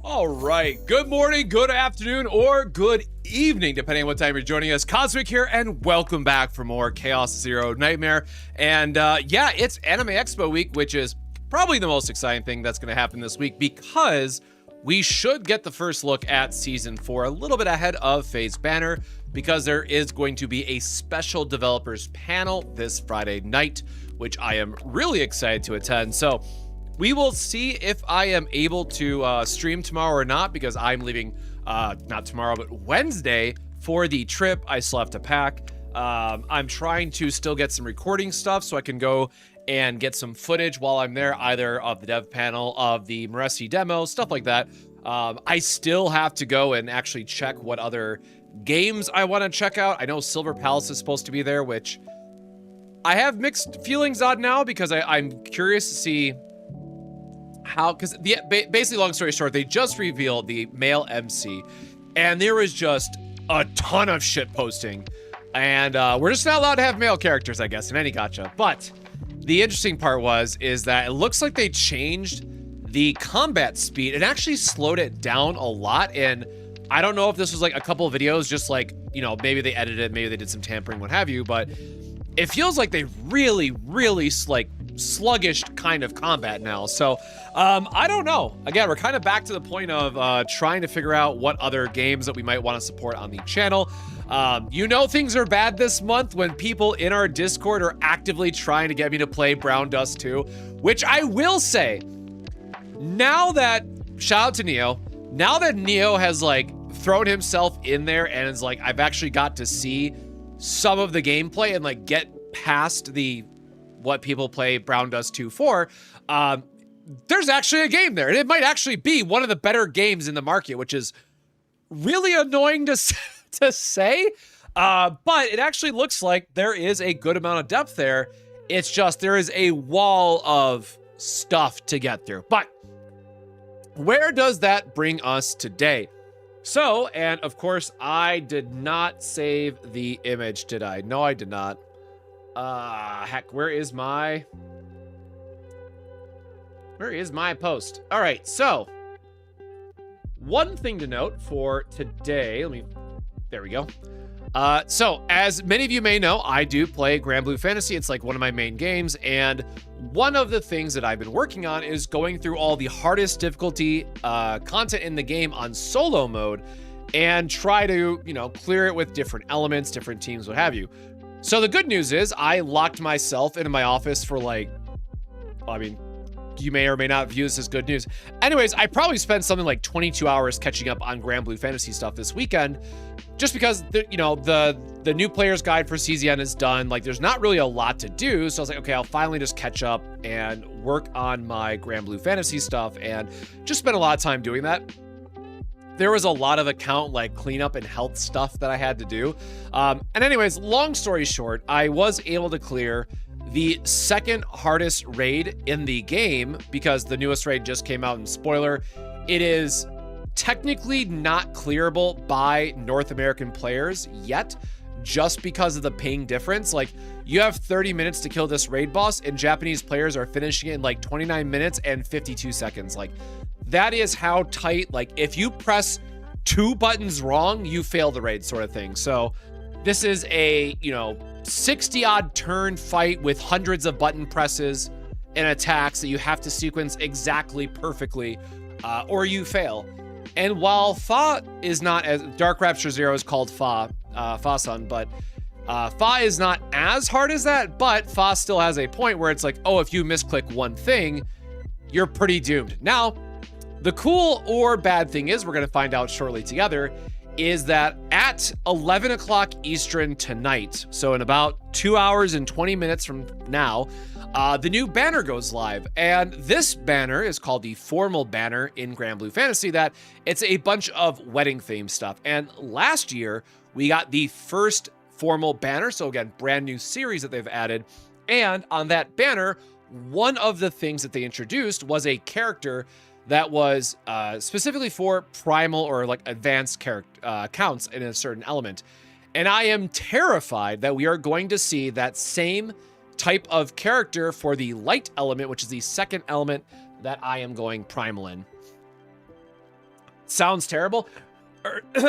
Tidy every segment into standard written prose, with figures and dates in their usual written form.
All right. Good morning, good afternoon, or good evening, depending on what time you're joining us. Cosmic here, and welcome back for more Chaos Zero Nightmare. And yeah, it's Anime Expo week, which is probably the most exciting thing that's going to happen this week because we should get the first look at Season 4 a little bit ahead of Phase Banner because there is going to be a special developers panel this Friday night, which I am really excited to attend. So we will see if I am able to stream tomorrow or not because I'm leaving, not tomorrow, but Wednesday for the trip. I still have to pack. I'm trying to still get some recording stuff so I can go and get some footage while I'm there, either of the dev panel, of the Moresi demo, stuff like that. I still have to go and actually check what other games I want to check out. I know Silver Palace is supposed to be there, which I have mixed feelings on now because I'm curious to see how, because basically, long story short, they just revealed the male MC, and there was just a ton of shit posting, and we're just not allowed to have male characters, I guess, in any gacha. But the interesting part is that it looks like they changed the combat speed and actually slowed it down a lot. And I don't know if this was like a couple of videos, just like, you know, maybe they edited it, maybe they did some tampering, what have you, but it feels like they really like sluggish kind of combat now. So I don't know. Again, we're kind of back to the point of trying to figure out what other games that we might want to support on the channel. You know, things are bad this month when people in our Discord are actively trying to get me to play Brown Dust 2, which I will say, now that, shout out to Neo, now that Neo has like thrown himself in there and is like, I've actually got to see some of the gameplay and like get past the what people play Brown Dust 2 for, there's actually a game there. And it might actually be one of the better games in the market, which is really annoying to say. But it actually looks like there is a good amount of depth there. It's just there is a wall of stuff to get through. But where does that bring us today? So, and of course, I did not save the image, did I? No, I did not. Heck, where is my post? All right, so one thing to note for today, there we go. So as many of you may know, I do play Grand Blue Fantasy. It's like one of my main games. And one of the things that I've been working on is going through all the hardest difficulty content in the game on solo mode and try to, you know, clear it with different elements, different teams, what have you. So the good news is I locked myself into my office for like, I mean, you may or may not view this as good news. Anyways, I probably spent something like 22 hours catching up on Grand Blue Fantasy stuff this weekend, just because the new player's guide for CZN is done. Like, there's not really a lot to do. So I was like, okay, I'll finally just catch up and work on my Grand Blue Fantasy stuff, and just spent a lot of time doing that. There was a lot of account like cleanup and health stuff that I had to do. And anyways, long story short, I was able to clear the second hardest raid in the game because the newest raid just came out, and spoiler, it is technically not clearable by North American players yet, just because of the ping difference. Like, you have 30 minutes to kill this raid boss, and Japanese players are finishing it in like 29 minutes and 52 seconds. Like, that is how tight, like, if you press 2 buttons wrong, you fail the raid sort of thing. So this is a, you know, 60 odd turn fight with hundreds of button presses and attacks that you have to sequence exactly perfectly, or you fail. And while Fa is not as, Dark Rapture Zero is called Fa, Fa-sun, but Fa is not as hard as that, but Fa still has a point where it's like, oh, if you misclick one thing, you're pretty doomed. Now, the cool or bad thing is, we're going to find out shortly together, is that at 11 o'clock Eastern tonight, so in about 2 hours and 20 minutes from now, the new banner goes live. And this banner is called the formal banner in Grand Blue Fantasy, that it's a bunch of wedding theme stuff. And last year, we got the first formal banner. So again, brand new series that they've added. And on that banner, one of the things that they introduced was a character that was specifically for primal or like advanced character counts in a certain element. And I am terrified that we are going to see that same type of character for the light element, which is the second element that I am going primal in. sounds terrible.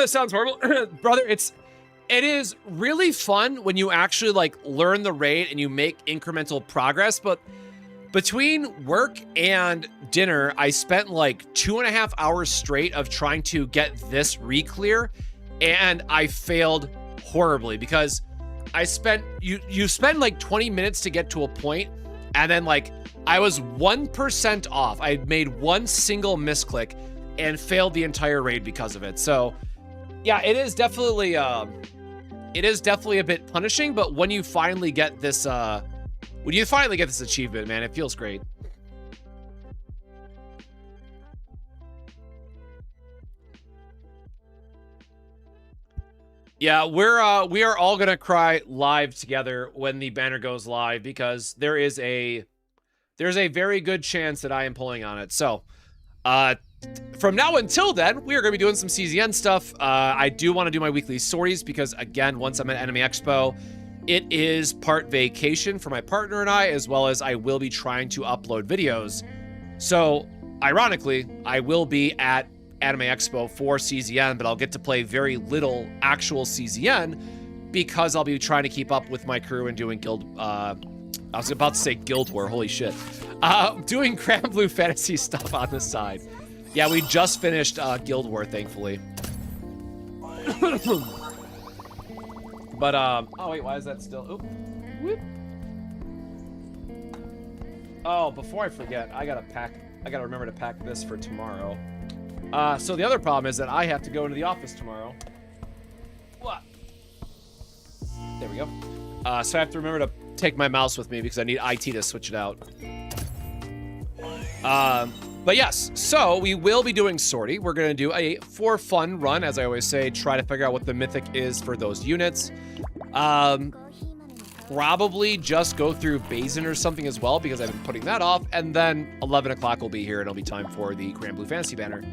Sounds horrible. Brother, it is really fun when you actually like learn the raid and you make incremental progress, but between work and dinner, I spent like 2.5 hours straight of trying to get this re-clear, and I failed horribly because I spent, you spend like 20 minutes to get to a point, and then like I was 1% off. I had made one single misclick and failed the entire raid because of it. So yeah, it is definitely a bit punishing, but when you finally get this, achievement, man, it feels great. Yeah, we are all gonna cry live together when the banner goes live because there's a very good chance that I am pulling on it. So, from now until then, we are going to be doing some CZN stuff. I do want to do my weekly sorties because, again, once I'm at Anime Expo, it is part vacation for my partner and I, as well as I will be trying to upload videos. So, ironically, I will be at Anime Expo for CZN, but I'll get to play very little actual CZN because I'll be trying to keep up with my crew and doing guild... I was about to say Guild War, holy shit. Doing Granblue Fantasy stuff on the side. Yeah, we just finished Guild War, thankfully. But, oh wait, why is that still, oop. Whoop. Oh, before I forget, I gotta remember to pack this for tomorrow. So the other problem is that I have to go into the office tomorrow. What? There we go. So I have to remember to take my mouse with me because I need IT to switch it out. But yes, so we will be doing Sortie. We're going to do a for fun run, as I always say, try to figure out what the mythic is for those units. Probably just go through Bazin or something as well because I've been putting that off, and then 11 o'clock will be here and it'll be time for the Granblue Fantasy banner.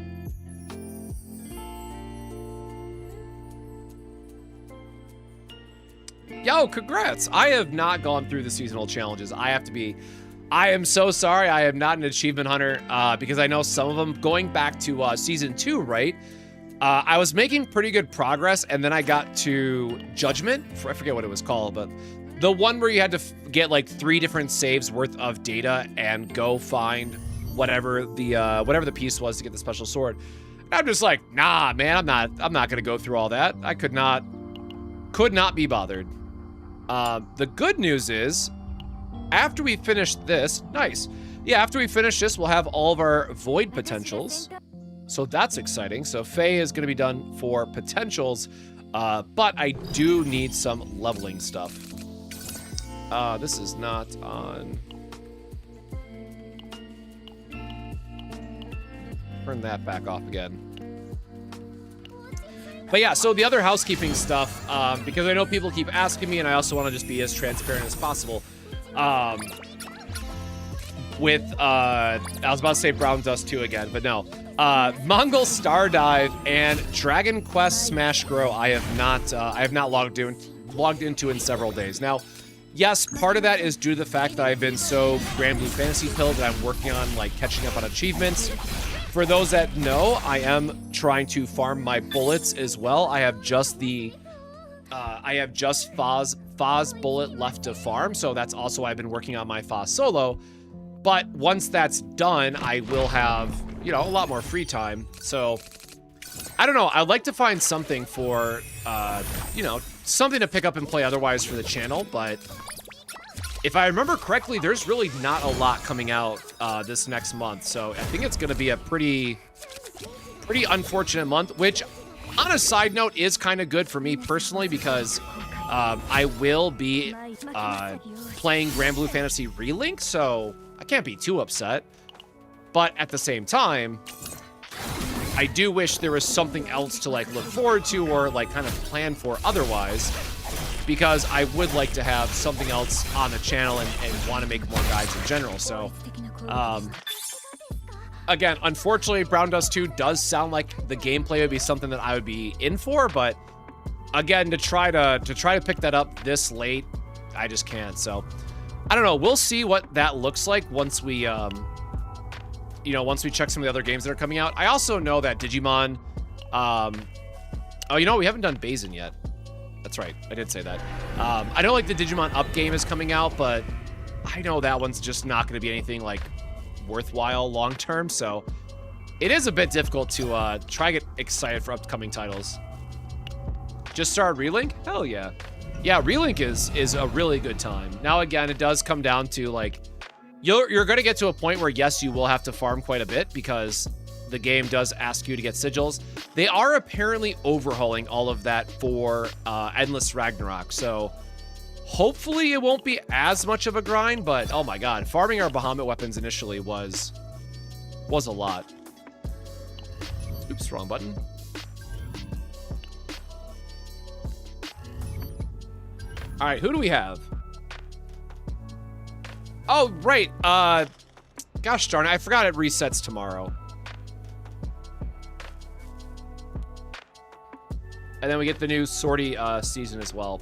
Yo, congrats! I have not gone through the seasonal challenges. I am so sorry I am not an achievement hunter because I know some of them, going back to season 2, right? I was making pretty good progress, and then I got to Judgment. I forget what it was called, but the one where you had to get like 3 different saves worth of data and go find whatever the piece was to get the special sword. And I'm just like, nah, man, I'm not gonna go through all that. I could not be bothered. The good news is, after we finish this, nice. Yeah, after we finish this, we'll have all of our void potentials. So that's exciting. So Faye is going to be done for potentials, but I do need some leveling stuff. This is not on. Turn that back off again. But yeah, so the other housekeeping stuff, because I know people keep asking me, and I also want to just be as transparent as possible. I was about to say Brown Dust 2 again, but no. Mongol Stardive and Dragon Quest Smash Grow I have not logged into in several days. Now, yes, part of that is due to the fact that I've been so Granblue Fantasy pilled that I'm working on like catching up on achievements. For those that know, I am trying to farm my bullets as well. I have just Foz bullet left to farm, so that's also why I've been working on my Foz solo. But once that's done, I will have, you know, a lot more free time. So I don't know. I'd like to find something for, you know, something to pick up and play otherwise for the channel. But if I remember correctly, there's really not a lot coming out this next month. So I think it's going to be a pretty unfortunate month, which on a side note is kind of good for me personally because I will be playing Granblue Fantasy Relink, so I can't be too upset. But at the same time, I do wish there was something else to like look forward to or like kind of plan for otherwise, because I would like to have something else on the channel and want to make more guides in general. So again, unfortunately, Brown Dust 2 does sound like the gameplay would be something that I would be in for, but again, to try to pick that up this late, I just can't. So I don't know. We'll see what that looks like once we you know, once we check some of the other games that are coming out. I also know that Digimon, oh, you know, we haven't done Basin yet. That's right, I did say that. I know, like, the Digimon Up game is coming out, but I know that one's just not going to be anything, like, worthwhile long-term, so it is a bit difficult to try to get excited for upcoming titles. Just started Relink? Hell yeah. Yeah, Relink is a really good time. Now, again, it does come down to, like, you're going to get to a point where, yes, you will have to farm quite a bit because the game does ask you to get sigils. They are apparently overhauling all of that for Endless Ragnarok, so hopefully it won't be as much of a grind, but oh my god, farming our Bahamut weapons initially was a lot. Oops, wrong button. All right, who do we have? Oh, right. Gosh darn it, I forgot it resets tomorrow. And then we get the new Sortie season as well.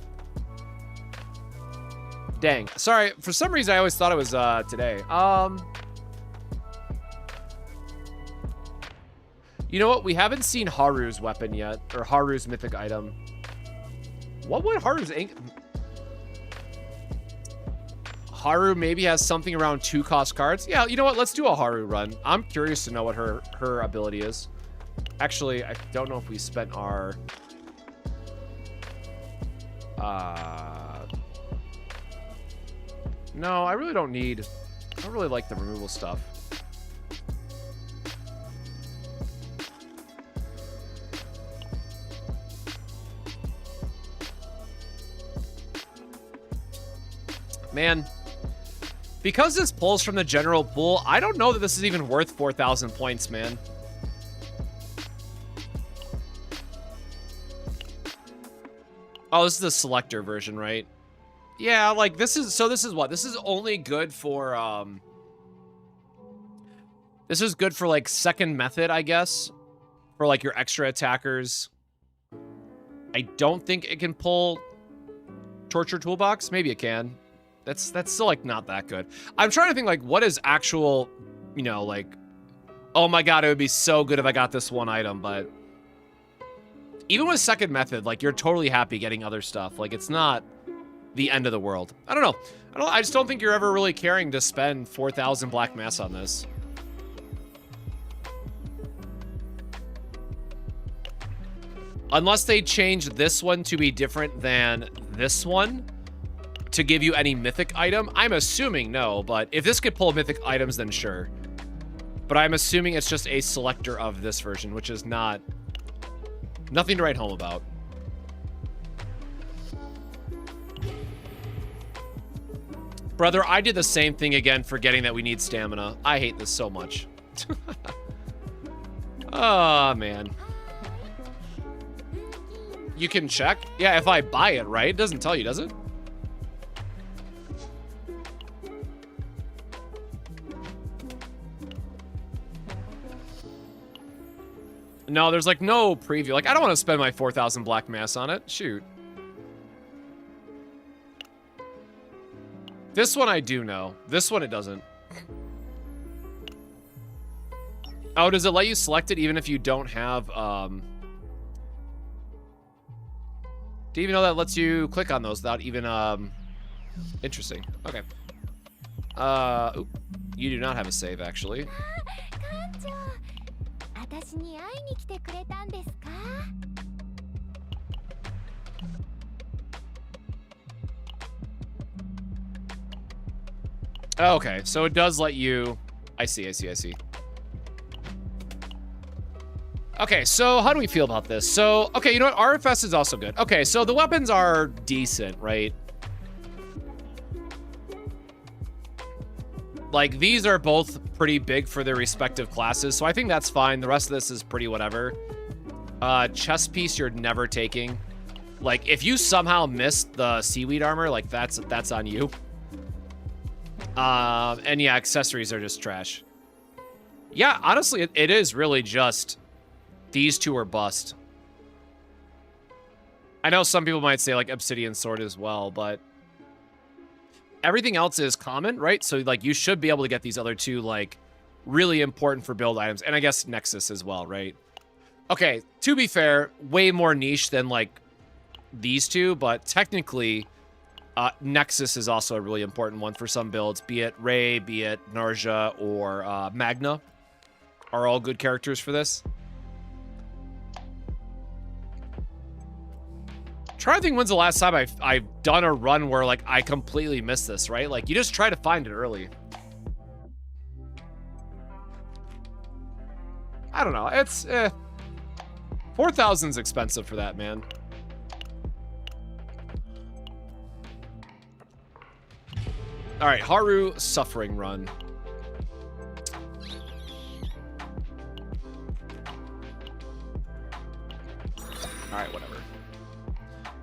Dang. Sorry, for some reason I always thought it was today. You know what? We haven't seen Haru's weapon yet, or Haru's mythic item. What would Haru's Haru maybe has something around 2 cost cards. Yeah, you know what? Let's do a Haru run. I'm curious to know what her ability is. Actually, I don't know if we spent our... No, I really don't need... I don't really like the removal stuff. Man, because this pulls from the general pool, I don't know that this is even worth 4,000 points, man. Oh, this is the selector version, right? Yeah, like this is, so this is what? This is only good for, this is good for like second method, I guess. For like your extra attackers. I don't think it can pull Torture Toolbox. Maybe it can. That's still like not that good. I'm trying to think like what is actual, you know, like, oh my god, it would be so good if I got this one item, but even with second method, like you're totally happy getting other stuff. Like it's not the end of the world. I don't know. I just don't think you're ever really caring to spend 4,000 black mass on this. Unless they change this one to be different than this one to give you any mythic item. I'm assuming no, but if this could pull mythic items, then sure. But I'm assuming it's just a selector of this version, which is not... nothing to write home about. Brother, I did the same thing again, forgetting that we need stamina. I hate this so much. Oh, man. You can check? Yeah, if I buy it, right? It doesn't tell you, does it? No, there's like no preview. Like, I don't want to spend my 4,000 black mass on it. Shoot. This one I do know. This one it doesn't. Oh, does it let you select it even if you don't have, do you even know that lets you click on those without even, interesting. Okay. Oop. You do not have a save, actually. Okay, so it does let you... I see. Okay, so how do we feel about this? So, okay, you know what? RFS is also good. Okay, so the weapons are decent, right? Like, these are both pretty big for their respective classes, so I think that's fine. The rest of this is pretty whatever. Chest piece you're never taking. Like, if you somehow missed the seaweed armor, like, that's on you. And yeah, accessories are just trash. Yeah, honestly, it is really just these two are bust. I know some people might say, like, Obsidian Sword as well, but everything else is common, right? So, like, you should be able to get these other two, like, really important for build items. And I guess Nexus as well, right? Okay, to be fair, way more niche than, like, these two, but technically, Nexus is also a really important one for some builds, be it Ray, be it Narja, or Magna are all good characters for this. Trying to think when's the last time I've done a run where, like, I completely missed this, right? Like, you just try to find it early. I don't know. It's, 4,000's expensive for that, man. All right, Haru Suffering Run. All right, whatever.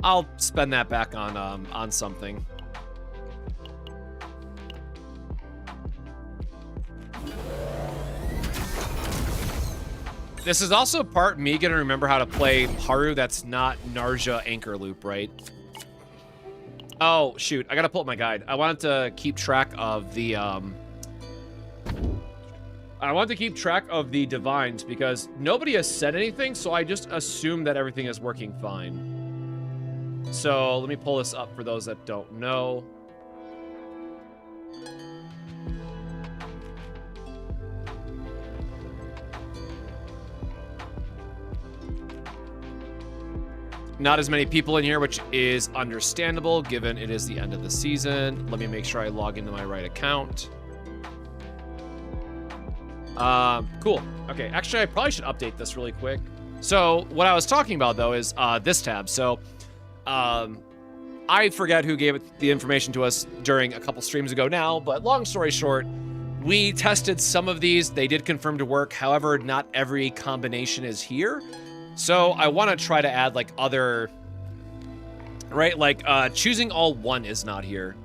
I'll spend that back on something. This is also part me gonna remember how to play Haru that's not Narja Anchor Loop, right? Oh, shoot. I gotta pull up my guide. I wanted to keep track of the, divines because nobody has said anything, so I just assume that everything is working fine. So let me pull this up for those that don't know. Not as many people in here, which is understandable given it is the end of the season. Let me make sure I log into my right account. Cool. Okay, actually, I probably should update this really quick. So what I was talking about, though, is this tab. So I forget who gave the information to us during a couple streams ago now, but long story short, we tested some of these. They did confirm to work. However, not every combination is here. So I want to try to add, like, other, right? Like, choosing all one is not here.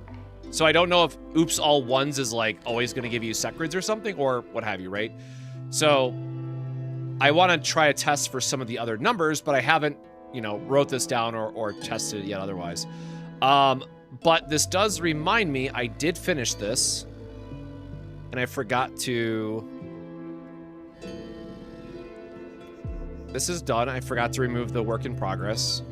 So I don't know if oops all ones is, like, always going to give you secrets or something, or what have you, right? So I want to try a test for some of the other numbers, but I haven't, you know, wrote this down or tested it yet otherwise. But this does remind me, I did finish this, and I forgot to... This is done. I forgot to remove the work in progress.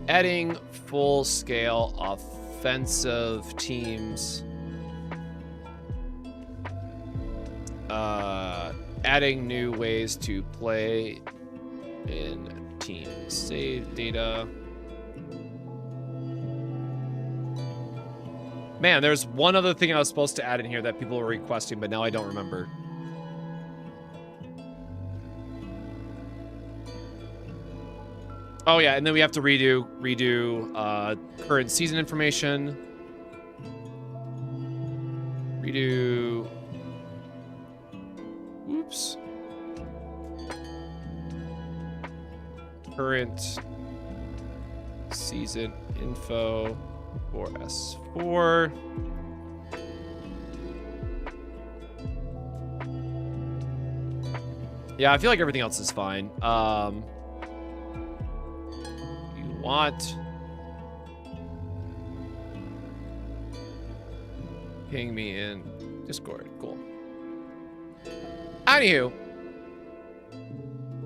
Adding full-scale offensive teams. Adding new ways to play in team save data. Man, there's one other thing I was supposed to add in here that people were requesting, but now I don't remember. Oh yeah, and then we have to redo current season information. Redo. Oops. Current season info for S4. Yeah, I feel like everything else is fine. You want... Ping me in Discord. Cool. Anywho,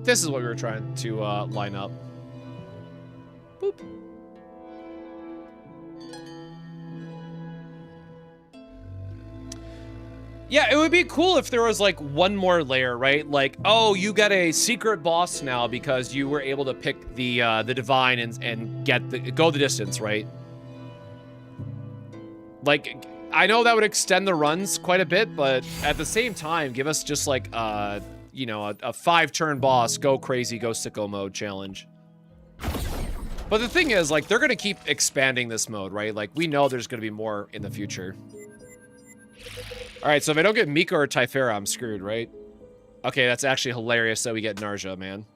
this is what we were trying to line up. Boop. Yeah, it would be cool if there was, like, one more layer, right? Like, oh, you get a secret boss now because you were able to pick the divine and go the distance, right? Like, I know that would extend the runs quite a bit, but at the same time, give us just, like, you know, a 5-turn boss, go crazy, go sicko mode challenge. But the thing is, like, they're gonna keep expanding this mode, right? Like, we know there's gonna be more in the future. All right, so if I don't get Mika or Typhera, I'm screwed, right? Okay, that's actually hilarious that we get Narja, man.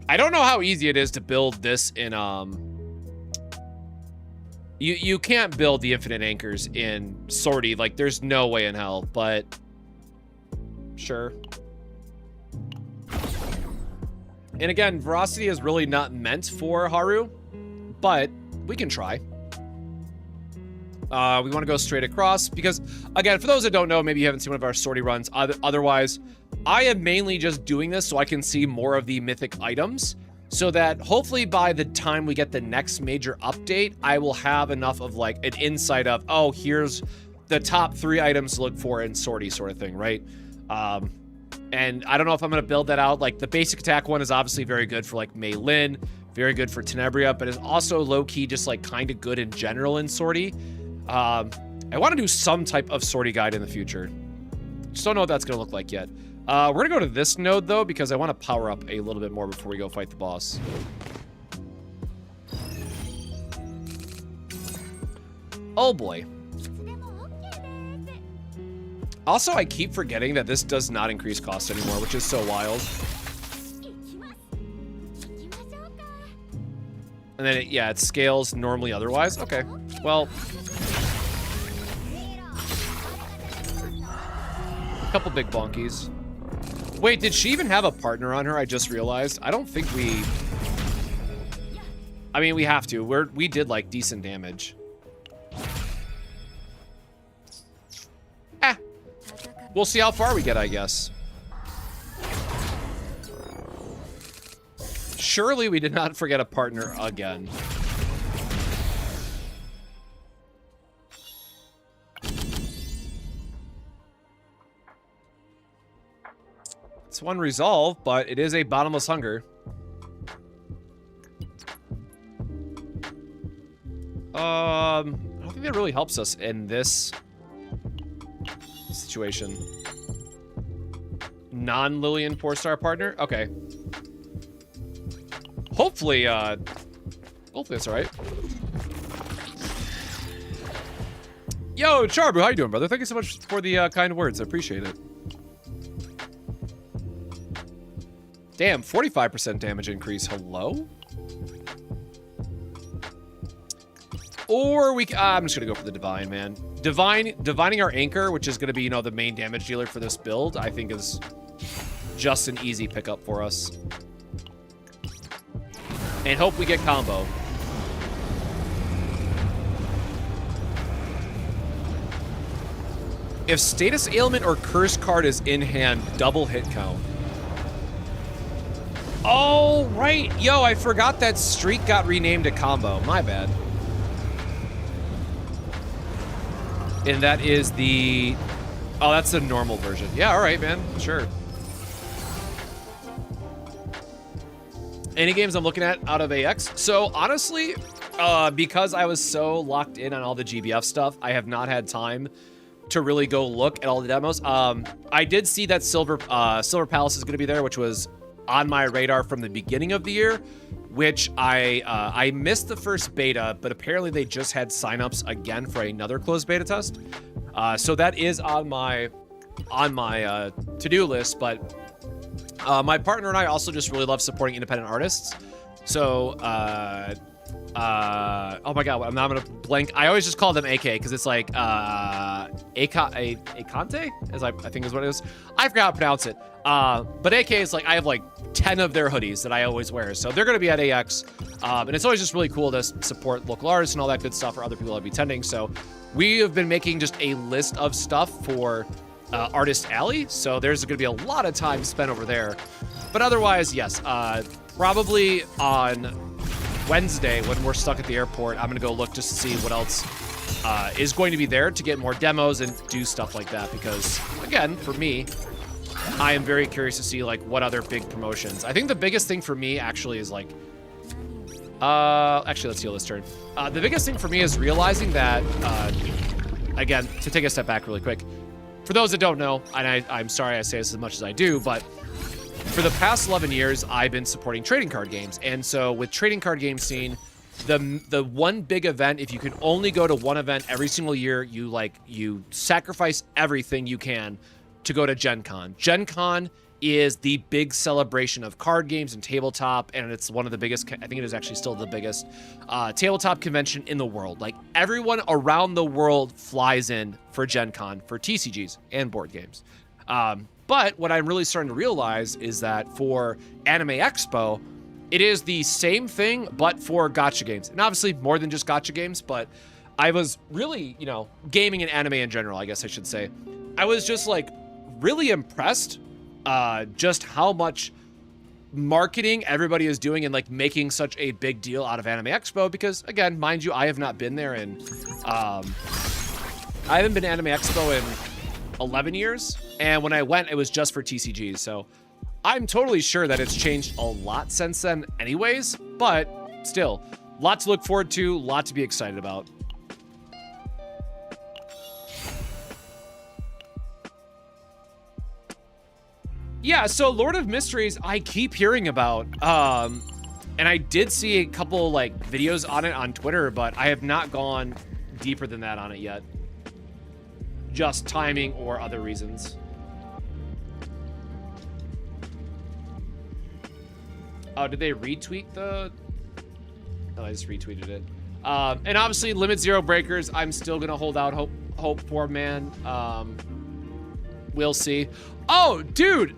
I don't know how easy it is to build this in You can't build the infinite anchors in Sortie. Like, there's no way in hell, but sure. And again, Veracity is really not meant for Haru, but we can try. We want to go straight across because, again, for those that don't know, maybe you haven't seen one of our Sortie runs. Otherwise, I am mainly just doing this so I can see more of the mythic items, so that hopefully by the time we get the next major update, I will have enough of like an insight of, oh, here's the top 3 items to look for in Sortie sort of thing, right? And I don't know if I'm going to build that out. Like, the basic attack one is obviously very good for like Mei Lin, very good for Tenebria, but it's also low-key just like kind of good in general in Sortie. I want to do some type of Sortie guide in the future. Just don't know what that's going to look like yet. We're going to go to this node, though, because I want to power up a little bit more before we go fight the boss. Oh, boy. Also, I keep forgetting that this does not increase cost anymore, which is so wild. And then, it scales normally otherwise. Okay, well... couple big bonkies. Wait, did she even have a partner on her? I just realized. I don't think we... I mean, we have to. We did, like, decent damage. We'll see how far we get, I guess. Surely we did not forget a partner again. It's one resolve, but it is a bottomless hunger. I don't think that really helps us in this situation. Non-Lillian 4-star partner? Okay. Hopefully that's all right. Yo, Charbu, how you doing, brother? Thank you so much for the kind words. I appreciate it. Damn, 45% damage increase. Hello? Or I'm just gonna go for the Divine, man. Divining our Anchor, which is gonna be, the main damage dealer for this build, I think is just an easy pickup for us. And hope we get combo. If status ailment or curse card is in hand, double hit count. Oh, right. Yo, I forgot that streak got renamed to combo. My bad. And that is the... Oh, that's the normal version. Yeah, all right, man. Sure. Any games I'm looking at out of AX? So, honestly, because I was so locked in on all the GBF stuff, I have not had time to really go look at all the demos. I did see that Silver Palace is going to be there, which was on my radar from the beginning of the year, which I missed the first beta, but apparently they just had signups again for another closed beta test. So that is on my to-do list, but my partner and I also just really love supporting independent artists. So oh my god, I'm not gonna blank. I always just call them AK because it's like Akante, as I think is what it is. I forgot how to pronounce it. But AK is like, I have like 10 of their hoodies that I always wear, so they're gonna be at AX, and it's always just really cool to support local artists and all that good stuff for other people that be attending. So we have been making just a list of stuff for Artist Alley, so there's gonna be a lot of time spent over there. But otherwise, yes, probably on Wednesday when we're stuck at the airport, I'm gonna go look just to see what else is going to be there to get more demos and do stuff like that, because again, for me, I am very curious to see like what other big promotions. I think the biggest thing for me actually is like actually, let's heal this turn. The biggest thing for me is realizing that again, to take a step back really quick, for those that don't know, and I'm sorry I say this as much as I do, but for the past 11 years, I've been supporting trading card games. And so with trading card game scene, the one big event, if you can only go to one event every single year, you sacrifice everything you can to go to Gen Con. Gen Con is the big celebration of card games and tabletop, and it's one of the biggest, I think it is actually still the biggest tabletop convention in the world. Like, everyone around the world flies in for Gen Con for TCGs and board games. But what I'm really starting to realize is that for Anime Expo, it is the same thing, but for gacha games. And obviously more than just gacha games, but I was really, you know, gaming and anime in general, I guess I should say. I was just like really impressed just how much marketing everybody is doing and like making such a big deal out of Anime Expo, because again, mind you, I have not been there in I haven't been to Anime Expo in 11 years, and when I went, it was just for TCGs, so I'm totally sure that it's changed a lot since then anyways, but still, lot to look forward to, lot to be excited about. Yeah, so Lord of Mysteries, I keep hearing about, and I did see a couple like videos on it on Twitter, but I have not gone deeper than that on it yet. Just timing or other reasons. Oh, did they retweet the... Oh, I just retweeted it. And obviously, Limit Zero Breakers, I'm still gonna hold out hope for, man. We'll see. Oh, dude,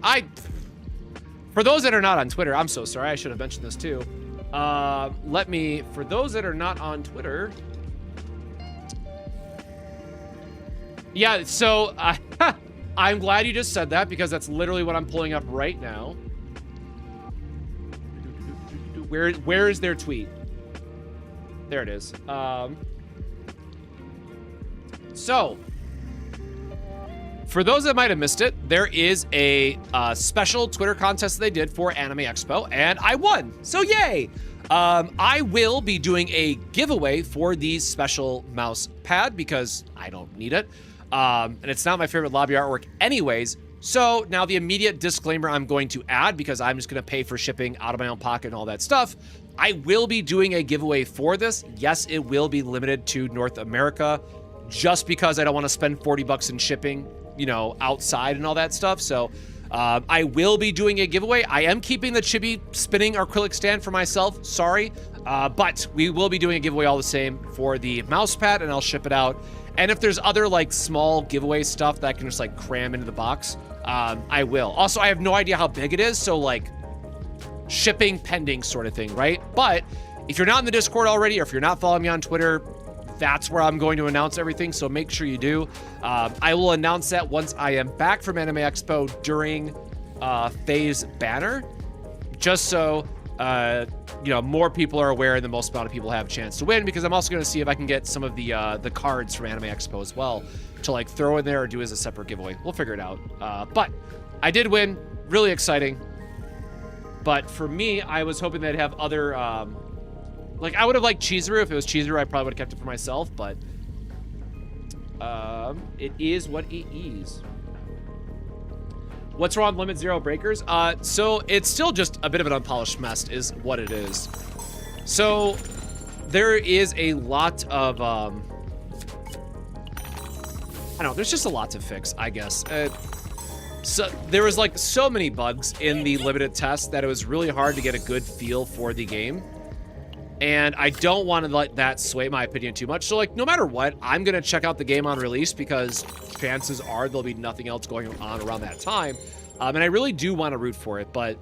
for those that are not on Twitter, I'm so sorry, I should have mentioned this too. For those that are not on Twitter... Yeah, so, I'm glad you just said that, because that's literally what I'm pulling up right now. Where is their tweet? There it is. So, for those that might have missed it, there is a special Twitter contest that they did for Anime Expo, and I won. So yay! I will be doing a giveaway for the special mouse pad because I don't need it. And it's not my favorite lobby artwork anyways. So now the immediate disclaimer I'm going to add, because I'm just going to pay for shipping out of my own pocket and all that stuff, I will be doing a giveaway for this. Yes, it will be limited to North America, just because I don't want to spend 40 bucks in shipping, you know, outside and all that stuff. So I will be doing a giveaway. I am keeping the chibi spinning acrylic stand for myself, sorry. But we will be doing a giveaway all the same for the mouse pad, and I'll ship it out. And if there's other like small giveaway stuff that I can just like cram into the box, I will. Also, I have no idea how big it is, so like shipping pending sort of thing, right? But if you're not in the Discord already, or if you're not following me on Twitter, that's where I'm going to announce everything, so make sure you do. I will announce that once I am back from Anime Expo during Phase Banner, just so you know, more people are aware and the most amount of people have a chance to win, because I'm also going to see if I can get some of the cards from Anime Expo as well to like throw in there or do as a separate giveaway. We'll figure it out. But I did win. Really exciting. But for me, I was hoping they'd have other... like, I would have liked Chizuru. If it was Chizuru, I probably would have kept it for myself, but... it is what it is. What's wrong with Limit Zero Breakers? So it's still just a bit of an unpolished mess is what it is. So there is a lot of, I don't know, there's just a lot to fix, I guess. So there was like so many bugs in the limited test that it was really hard to get a good feel for the game. And I don't want to let that sway my opinion too much. So like, no matter what, I'm going to check out the game on release, because chances are there'll be nothing else going on around that time. And I really do want to root for it, but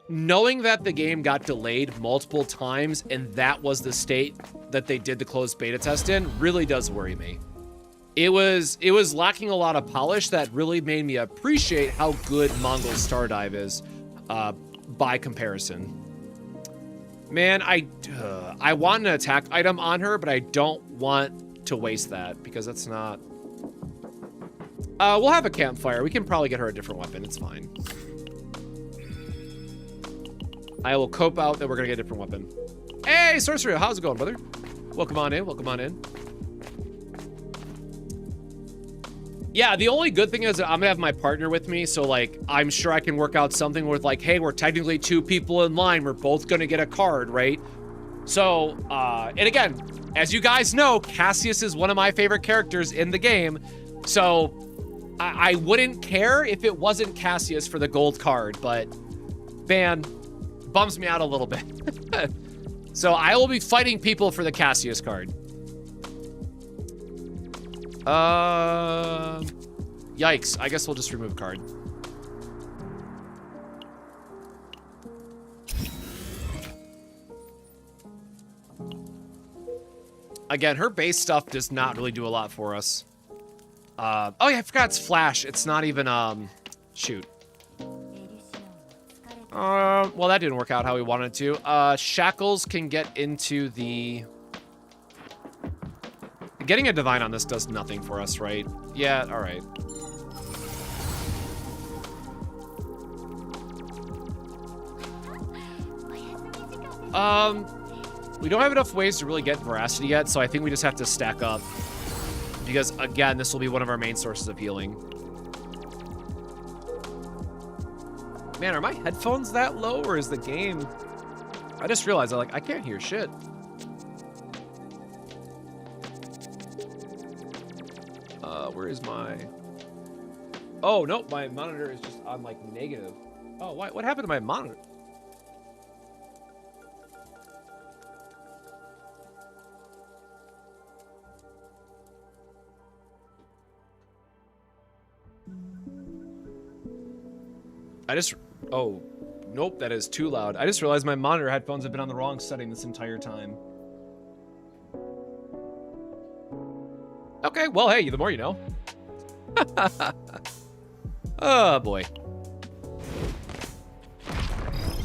knowing that the game got delayed multiple times and that was the state that they did the closed beta test in really does worry me. It was lacking a lot of polish that really made me appreciate how good Mongol Stardive is by comparison. Man, I want an attack item on her, but I don't want to waste that, because that's not... we'll have a campfire. We can probably get her a different weapon. It's fine. I will cope out that we're gonna get a different weapon. Hey, Sorcery, how's it going, brother? Welcome on in, welcome on in. Yeah, the only good thing is that I'm gonna have my partner with me, so like, I'm sure I can work out something with like, hey, we're technically 2 people in line, we're both gonna get a card, right? So, and again, as you guys know, Cassius is one of my favorite characters in the game, so I wouldn't care if it wasn't Cassius for the gold card, but man, bums me out a little bit. So I will be fighting people for the Cassius card. Yikes. I guess we'll just remove a card. Again, her base stuff does not really do a lot for us. Oh yeah, I forgot it's Flash. It's not even, shoot. Well, that didn't work out how we wanted it to. Shackles can get into the... Getting a Divine on this does nothing for us, right? Yeah, alright. We don't have enough ways to really get Veracity yet, so I think we just have to stack up. Because, again, this will be one of our main sources of healing. Man, are my headphones that low, or is the game... I just realized, I can't hear shit. Where is my... Oh, no, my monitor is just on, negative. Oh, what happened to my monitor? Oh, nope, that is too loud. I just realized my monitor headphones have been on the wrong setting this entire time. Okay, well, hey, the more you know. Oh, boy.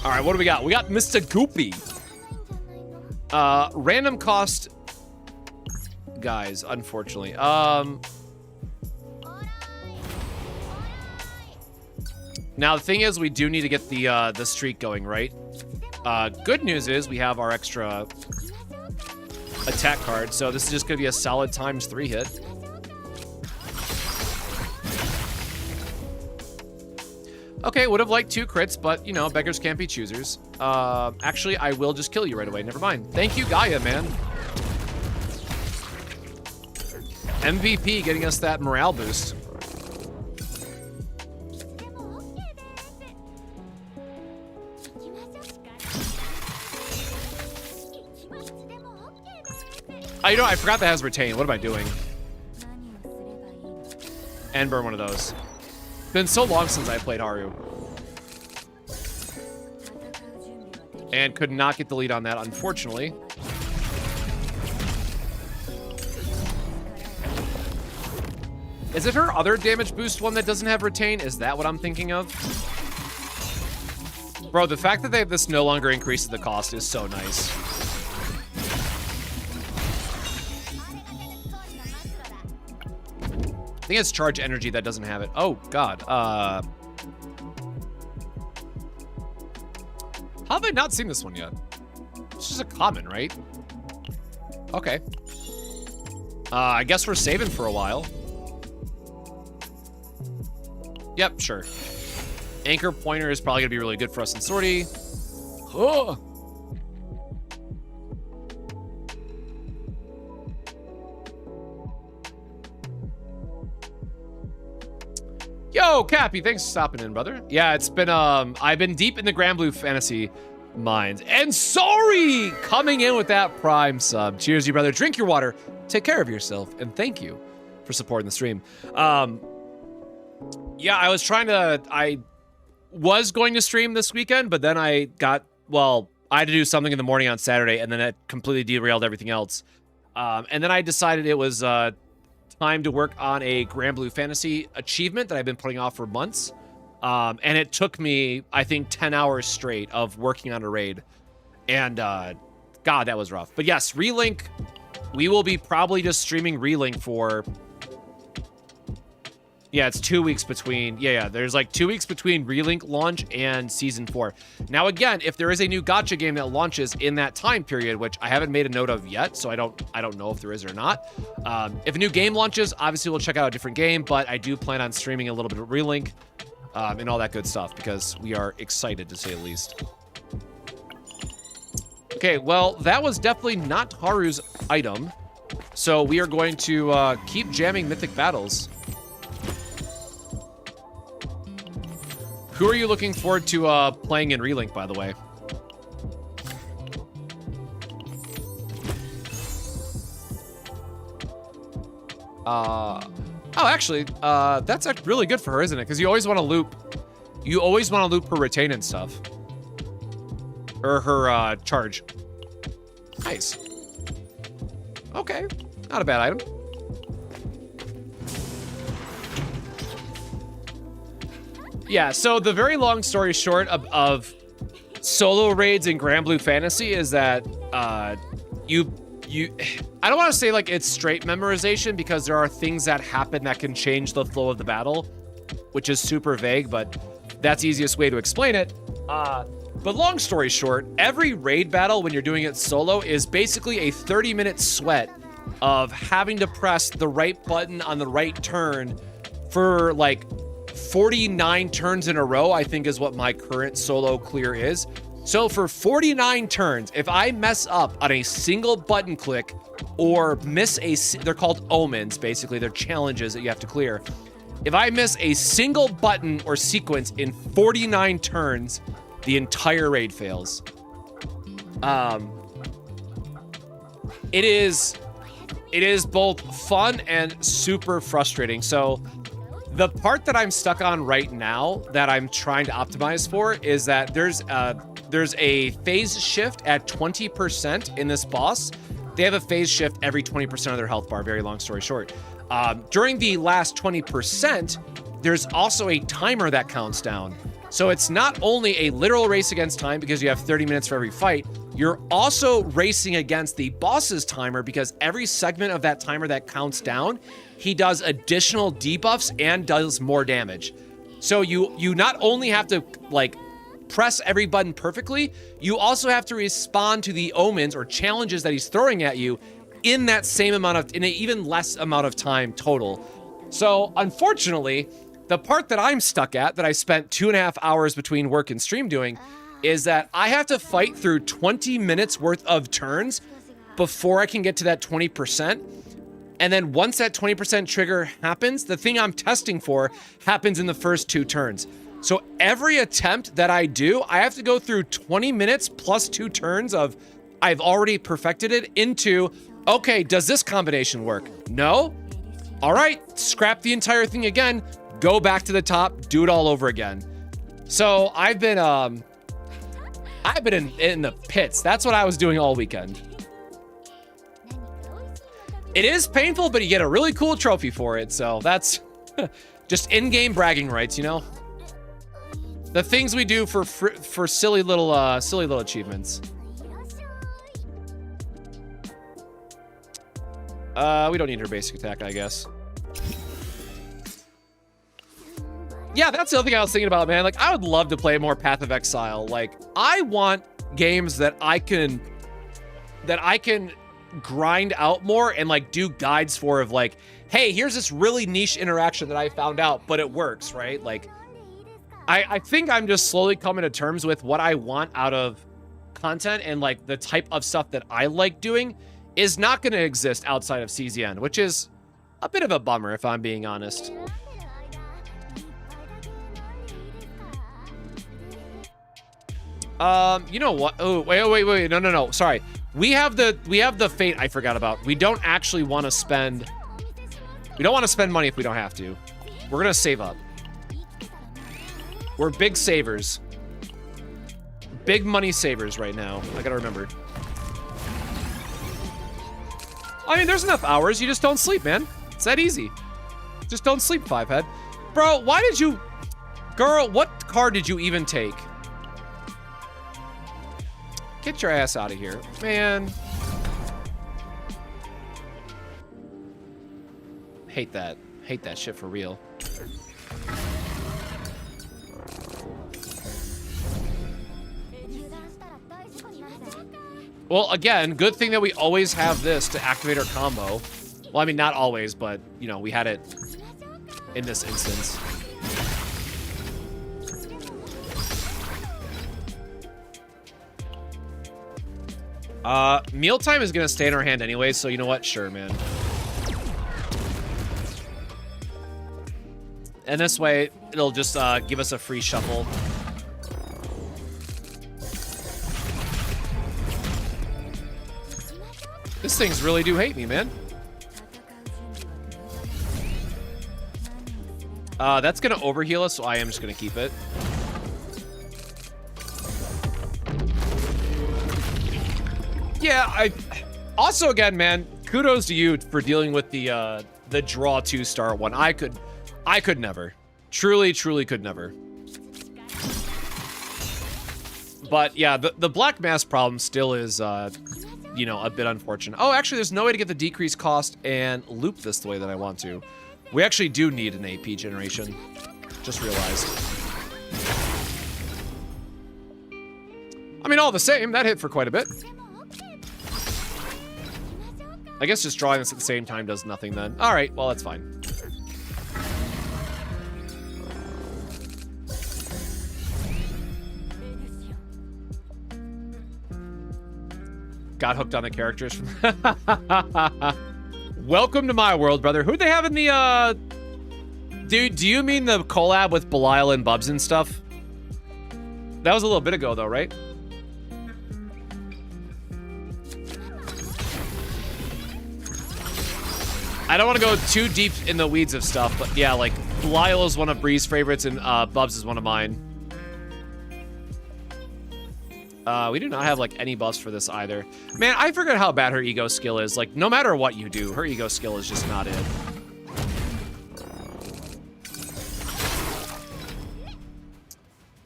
All right, what do we got? We got Mr. Goopy. Random cost guys, unfortunately. Now, the thing is, we do need to get the streak going, right? Good news is we have our extra attack card, so this is just going to be a solid ×3 hit. Okay, would have liked 2 crits, but, you know, beggars can't be choosers. Actually, I will just kill you right away. Never mind. Thank you, Gaia, man. MVP getting us that morale boost. You know, I forgot that has retain. What am I doing? And burn one of those. Been so long since I played Haru. And could not get the lead on that, unfortunately. Is it her other damage boost one that doesn't have retain? Is that what I'm thinking of? Bro, the fact that they have this no longer increases the cost is so nice. I think it's charge energy that doesn't have it. Oh, God. How have I not seen this one yet? It's just a common, right? Okay. I guess we're saving for a while. Yep, sure. Anchor Pointer is probably going to be really good for us in Sortie. Oh! Yo, Cappy, thanks for stopping in, brother. Yeah, it's been, I've been deep in the Grand Blue Fantasy mines. And sorry, coming in with that Prime sub. Cheers, you brother. Drink your water, take care of yourself, and thank you for supporting the stream. Yeah, I was going to stream this weekend, but then I got, well, I had to do something in the morning on Saturday, and then it completely derailed everything else. And then I decided it was, time to work on a Grand Blue Fantasy achievement that I've been putting off for months. And it took me, I think, 10 hours straight of working on a raid. And, God, that was rough. But yes, Relink, we will be probably just streaming Relink for... Yeah, it's 2 weeks between... Yeah, there's like 2 weeks between Relink launch and Season 4. Now, again, if there is a new gacha game that launches in that time period, which I haven't made a note of yet, so I don't know if there is or not. If a new game launches, obviously we'll check out a different game, but I do plan on streaming a little bit of Relink and all that good stuff, because we are excited, to say the least. Okay, well, that was definitely not Haru's item, so we are going to keep jamming Mythic Battles. Who are you looking forward to playing in Relink, by the way? Oh, actually, that's really good for her, isn't it? Because you always want to loop. You always want to loop her retain and stuff. Or her charge. Nice. Okay, not a bad item. Yeah, so the very long story short of solo raids in Grand Blue Fantasy is that I don't want to say like it's straight memorization because there are things that happen that can change the flow of the battle, which is super vague, but that's the easiest way to explain it. But long story short, every raid battle when you're doing it solo is basically a 30-minute sweat of having to press the right button on the right turn for like 49 turns in a row, I think is what my current solo clear is. So for 49 turns, if I mess up on a single button click or miss they're called omens, basically. They're challenges that you have to clear. If I miss a single button or sequence in 49 turns, the entire raid fails. It is both fun and super frustrating. So the part that I'm stuck on right now that I'm trying to optimize for is that there's a phase shift at 20% in this boss. They have a phase shift every 20% of their health bar, very long story short. During the last 20%, there's also a timer that counts down. So it's not only a literal race against time because you have 30 minutes for every fight, you're also racing against the boss's timer because every segment of that timer that counts down, he does additional debuffs and does more damage. So you not only have to like press every button perfectly, you also have to respond to the omens or challenges that he's throwing at you in that same amount of, in an even less amount of time total. So unfortunately, the part that I'm stuck at, that I spent 2.5 hours between work and stream doing, is that I have to fight through 20 minutes worth of turns before I can get to that 20%. And then once that 20% trigger happens, the thing I'm testing for happens in the first 2 turns. So every attempt that I do, I have to go through 20 minutes plus 2 turns of I've already perfected it into, okay, does this combination work? No? All right, scrap the entire thing again, go back to the top, do it all over again. So I've been in the pits. That's what I was doing all weekend. It is painful, but you get a really cool trophy for it. So that's just in-game bragging rights, you know? The things we do for silly little achievements. We don't need her basic attack, I guess. Yeah, that's the other thing I was thinking about, man. Like, I would love to play more Path of Exile. Like, I want games that I can grind out more and like do guides for of like, hey, here's this really niche interaction that I found out, but it works, right? Like, I think I'm just slowly coming to terms with what I want out of content, and like the type of stuff that I like doing is not going to exist outside of CZN, which is a bit of a bummer if I'm being honest. You know what? Oh, wait. No. Sorry. We have the fate I forgot about. We don't actually want to spend. We don't want to spend money if we don't have to. We're going to save up. We're big savers. Big money savers right now. I got to remember. I mean, there's enough hours. You just don't sleep, man. It's that easy. Just don't sleep, Fivehead. Bro, why did you... Girl, what card did you even take? Get your ass out of here. Man. Hate that. Hate that shit for real. Well, again, good thing that we always have this to activate our combo. Well, I mean, not always, but, you know, we had it in this instance. Mealtime is gonna stay in our hand anyway, so you know what? Sure, man. And this way, it'll just give us a free shuffle. This things really do hate me, man. That's gonna overheal us, so I am just gonna keep it. Yeah, also again, man, kudos to you for dealing with the draw 2-star one. I could never. Truly could never. But yeah, the black mass problem still is you know, a bit unfortunate. Oh, actually, there's no way to get the decreased cost and loop this the way that I want to. We actually do need an AP generation. Just realized. I mean, all the same, that hit for quite a bit. I guess just drawing this at the same time does nothing then. All right, well, that's fine. Got hooked on the characters. Welcome to my world, brother. Who'd they have in the, Dude, do you mean the collab with Belial and Bubs and stuff? That was a little bit ago, though, right? I don't want to go too deep in the weeds of stuff, but yeah, like, Belial is one of Bree's favorites, and Bubs is one of mine. We do not have, like, any buffs for this either. Man, I forget how bad her ego skill is. Like, no matter what you do, her ego skill is just not it.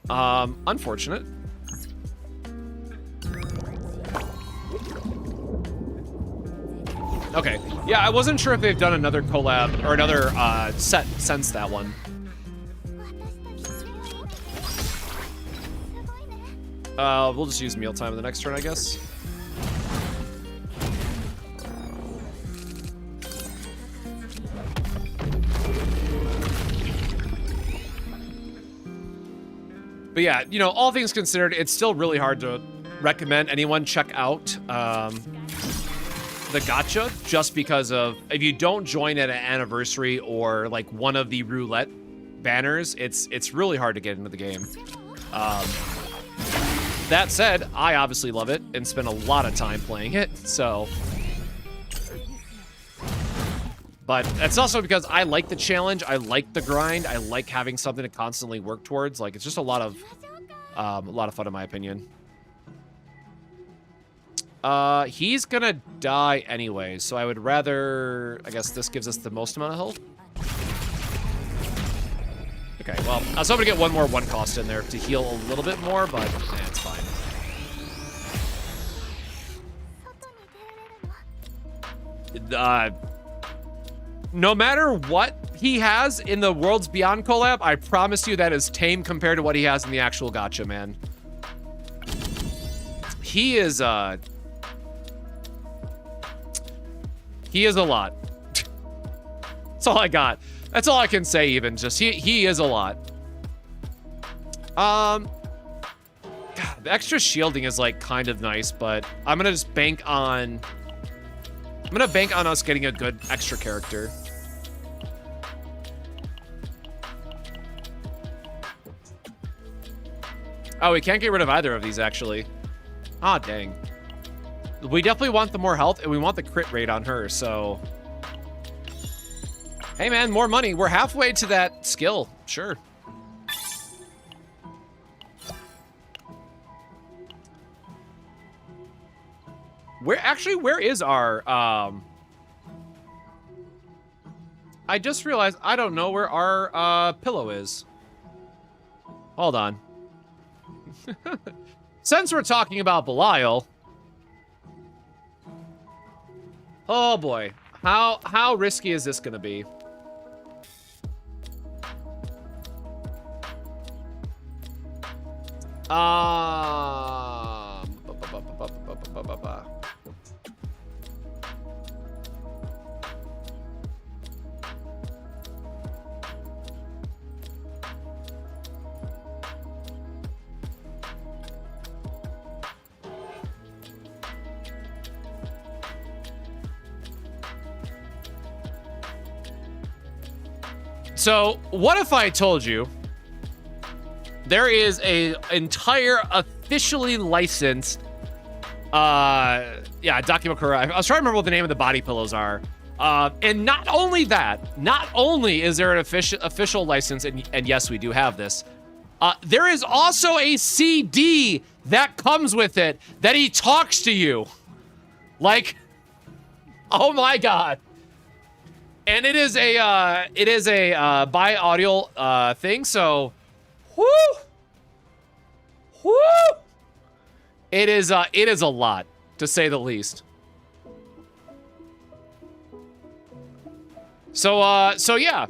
Unfortunate. Okay. Yeah, I wasn't sure if they've done another collab or another set since that one. We'll just use mealtime in the next turn, I guess. But yeah, you know, all things considered, it's still really hard to recommend anyone check out the gacha, just because of, if you don't join at an anniversary or like one of the roulette banners, it's really hard to get into the game. That said, I obviously love it and spend a lot of time playing it, so. But that's also because I like the challenge, I like the grind, I like having something to constantly work towards. Like, it's just a lot of fun in my opinion. He's gonna die anyway, so I would rather, I guess this gives us the most amount of health. Okay, well, I was hoping to get one more one cost in there to heal a little bit more, but it's fine. No matter what he has in the Worlds Beyond collab, I promise you that is tame compared to what he has in the actual gacha, man. He is a lot. That's all I got. That's all I can say, even. Just, he is a lot. God, the extra shielding is, like, kind of nice, but I'm gonna just bank on... I'm gonna bank on us getting a good extra character. Oh, we can't get rid of either of these, actually. Ah, dang. We definitely want the more health, and we want the crit rate on her, so... Hey, man, more money. We're halfway to that skill. Sure. Where is our, I just realized I don't know where our, pillow is. Hold on. Since we're talking about Belial... Oh, boy. How risky is this gonna be? So what if I told you there is a entire officially licensed, yeah, Dakimakura. I was trying to remember what the name of the body pillows are. And not only that, not only is there an official license, and yes, we do have this, there is also a CD that comes with it that he talks to you. Like, oh my God. And it is a bi-audio thing, so whoo! Whoo! It is a lot, to say the least. So yeah.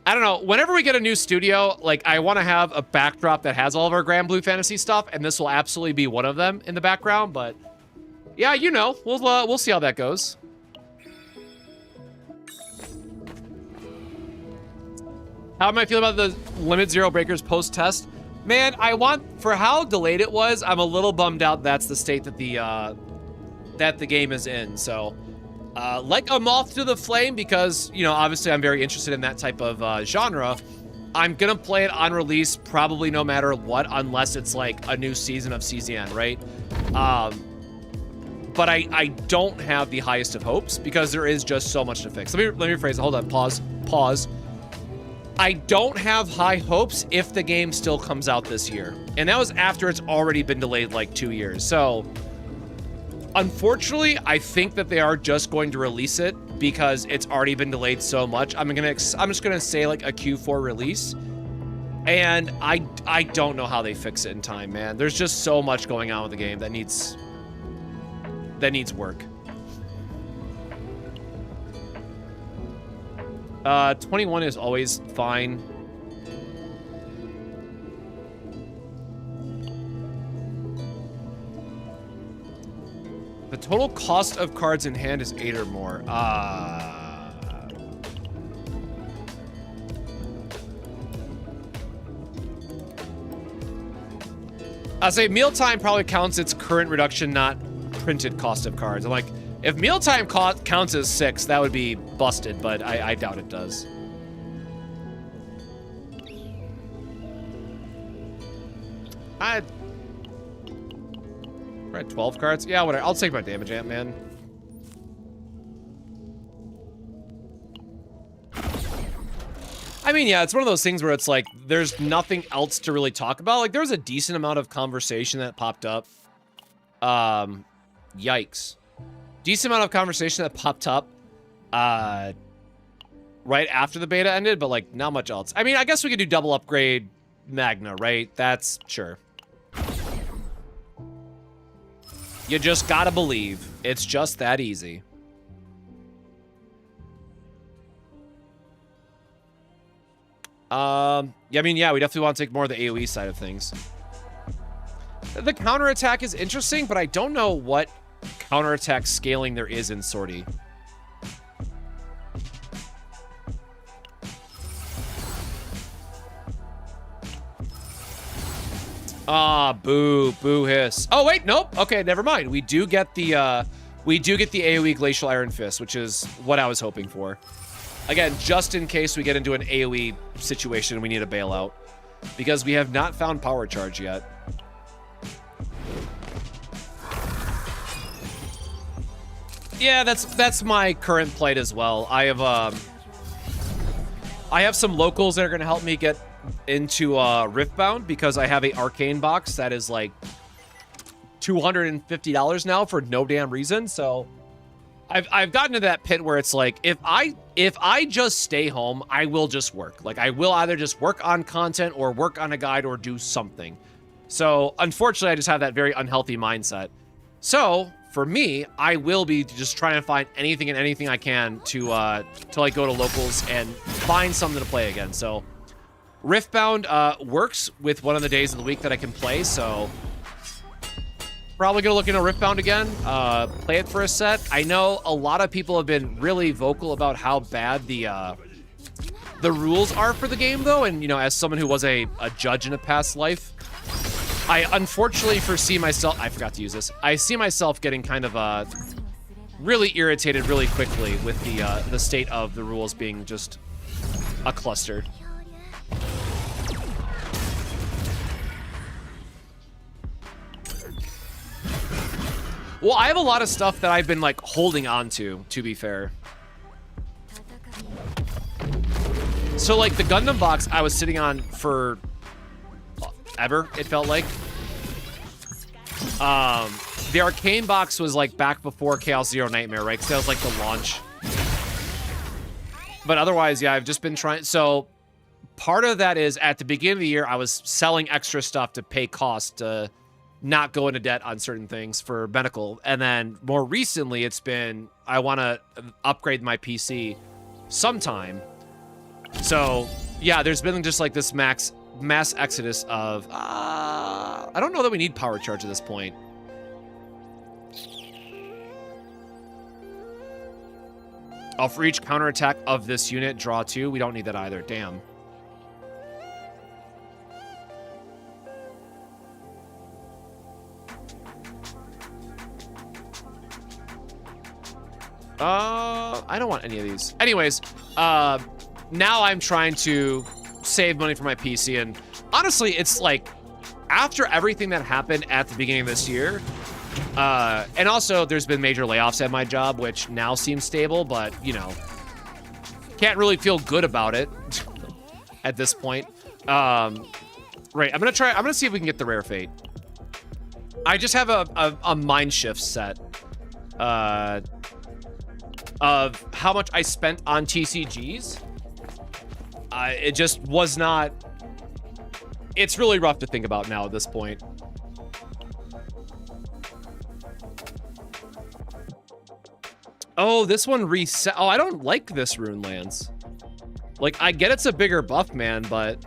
I don't know, whenever we get a new studio, like, I want to have a backdrop that has all of our Grand Blue Fantasy stuff, and this will absolutely be one of them in the background, but yeah, you know, we'll see how that goes. How am I feeling about the Limit Zero Breakers post-test? Man, for how delayed it was, I'm a little bummed out that's the state that the game is in. So, like a moth to the flame, because, you know, obviously I'm very interested in that type of genre, I'm gonna play it on release probably no matter what, unless it's like a new season of CZN, right? But I don't have the highest of hopes because there is just so much to fix. Let me rephrase it. Hold on, pause. I don't have high hopes if the game still comes out this year. And that was after it's already been delayed like 2 years. So, unfortunately, I think that they are just going to release it because it's already been delayed so much. I'm just gonna say like a Q4 release. And I don't know how they fix it in time, man. There's just so much going on with the game that needs work. 21 is always fine. The total cost of cards in hand is 8 or more. I'll say mealtime probably counts its current reduction, not printed cost of cards. I'm like, if mealtime counts as 6, that would be busted, but I doubt it does. We're at 12 cards? Yeah, whatever. I'll take my damage amp, man. I mean, yeah, it's one of those things where it's like, there's nothing else to really talk about. Like, there was a decent amount of conversation that popped up. Yikes. Decent amount of conversation that popped up right after the beta ended, but like not much else. I mean, I guess we could do double upgrade Magna, right? That's sure. You just gotta believe. It's just that easy. Yeah, I mean, yeah, we definitely want to take more of the AoE side of things. The counterattack is interesting, but I don't know what counterattack scaling there is in Sortie. Ah, boo hiss. Oh wait, nope. Okay, never mind. We do get the AoE Glacial Iron Fist, which is what I was hoping for. Again, just in case we get into an AoE situation and we need a bailout, because we have not found Power Charge yet. Yeah, that's my current plight as well. I have some locals that are gonna help me get into Riftbound because I have a arcane box that is like $250 now for no damn reason. So I've gotten to that pit where it's like, if I just stay home, I will just work. Like, I will either just work on content or work on a guide or do something. So unfortunately, I just have that very unhealthy mindset. So for me, I will be just trying to find anything and anything I can to like go to locals and find something to play again. So Riftbound works with one of the days of the week that I can play, so probably gonna look into Riftbound again, play it for a set. I know a lot of people have been really vocal about how bad the rules are for the game, though, and, you know, as someone who was a judge in a past life, I unfortunately foresee myself, I forgot to use this, I see myself getting kind of really irritated really quickly with the state of the rules being just a cluster. Well, I have a lot of stuff that I've been like holding on to be fair. So like the Gundam box I was sitting on for ever, it felt like. The Arcane box was like back before Chaos Zero Nightmare, right? Because that was like the launch. But otherwise, yeah, I've just been trying. So part of that is at the beginning of the year, I was selling extra stuff to pay cost to not go into debt on certain things for medical. And then more recently, it's been, I want to upgrade my PC sometime. So yeah, there's been just like this mass exodus of, I don't know that we need power charge at this point. Oh, for each counterattack of this unit, draw 2. We don't need that either. Damn. I don't want any of these. Anyways, now I'm trying to save money for my PC, and honestly, it's like, after everything that happened at the beginning of this year, and also there's been major layoffs at my job, which now seems stable, but, you know, can't really feel good about it at this point. Right, I'm gonna see if we can get the rare fate. I just have a mind shift set of how much I spent on TCGs. It just was not, it's really rough to think about now at this point. Oh, this one reset. Oh, I don't like this Rune Lance. Like, I get it's a bigger buff, man, but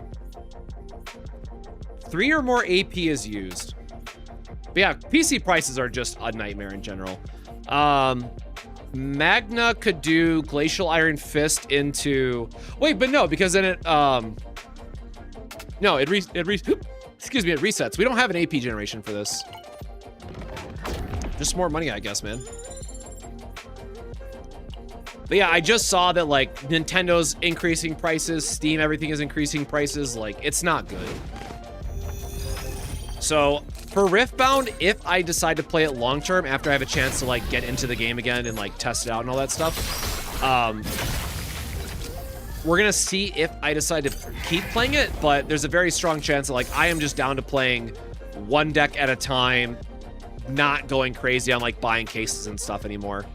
3 or more AP is used. But yeah, PC prices are just a nightmare in general. Magna could do Glacial Iron Fist into... Wait, but no, because then it... No, it resets. We don't have an AP generation for this. Just more money, I guess, man. But yeah, I just saw that, like, Nintendo's increasing prices, Steam, everything is increasing prices. Like, it's not good. So, for Riftbound, if I decide to play it long-term, after I have a chance to, like, get into the game again and, like, test it out and all that stuff, we're gonna see if I decide to keep playing it, but there's a very strong chance that, like, I am just down to playing one deck at a time, not going crazy on, like, buying cases and stuff anymore.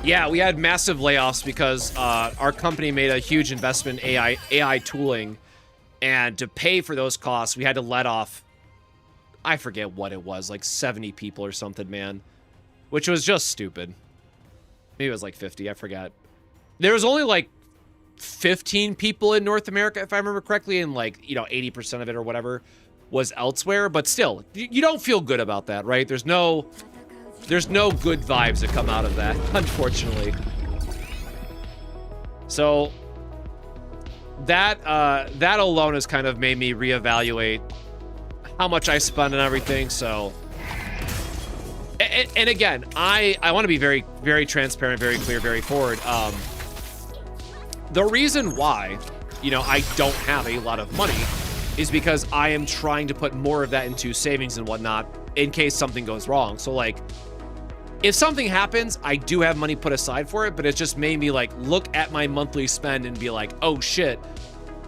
Yeah, we had massive layoffs because our company made a huge investment in AI tooling, and to pay for those costs, we had to let off, I forget what it was, like 70 people or something, man, which was just stupid. Maybe it was like 50, I forgot. There was only like 15 people in North America, if I remember correctly, and like, you know, 80% of it or whatever was elsewhere, but still, you don't feel good about that, right? There's no good vibes that come out of that, unfortunately. So that alone has kind of made me reevaluate how much I spend on everything. So, and again, I want to be very, very transparent, very clear, very forward. The reason why, you know, I don't have a lot of money is because I am trying to put more of that into savings and whatnot in case something goes wrong. So like, if something happens, I do have money put aside for it, but it just made me like look at my monthly spend and be like, oh shit,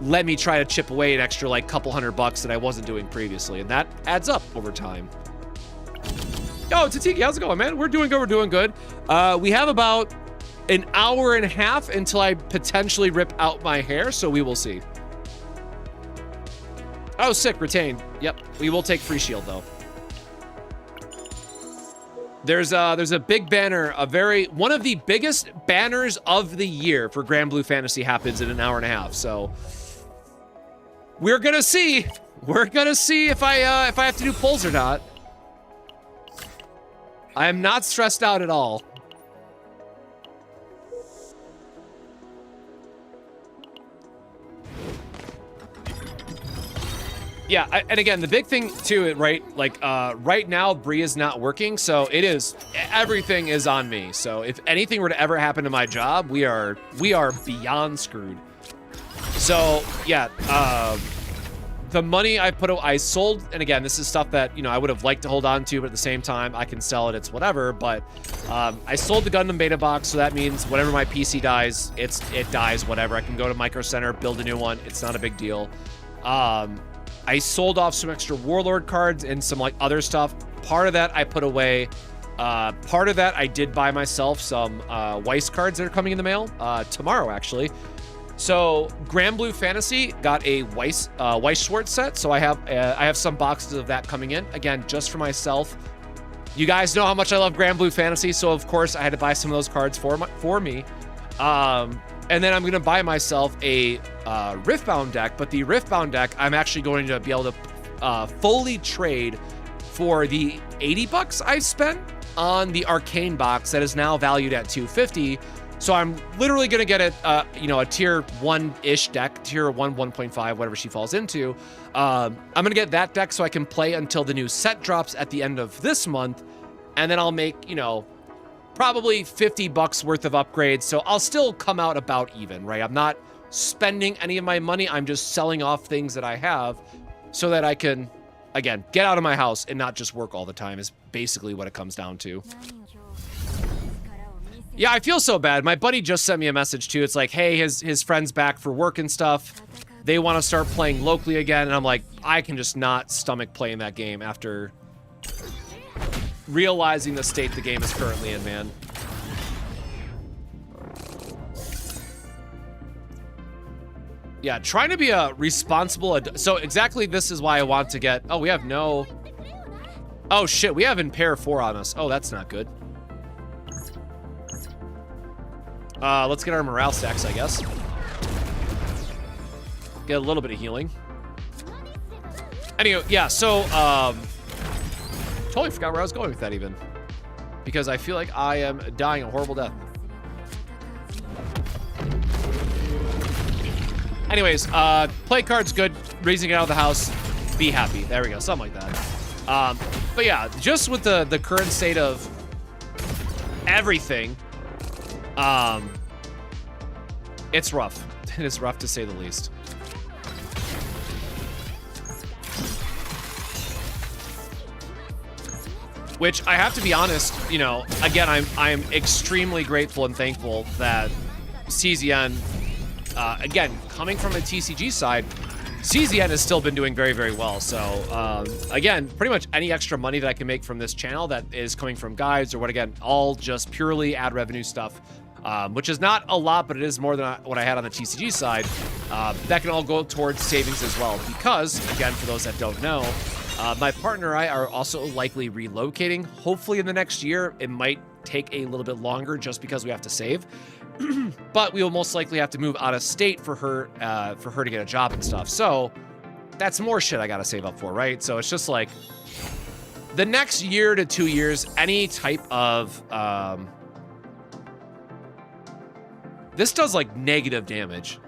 let me try to chip away an extra like couple $100 that I wasn't doing previously. And that adds up over time. Yo, Tatiki, how's it going, man? We're doing good, we're doing good. We have about an hour and a half until I potentially rip out my hair, so we will see. Oh, sick, retain. Yep, we will take free shield though. There's a big banner, one of the biggest banners of the year for Grand Blue Fantasy happens in an hour and a half. So we're gonna see. We're gonna see if I have to do polls or not. I am not stressed out at all. Yeah, and again, the big thing too, right? Like right now, Bree is not working, so everything is on me. So if anything were to ever happen to my job, we are beyond screwed. So yeah, the money I sold, and again, this is stuff that, you know, I would have liked to hold on to, but at the same time, I can sell it, it's whatever. But I sold the Gundam beta box, so that means whenever my PC dies, it dies, whatever. I can go to Micro Center, build a new one. It's not a big deal. I sold off some extra Warlord cards and some like other stuff. Part of that I put away. Part of that I did buy myself some Weiss cards that are coming in the mail tomorrow, actually. So Grand Blue Fantasy got a Weiss Schwartz set, so I have some boxes of that coming in, again, just for myself. You guys know how much I love Grand Blue Fantasy, so of course I had to buy some of those cards for me. And then I'm gonna buy myself a Riftbound deck, but the Riftbound deck I'm actually going to be able to fully trade for the 80 bucks I spent on the Arcane box that is now valued at 250. So I'm literally gonna get a tier 1-ish deck, tier 1, 1.5, whatever she falls into. I'm gonna get that deck so I can play until the new set drops at the end of this month, and then I'll make, you know, probably 50 bucks worth of upgrades. So I'll still come out about even, right? I'm not spending any of my money. I'm just selling off things that I have so that I can, again, get out of my house and not just work all the time is basically what it comes down to. Yeah, I feel so bad. My buddy just sent me a message too. It's like, hey, his friend's back for work and stuff. They want to start playing locally again. And I'm like, I can just not stomach playing that game after realizing the state the game is currently in, man. Yeah, trying to be a responsible so exactly this is why I want to get, oh, we have no, oh shit, we have Impair 4 on us. Oh, that's not good. Let's get our morale stacks, I guess. Get a little bit of healing. Anyway, yeah, so, totally forgot where I was going with that even. Because I feel like I am dying a horrible death. Anyways, play cards good. Raising it out of the house. Be happy. There we go. Something like that. But yeah, just with the current state of everything, it's rough. It is rough to say the least. Which I have to be honest, you know, again, I'm extremely grateful and thankful that CZN, again, coming from a TCG side, CZN has still been doing very, very well. So, again, pretty much any extra money that I can make from this channel that is coming from guides or what, again, all just purely ad revenue stuff, which is not a lot, but it is more than what I had on the TCG side. That can all go towards savings as well. Because, again, for those that don't know, my partner and I are also likely relocating. Hopefully in the next year. It might take a little bit longer just because we have to save. But we will most likely have to move out of state for her to get a job and stuff. So that's more shit I gotta save up for, right? So it's just like the next year to 2 years, any type of this does like negative damage.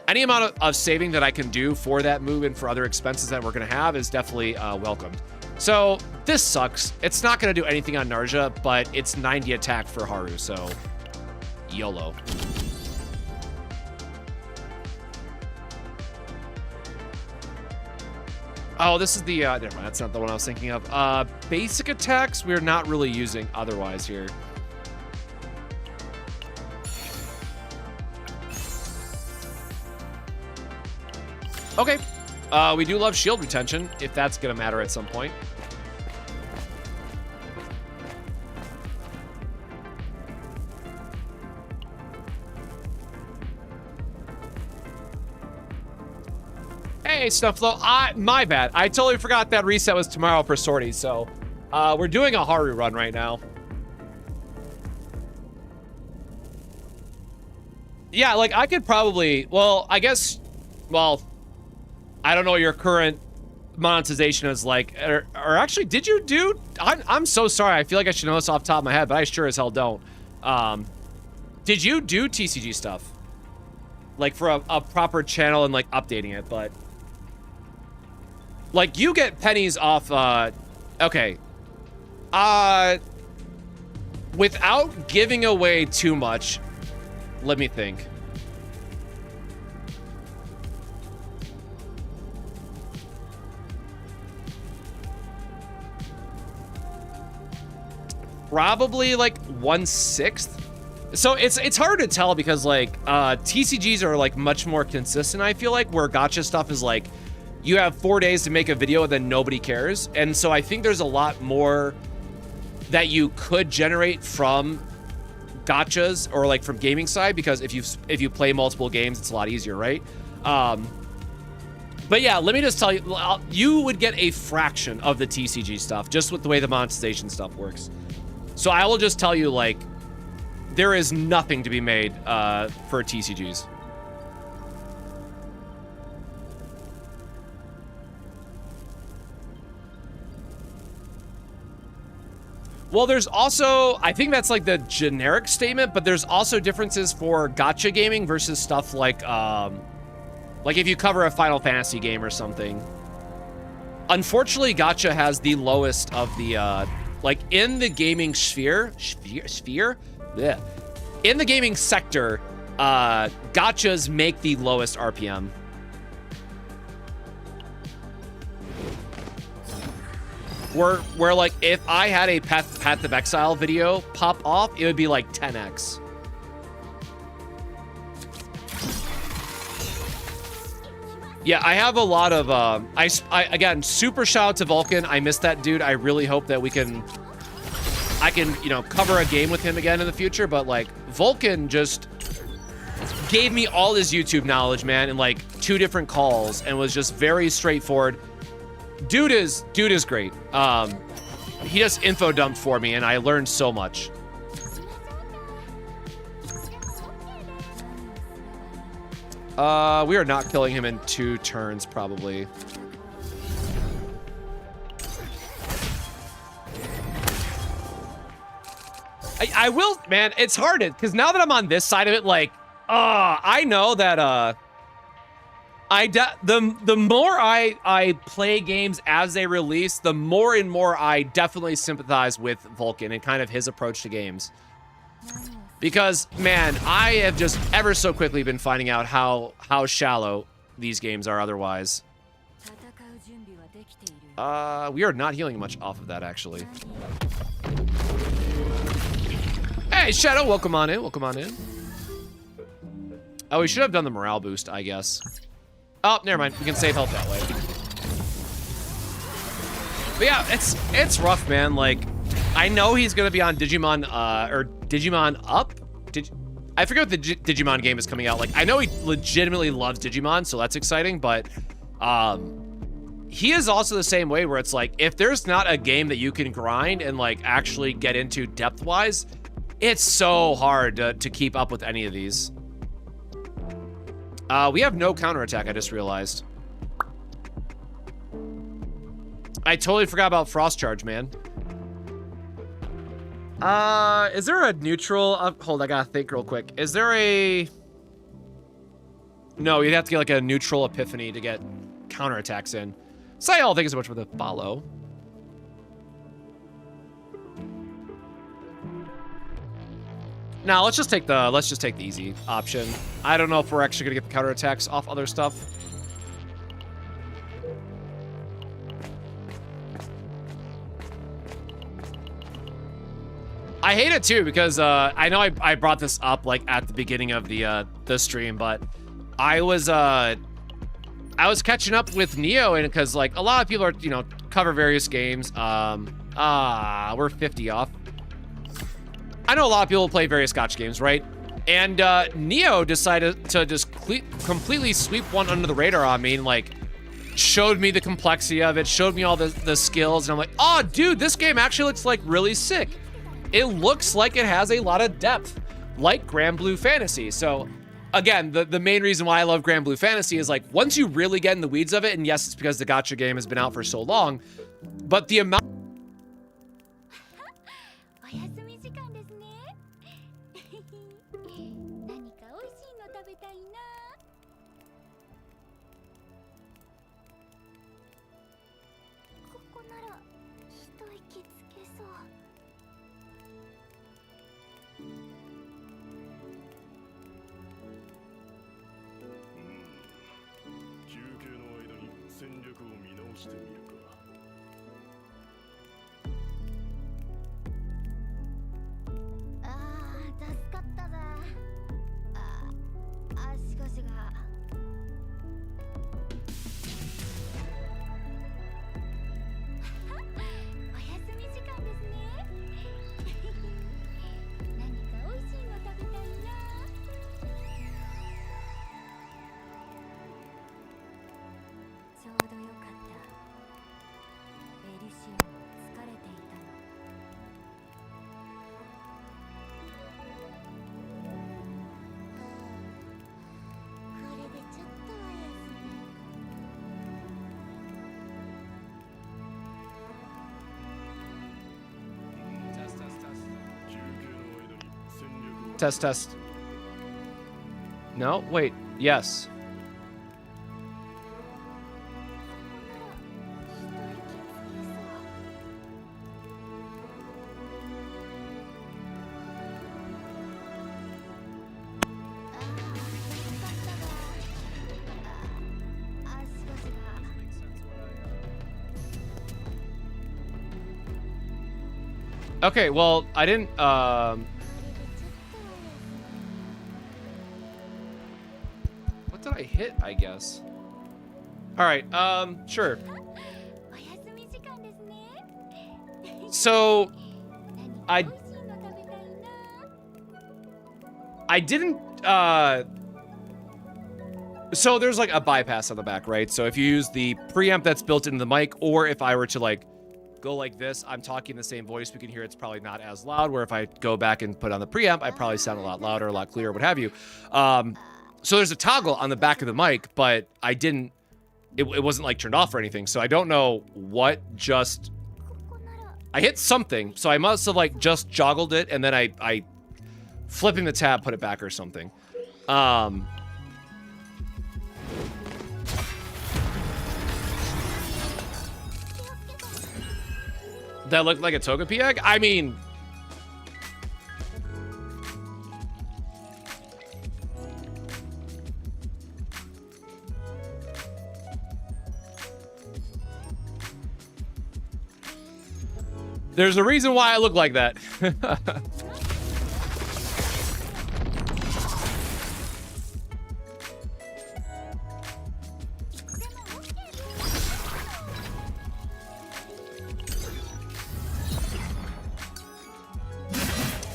Any amount of saving that I can do for that move and for other expenses that we're gonna have is definitely welcomed. So this sucks. It's not gonna do anything on Narja, but it's 90 attack for Haru, so YOLO. Oh, this is the, never mind, that's not the one I was thinking of. Basic attacks, we're not really using otherwise here. Okay, we do love shield retention, if that's gonna matter at some point. Hey, Snufflo, my bad. I totally forgot that reset was tomorrow for Sortie, so we're doing a Haru run right now. Yeah, like I could probably, well, I guess, well, I don't know what your current monetization is like, or actually, did you do? I'm so sorry. I feel like I should know this off the top of my head, but I sure as hell don't. Did you do TCG stuff? like for a proper channel and like updating it, but like you get pennies off, okay. Without giving away too much, let me think. Probably like 1/6. So it's hard to tell because like TCGs are like much more consistent, I feel like, where gacha stuff is like you have 4 days to make a video and then nobody cares. And so I think there's a lot more that you could generate from gachas or like from gaming side, because if you play multiple games, it's a lot easier, right? But yeah, let me just tell you, you would get a fraction of the TCG stuff just with the way the monetization stuff works. So I will just tell you, like, there is nothing to be made for TCGs. Well, there's also, I think that's like the generic statement, but there's also differences for gacha gaming versus stuff like if you cover a Final Fantasy game or something. Unfortunately, gacha has the lowest of the, like in the gaming sphere? Yeah. In the gaming sector, gachas make the lowest RPM. Where like if I had a Path of Exile video pop off, it would be like 10x. Yeah, I have a lot of I again, super shout out to Vulcan. I missed that dude. I really hope that I can, you know, cover a game with him again in the future, but like Vulcan just gave me all his YouTube knowledge, man, in like 2 different calls and was just very straightforward. Dude is great. He just info dumped for me and I learned so much. We are not killing him in 2 turns, probably. I will, man, it's hard, because now that I'm on this side of it, like, I know that, the more I play games as they release, the more and more I definitely sympathize with Vulcan and kind of his approach to games. Because, man, I have just ever so quickly been finding out how shallow these games are otherwise. We are not healing much off of that, actually. Hey, Shadow, welcome on in, welcome on in. Oh, we should have done the morale boost, I guess. Oh, never mind. We can save health that way. But yeah, it's rough, man. Like, I know he's gonna be on Digimon, or Digimon Up? I forget what the Digimon game is coming out. Like, I know he legitimately loves Digimon, so that's exciting, but, he is also the same way where it's like, if there's not a game that you can grind and, like, actually get into depth-wise, it's so hard to keep up with any of these. We have no counterattack, I just realized. I totally forgot about Frost Charge, man. Is there a neutral? Hold, I gotta think real quick. Is there a... No, you'd have to get like a neutral Epiphany to get counterattacks in. So I don't think it's so much for the follow. Now let's just take the easy option. I don't know if we're actually gonna get the counterattacks off other stuff. I hate it too because I know I brought this up like at the beginning of the stream, but I was catching up with Neo, and because like a lot of people are, you know, cover various games. We're 50 off. I know a lot of people play various gacha games, right? And Neo decided to just completely sweep one under the radar on me and like showed me the complexity of it, showed me all the skills, and I'm like, oh dude, this game actually looks like really sick. It looks like it has a lot of depth, like Grand Blue Fantasy. So again, the main reason why I love Grand Blue Fantasy is like once you really get in the weeds of it, and yes, it's because the gacha game has been out for so long, but the amount Test, test. No, wait. Yes. Okay, well, I didn't, what did I hit, I guess? Alright, sure. So, I didn't, so there's like a bypass on the back, right? So if you use the preamp that's built into the mic, or if I were to like go like this, I'm talking the same voice, we can hear it's probably not as loud, where if I go back and put on the preamp, I probably sound a lot louder, a lot clearer, what have you. So there's a toggle on the back of the mic, but I didn't, it wasn't like turned off or anything, so I don't know what just, I hit something, so I must have like just joggled it, and then I flipping the tab, put it back or something. That looked like a Togepi egg? I mean... There's a reason why I look like that.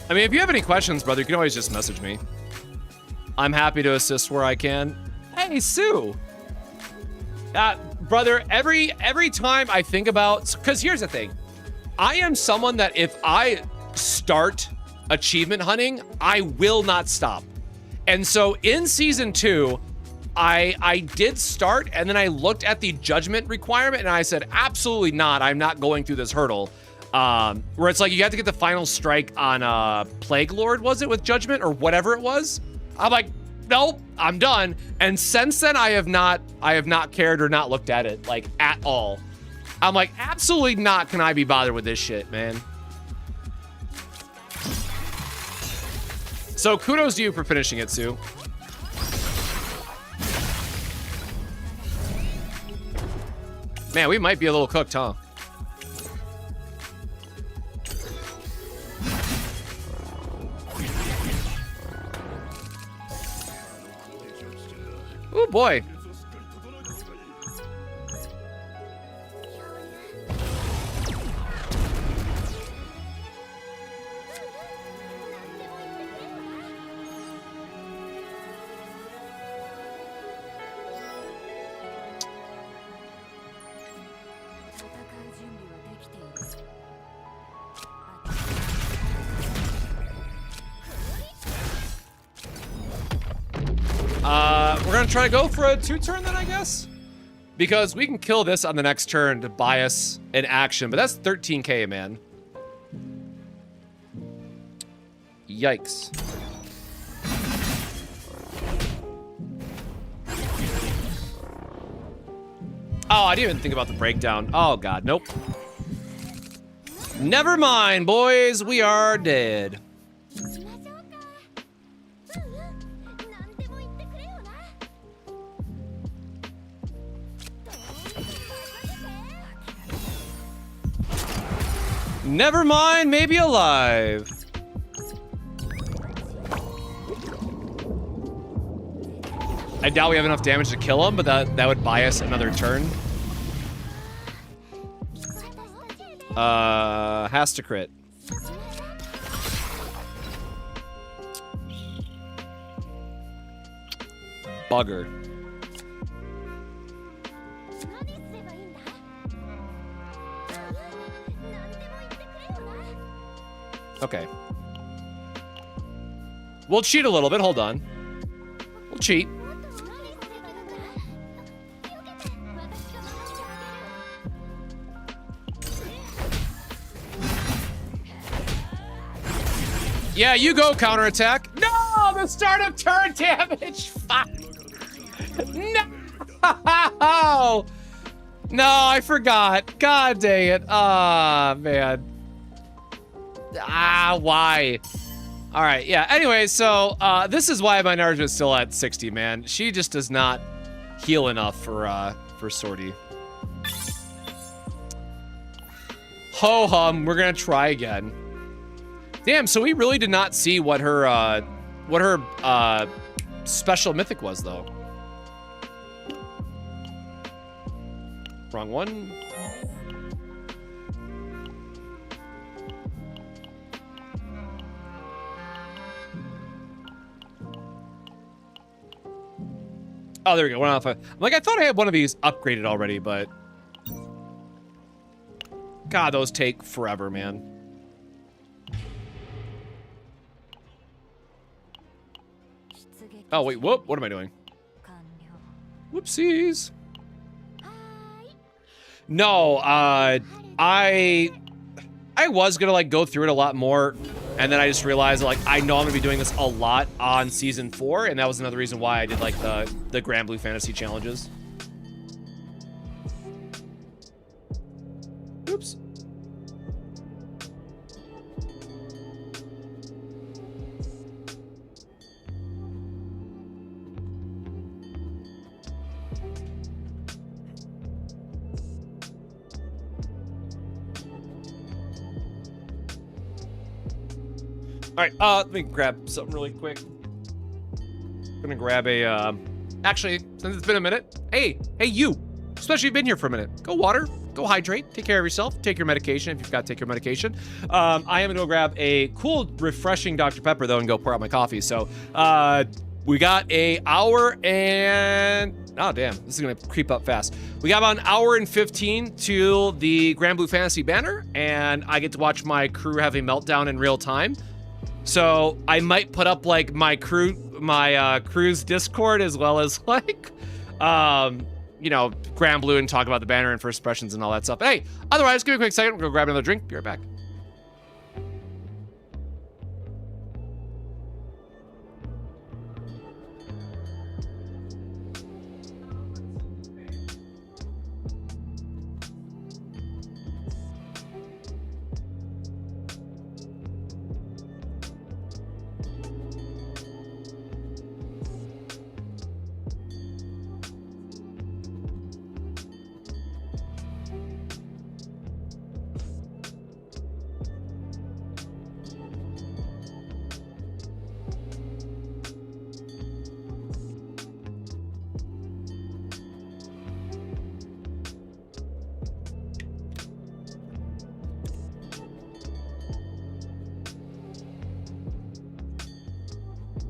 I mean, if you have any questions, brother, you can always just message me. I'm happy to assist where I can. Hey, Sue. Brother, every time I think about... Because here's the thing. I am someone that if I start achievement hunting, I will not stop. And so in Season 2, I did start, and then I looked at the judgment requirement, and I said, absolutely not. I'm not going through this hurdle. Where it's like you have to get the final strike on Plague Lord, was it, with judgment or whatever it was? I'm like, nope, I'm done. And since then, I have not cared or not looked at it like at all. I'm like, absolutely not. Can I be bothered with this shit, man? So kudos to you for finishing it, Sue. Man, we might be a little cooked, huh? Oh boy. We're gonna try to go for a 2-turn then, I guess? Because we can kill this on the next turn to buy us an action, but that's 13k, man. Yikes. Oh, I didn't even think about the breakdown. Oh, God, nope. Never mind, boys. We are dead. Never mind, maybe alive. I doubt we have enough damage to kill him, but that would buy us another turn. Has to crit. Bugger. Okay. We'll cheat a little bit, hold on. We'll cheat. Yeah, you go, counterattack. No, the start of turn damage. Fuck. No. No, I forgot. God dang it. Ah, man. Ah, why? All right, yeah. Anyway, so this is why my Naruto is still at 60, man. She just does not heal enough for Sortie. Ho hum, we're gonna try again. Damn, so we really did not see what her special mythic was, though. Wrong one. Oh, there we go. 1 out of 5. Like, I thought I had one of these upgraded already, but God, those take forever, man. Oh, wait, whoop. What am I doing? Whoopsies. No, I was gonna, like, go through it a lot more, and then I just realized, like, I know I'm gonna be doing this a lot on Season 4, and that was another reason why I did, like, the Grand Blue Fantasy challenges. Oops. All right, let me grab something really quick. I'm gonna grab a, actually, since it's been a minute, hey, you, especially if you've been here for a minute, go water, go hydrate, take care of yourself, take your medication if you've got to take your medication. I am gonna go grab a cool, refreshing Dr. Pepper, though, and go pour out my coffee. So, we got an hour and, oh, damn, this is gonna creep up fast. We got about an hour and 15 to the Grand Blue Fantasy banner, and I get to watch my crew have a meltdown in real time. So I might put up like my crew's Discord as well as like, you know, Grand Blue and talk about the banner and first impressions and all that stuff. But hey, otherwise, give me a quick second. We'll go grab another drink. Be right back.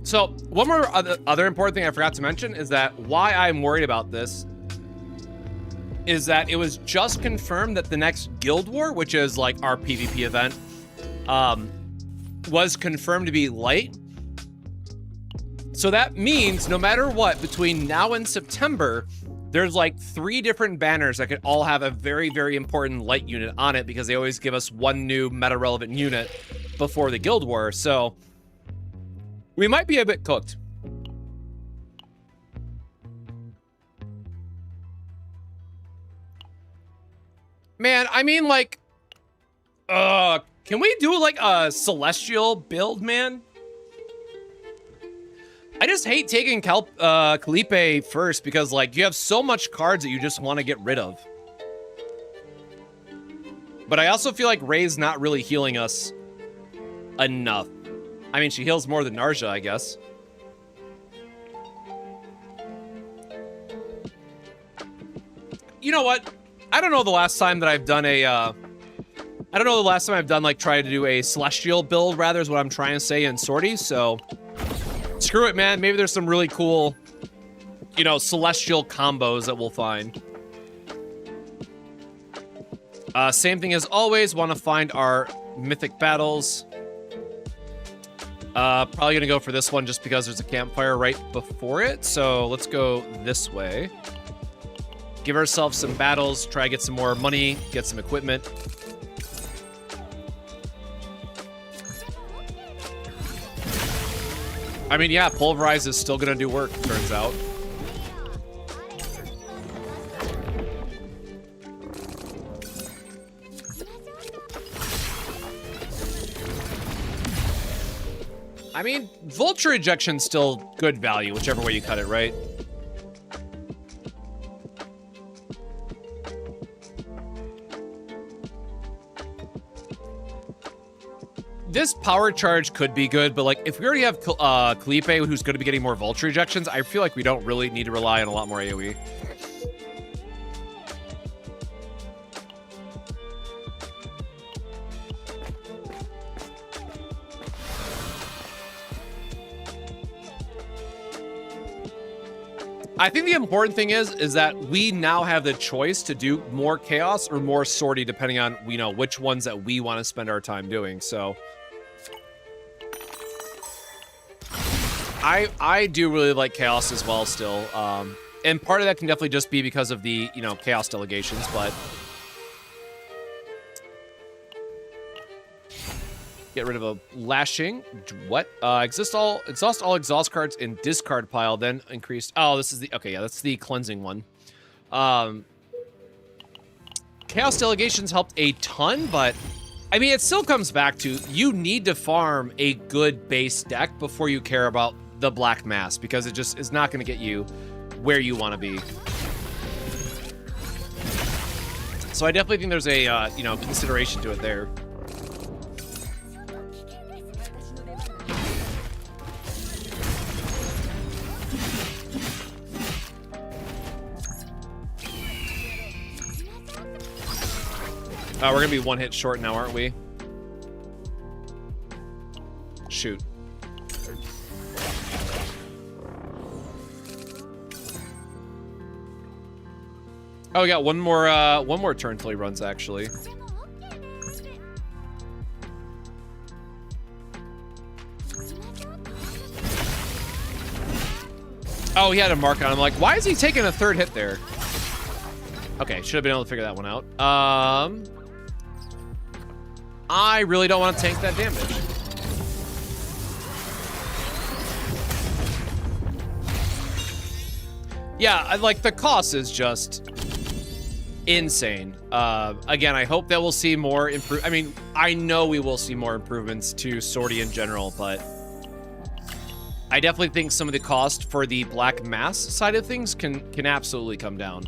So one more other important thing I forgot to mention is that why I'm worried about this is that it was just confirmed that the next Guild War, which is like our PvP event, was confirmed to be light. So that means no matter what, between now and September, there's like 3 different banners that could all have a very, very important light unit on it because they always give us one new meta-relevant unit before the Guild War. So we might be a bit cooked. Man, I mean, like, can we do like a celestial build, man? I just hate taking Calipe first because, like, you have so much cards that you just want to get rid of. But I also feel like Ray's not really healing us enough. I mean, she heals more than Narja, I guess. You know what? I don't know the last time that I've done a, I don't know the last time I've done, like, try to do a Celestial build, rather, is what I'm trying to say in Sortie, so... Screw it, man. Maybe there's some really cool, you know, Celestial combos that we'll find. Same thing as always, want to find our mythic battles. Probably gonna go for this one just because there's a campfire right before it, so let's go this way. Give ourselves some battles, try to get some more money, get some equipment. I mean, yeah, Pulverize is still gonna do work, turns out. I mean, Vulture Ejection's still good value, whichever way you cut it, right? This power charge could be good, but like if we already have Kalipe, who's going to be getting more Vulture Ejections, I feel like we don't really need to rely on a lot more AoE. I think the important thing is that we now have the choice to do more Chaos or more Sortie, depending on, you know, which ones that we want to spend our time doing. So I do really like Chaos as well still. And part of that can definitely just be because of the, you know, Chaos delegations, but get rid of a lashing. What? Exhaust all exhaust cards in discard pile, then increased. Oh, this is the, okay, yeah, that's the cleansing one. Chaos delegations helped a ton, but I mean, it still comes back to you need to farm a good base deck before you care about the Black Mass, because it just is not going to get you where you want to be. So I definitely think there's a, you know, consideration to it there. We're gonna be one hit short now, aren't we? Shoot. Oh, we got one more turn till he runs, actually. Oh, he had a mark on him. Like, why is he taking a third hit there? Okay, should have been able to figure that one out. I really don't want to tank that damage. Yeah, like, the cost is just insane. Again, I hope that we'll see more I mean, I know we will see more improvements to Sortie in general, but I definitely think some of the cost for the Black Mass side of things can absolutely come down.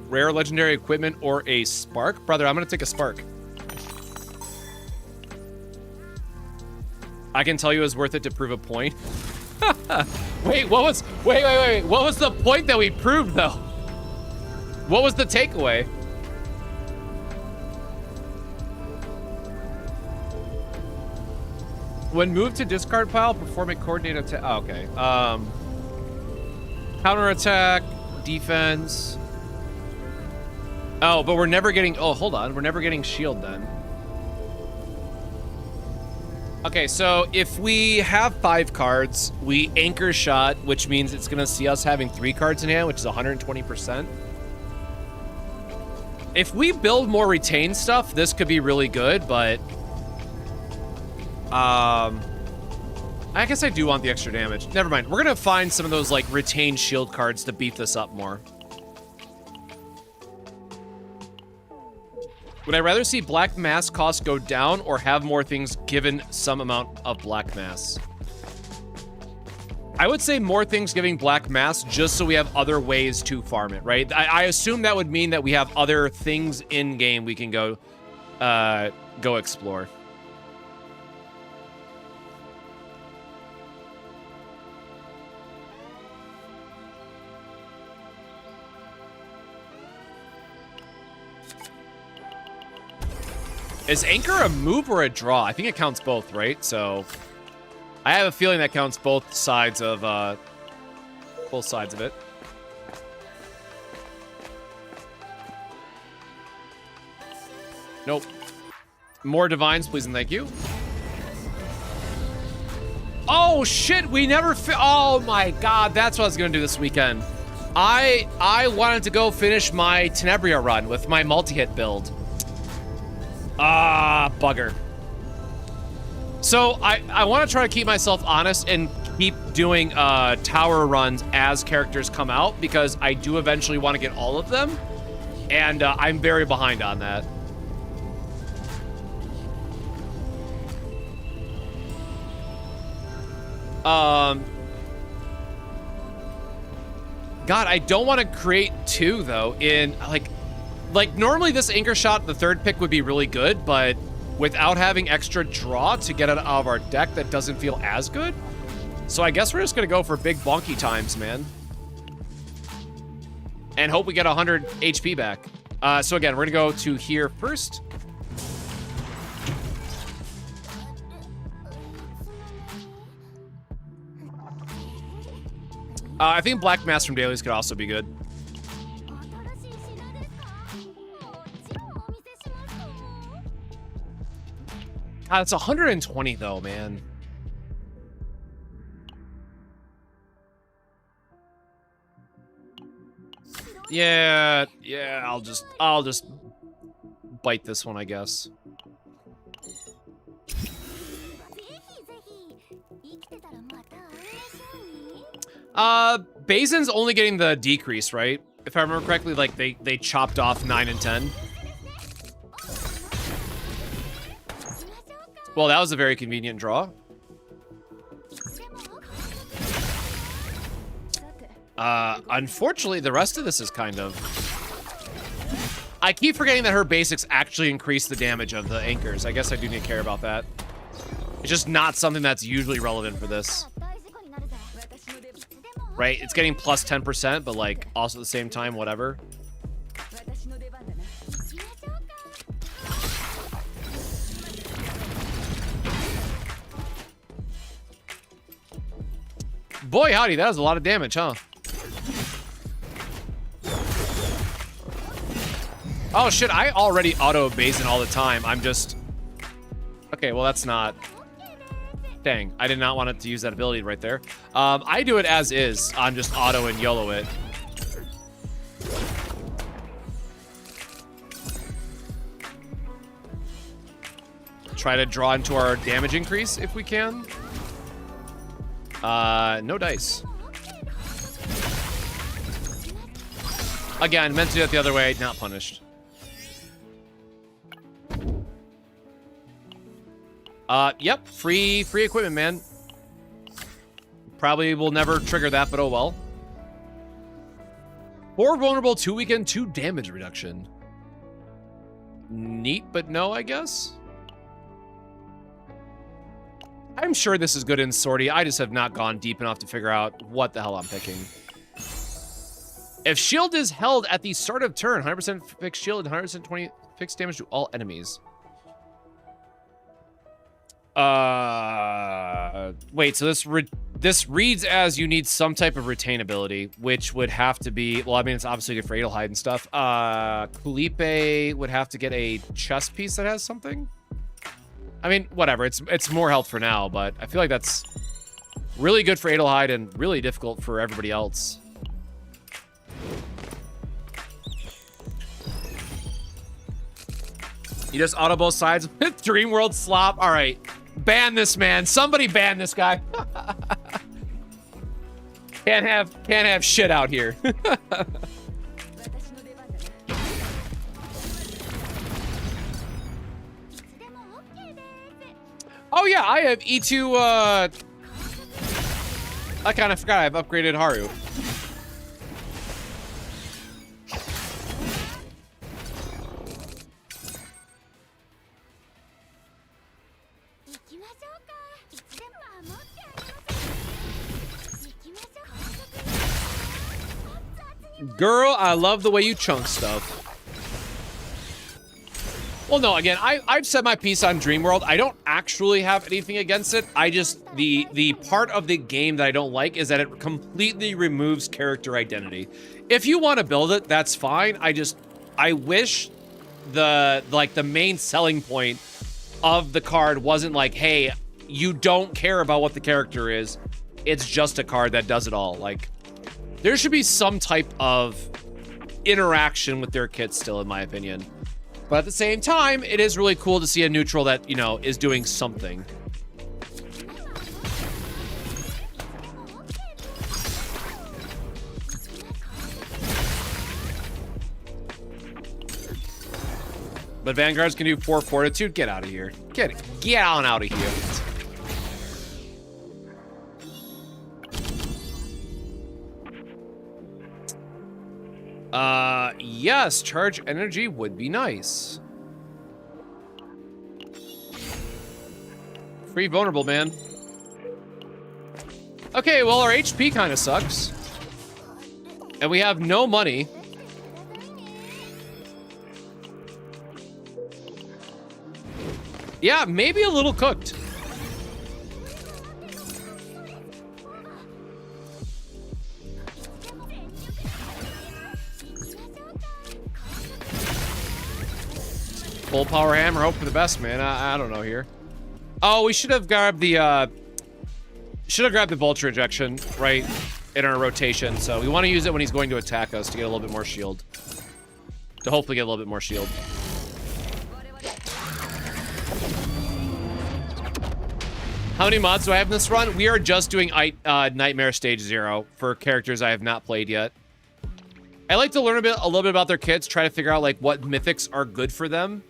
Rare legendary equipment or a spark? Brother, I'm gonna take a spark. I can tell you it's worth it to prove a point. Wait, what was... Wait. What was the point that we proved, though? What was the takeaway? When moved to discard pile, perform a coordinated attack. Oh, okay. Counter attack, defense. Oh, but we're never getting... Oh, hold on. We're never getting shield then. Okay, so if we have 5 cards, we anchor shot, which means it's going to see us having 3 cards in hand, which is 120%. If we build more retain stuff, this could be really good, but... I guess I do want the extra damage. Never mind. We're going to find some of those, like, retain shield cards to beef this up more. Would I rather see Black Mass cost go down or have more things given some amount of Black Mass? I would say more things giving black mass just so we have other ways to farm it, right? I assume that would mean that we have other things in game we can go explore. Is anchor a move or a draw? I think it counts both, right? So I have a feeling that counts both sides of it. Nope. More divines, please and thank you. Oh shit, we never oh my god, that's what I was gonna do this weekend. I wanted to go finish my Tenebria run with my multi-hit build. Ah, bugger. So I want to try to keep myself honest and keep doing tower runs as characters come out, because I do eventually want to get all of them, and I'm very behind on that. God, I don't want to create two though. In like normally this anchor shot, the third pick would be really good, but without having extra draw to get it out of our deck, that doesn't feel as good. So I guess we're just gonna go for big bonky times, man, and hope we get 100 HP back. So again, we're gonna go to here first. I think Black Mass from dailies could also be good. God, it's 120 though, man. Yeah, I'll just bite this one, I guess. Basin's only getting the decrease, right? If I remember correctly, like they chopped off 9 and 10. Well, that was a very convenient draw. Unfortunately, the rest of this is kind of... I keep forgetting that her basics actually increase the damage of the anchors. I guess I do need to care about that. It's just not something that's usually relevant for this. Right? It's getting plus 10%, but like also at the same time, whatever. Boy, howdy, that was a lot of damage, huh? Oh shit, I already auto Basin all the time. I'm just... Okay, well that's not... Dang, I did not want it to use that ability right there. I do it as is. I'm just auto and YOLO it. Try to draw into our damage increase if we can. No dice. Again, meant to do it the other way, not punished. Yep, free equipment, man. Probably will never trigger that, but oh well. 4 vulnerable, 2 weaken, 2 damage reduction. Neat, but no, I guess. I'm sure this is good in Sortie. I just have not gone deep enough to figure out what the hell I'm picking. If shield is held at the start of turn, 100% fixed shield and 120 fixed damage to all enemies. Wait, so this reads as you need some type of retain ability, which would have to be, well, I mean, it's obviously good for Adelheid and stuff. Kulipe would have to get a chest piece that has something. I mean, whatever, it's more health for now, but I feel like that's really good for Adelheid and really difficult for everybody else. You just auto both sides with Dream World slop. All right, ban this man. Somebody ban this guy. Can't have shit out here. Oh yeah, I have E2 I kind of forgot I've upgraded Haru. Girl, I love the way you chunk stuff. Well, no, again, I've said my piece on Dreamworld. I don't actually have anything against it. I just, the part of the game that I don't like is that it completely removes character identity. If you want to build it, that's fine. I wish the main selling point of the card wasn't like, hey, you don't care about what the character is. It's just a card that does it all. Like, there should be some type of interaction with their kit still, in my opinion. But at the same time, it is really cool to see a neutral that, you know, is doing something. But Vanguards can do 4 Fortitude. Get out of here. Get on out of here. Yes, charge energy would be nice. Free vulnerable, man. Okay, well, our HP kind of sucks. And we have no money. Yeah, maybe a little cooked. Full power hammer, hope for the best, man. I don't know here. Oh, we should have grabbed the vulture ejection right in our rotation. So we want to use it when he's going to attack us to get a little bit more shield. To hopefully get a little bit more shield. How many mods do I have in this run? We are just doing Nightmare Stage 0 for characters I have not played yet. I like to learn a little bit about their kits, try to figure out like what mythics are good for them.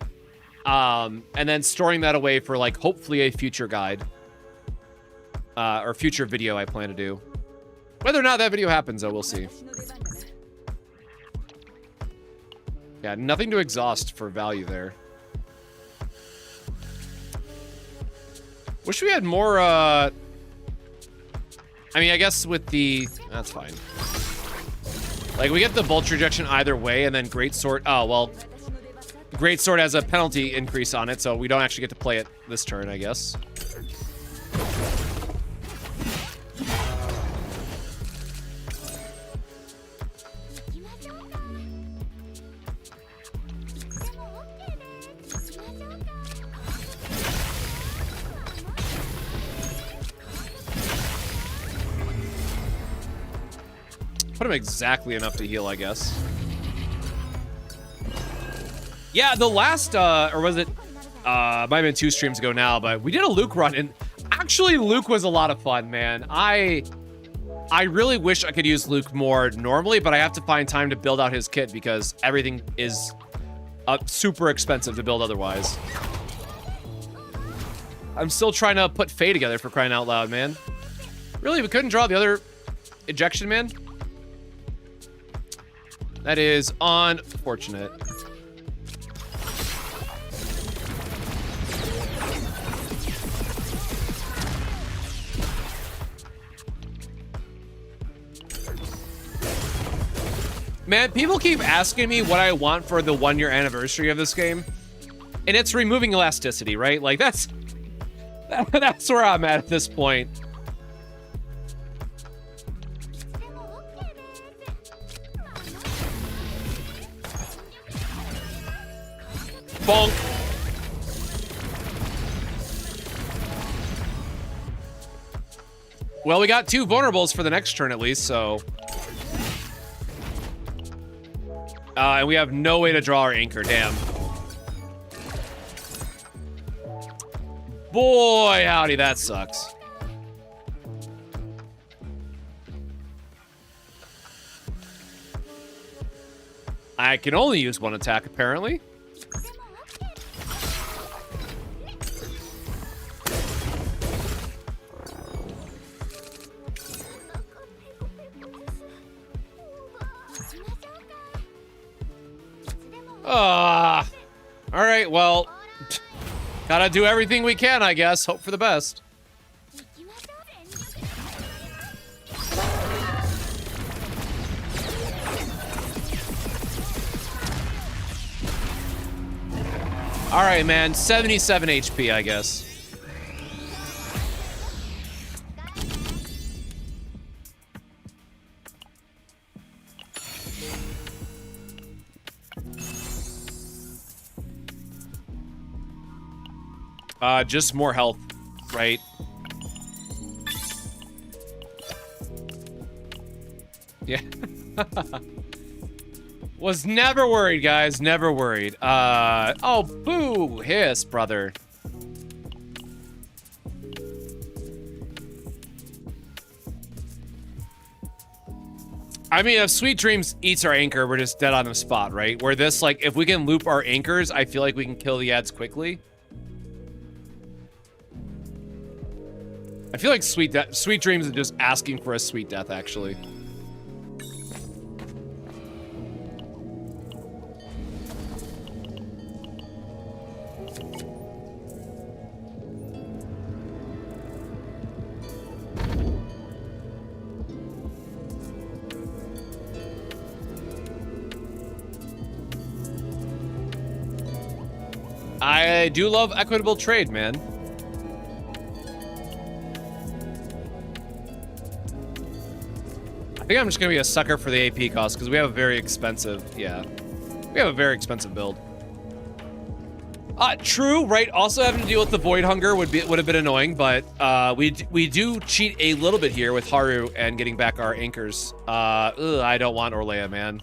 And then storing that away for like hopefully a future guide. Or future video I plan to do. Whether or not that video happens though, we'll see. Yeah, nothing to exhaust for value there. Wish we had more, I mean, I guess with the... That's fine. Like, we get the vulture ejection either way, and then Greatsword... Oh, well... Greatsword has a penalty increase on it, so we don't actually get to play it this turn, I guess. Put him exactly enough to heal, I guess. Yeah, the last, or was it, might have been 2 streams ago now, but we did a Luke run, and actually Luke was a lot of fun, man. I really wish I could use Luke more normally, but I have to find time to build out his kit because everything is super expensive to build otherwise. I'm still trying to put Faye together for crying out loud, man. Really, we couldn't draw the other ejection, man? That is unfortunate. Man, people keep asking me what I want for the 1-year anniversary of this game. And it's removing elasticity, right? Like, that's where I'm at this point. Bonk. Well, we got 2 vulnerables for the next turn at least, so... and we have no way to draw our anchor, damn. Boy, howdy, that sucks. I can only use 1 attack, apparently. All right, well, gotta do everything we can, I guess. Hope for the best. All right, man, 77 HP, I guess. Just more health, right? Yeah. Was never worried, guys. Never worried. Oh, boo! Hiss, brother. I mean, if Sweet Dreams eats our anchor, we're just dead on the spot, right? Where this, like, if we can loop our anchors, I feel like we can kill the ads quickly. I feel like Sweet Dreams is just asking for a sweet death, actually. I do love equitable trade, man. I think I'm just gonna be a sucker for the AP cost because we have a very expensive, yeah. We have a very expensive build. True, right? Also having to deal with the Void Hunger would have been annoying, but we do cheat a little bit here with Haru and getting back our anchors. I don't want Orlea, man.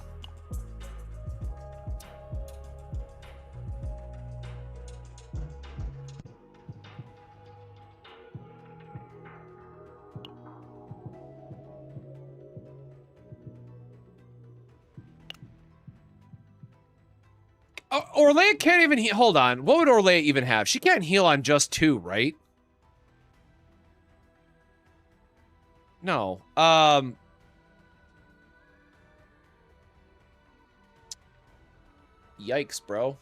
Orlea can't even heal. Hold on. What would Orlea even have? She can't heal on just 2, right? No. Yikes, bro.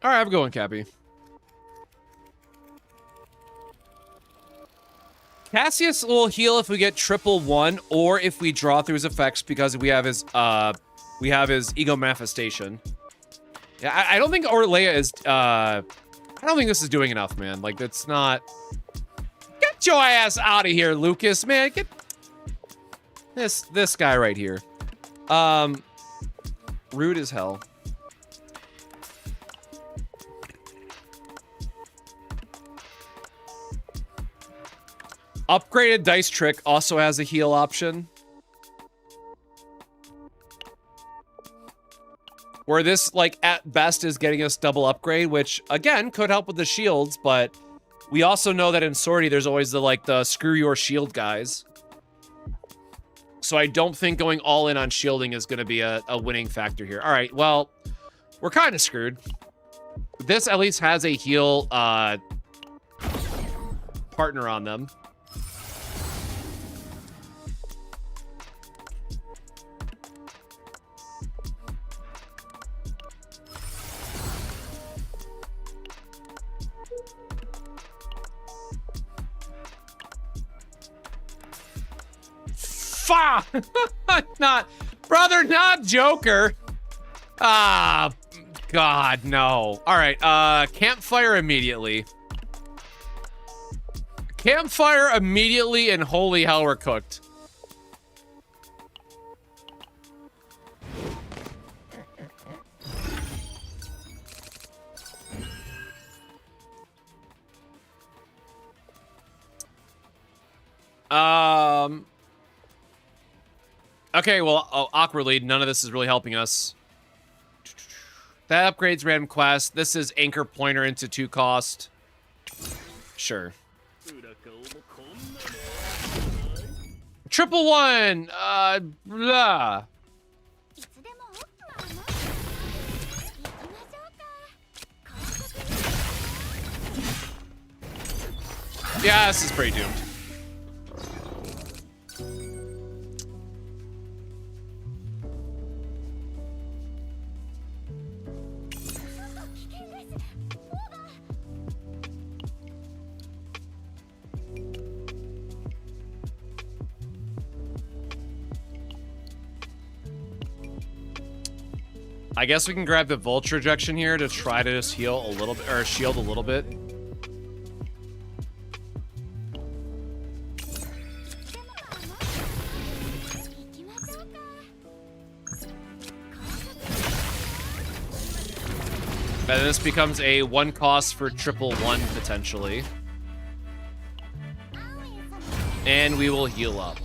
All right, I'm going, Cappy. Cassius will heal if we get triple 1, or if we draw through his effects because we have his ego manifestation. Yeah, I don't think Orlea is I don't think this is doing enough, man. Like, that's not. Get your ass out of here, Lucas, man. Get this guy right here. Rude as hell. Upgraded Dice Trick also has a heal option. Where this, like, at best is getting us double upgrade, which, again, could help with the shields, but we also know that in Sortie, there's always the, like, the screw your shield guys. So I don't think going all in on shielding is going to be a winning factor here. All right, well, we're kind of screwed. This at least has a heal partner on them. Not, brother, not Joker. Ah, God, no. All right, campfire immediately. Campfire immediately, and holy hell, we're cooked. Okay, well, awkwardly, none of this is really helping us. That upgrades random quest. This is anchor pointer into 2 cost. Sure. Triple 1! Blah. Yeah, this is pretty doomed. I guess we can grab the vulture ejection here to try to just heal a little bit, or shield a little bit. And this becomes a 1 cost for 111 potentially. And we will heal up.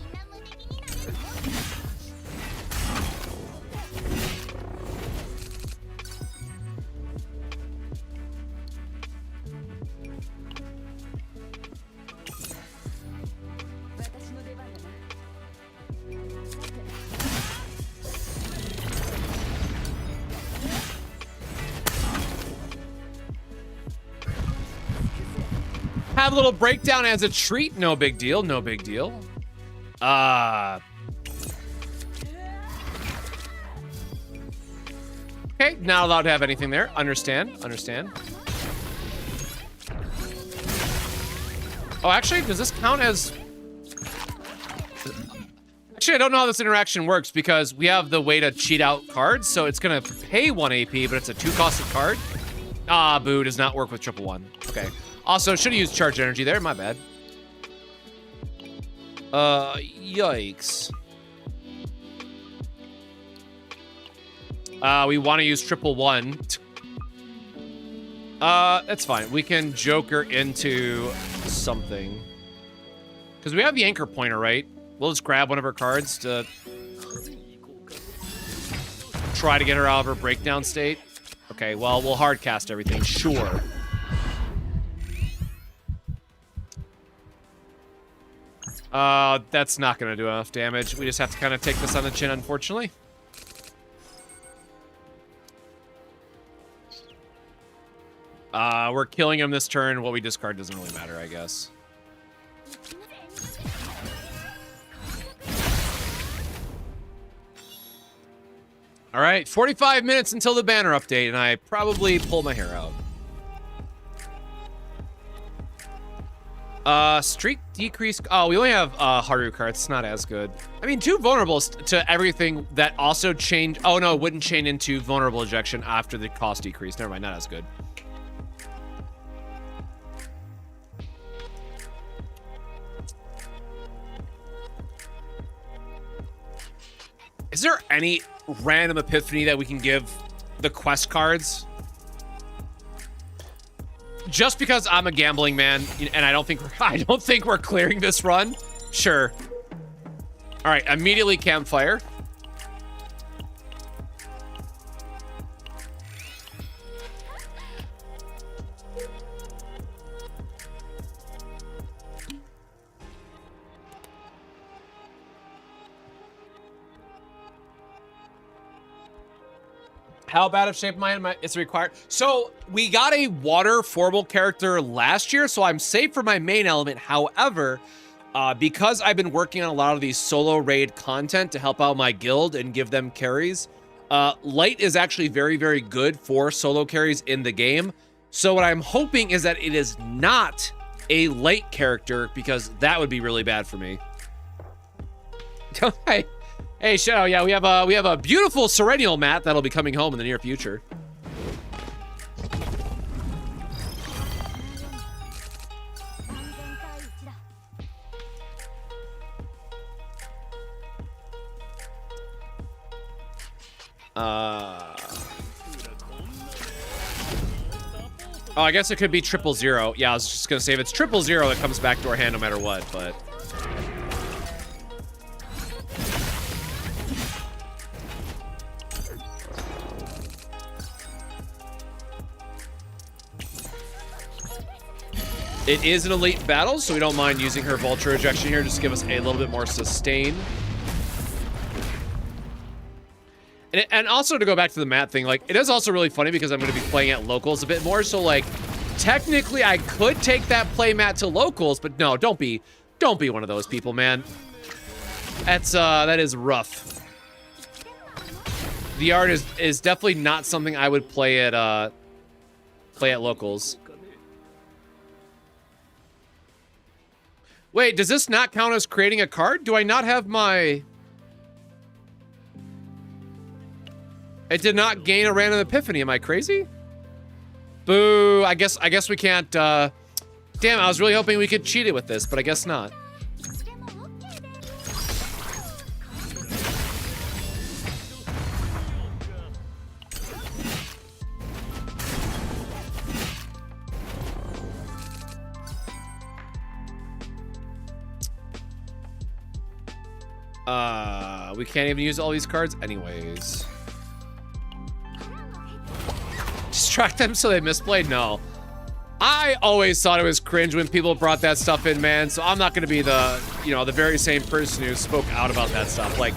Have a little breakdown as a treat. No big deal. No big deal. Okay, not allowed to have anything there. Understand. Understand. Oh, actually, does this count as... Actually, I don't know how this interaction works because we have the way to cheat out cards, so it's going to pay 1 AP, but it's a 2-costed card. Ah, boo, does not work with 111. Okay. Also, should have used charge energy there. My bad. Yikes. We want to use 111. That's fine. We can Joker into something. Because we have the anchor pointer, right? We'll just grab one of her cards to try to get her out of her breakdown state. Okay, well, we'll hard cast everything. Sure. That's not going to do enough damage. We just have to kind of take this on the chin, unfortunately. We're killing him this turn. What we discard doesn't really matter, I guess. All right, 45 minutes until the banner update, and I probably pull my hair out. Streak decrease. Oh, we only have Haru cards. It's not as good. I mean, 2 vulnerables to everything that also change. Oh no, it wouldn't chain into vulnerable ejection after the cost decrease. Never mind, not as good. Is there any random epiphany that we can give the quest cards? Just because I'm a gambling man and I don't think we're clearing this run. Sure. All right, immediately campfire. How bad of shape am I? It's required. So we got a water formal character last year, so I'm safe for my main element. However, because I've been working on a lot of these solo raid content to help out my guild and give them carries, light is actually very, very good for solo carries in the game. So what I'm hoping is that it is not a light character, because that would be really bad for me. Hey, Shadow, yeah, we have a beautiful Serenial mat that'll be coming home in the near future. Oh, I guess it could be 000. Yeah, I was just gonna say if it's 000, it comes back to our hand no matter what, but... It is an elite battle, so we don't mind using her vulture ejection here just to give us a little bit more sustain. And also to go back to the mat thing, like, it is also really funny because I'm going to be playing at locals a bit more, so like, technically I could take that playmat to locals, but no, don't be one of those people, man. That is rough. The art is definitely not something I would play at locals. Wait, does this not count as creating a card? Do I not have my... It did not gain a random epiphany. Am I crazy? Boo. I guess we can't, Damn, I was really hoping we could cheat it with this, but I guess not. We can't even use all these cards anyways. Distract them so they misplayed? No. I always thought it was cringe when people brought that stuff in, man, so I'm not gonna be the, you know, the very same person who spoke out about that stuff. Like,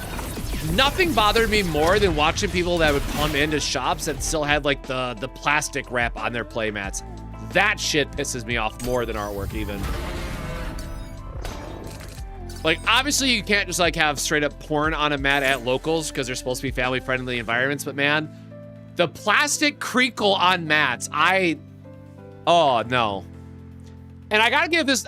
nothing bothered me more than watching people that would come into shops that still had, like, the plastic wrap on their playmats. That shit pisses me off more than artwork, even. Like, obviously you can't just, like, have straight up porn on a mat at locals because they're supposed to be family-friendly environments, but man, the plastic crinkle on mats, oh no. And I gotta give this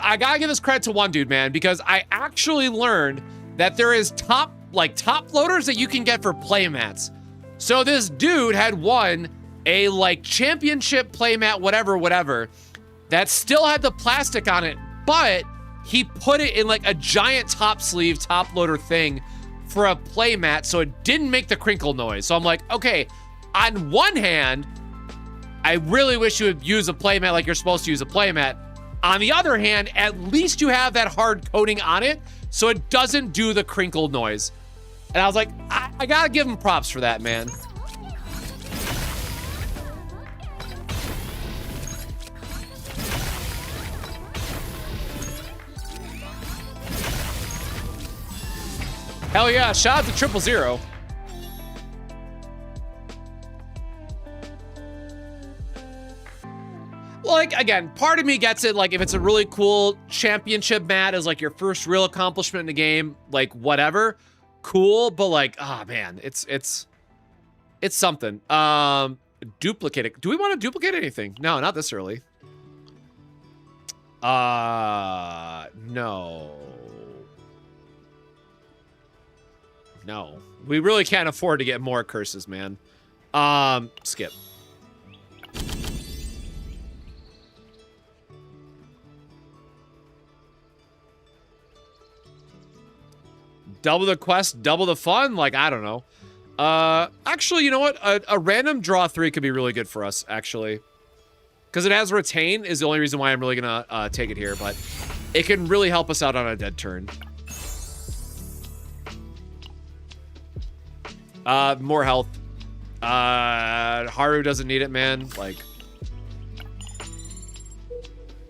credit to one dude, man, because I actually learned that there is top loaders that you can get for playmats. So this dude had won a, like, championship playmat, whatever, that still had the plastic on it, but he put it in, like, a giant top sleeve, top loader thing for a playmat, so it didn't make the crinkle noise. So I'm like, okay, on one hand, I really wish you would use a playmat like you're supposed to use a playmat. On the other hand, at least you have that hard coating on it, so it doesn't do the crinkle noise. And I was like, I gotta give him props for that, man. Hell yeah, shout out to 000. Like, again, part of me gets it, like, if it's a really cool championship mat as, like, your first real accomplishment in the game, like, whatever, cool, but, like, oh, man, it's something. Duplicate it. Do we want to duplicate anything? No, not this early. No. No. We really can't afford to get more curses, man. Skip. Double the quest, double the fun? Like, I don't know. Actually, you know what? A random draw 3 could be really good for us, actually. Because it has retain is the only reason why I'm really gonna take it here, but it can really help us out on a dead turn. More health. Haru doesn't need it, man. Like,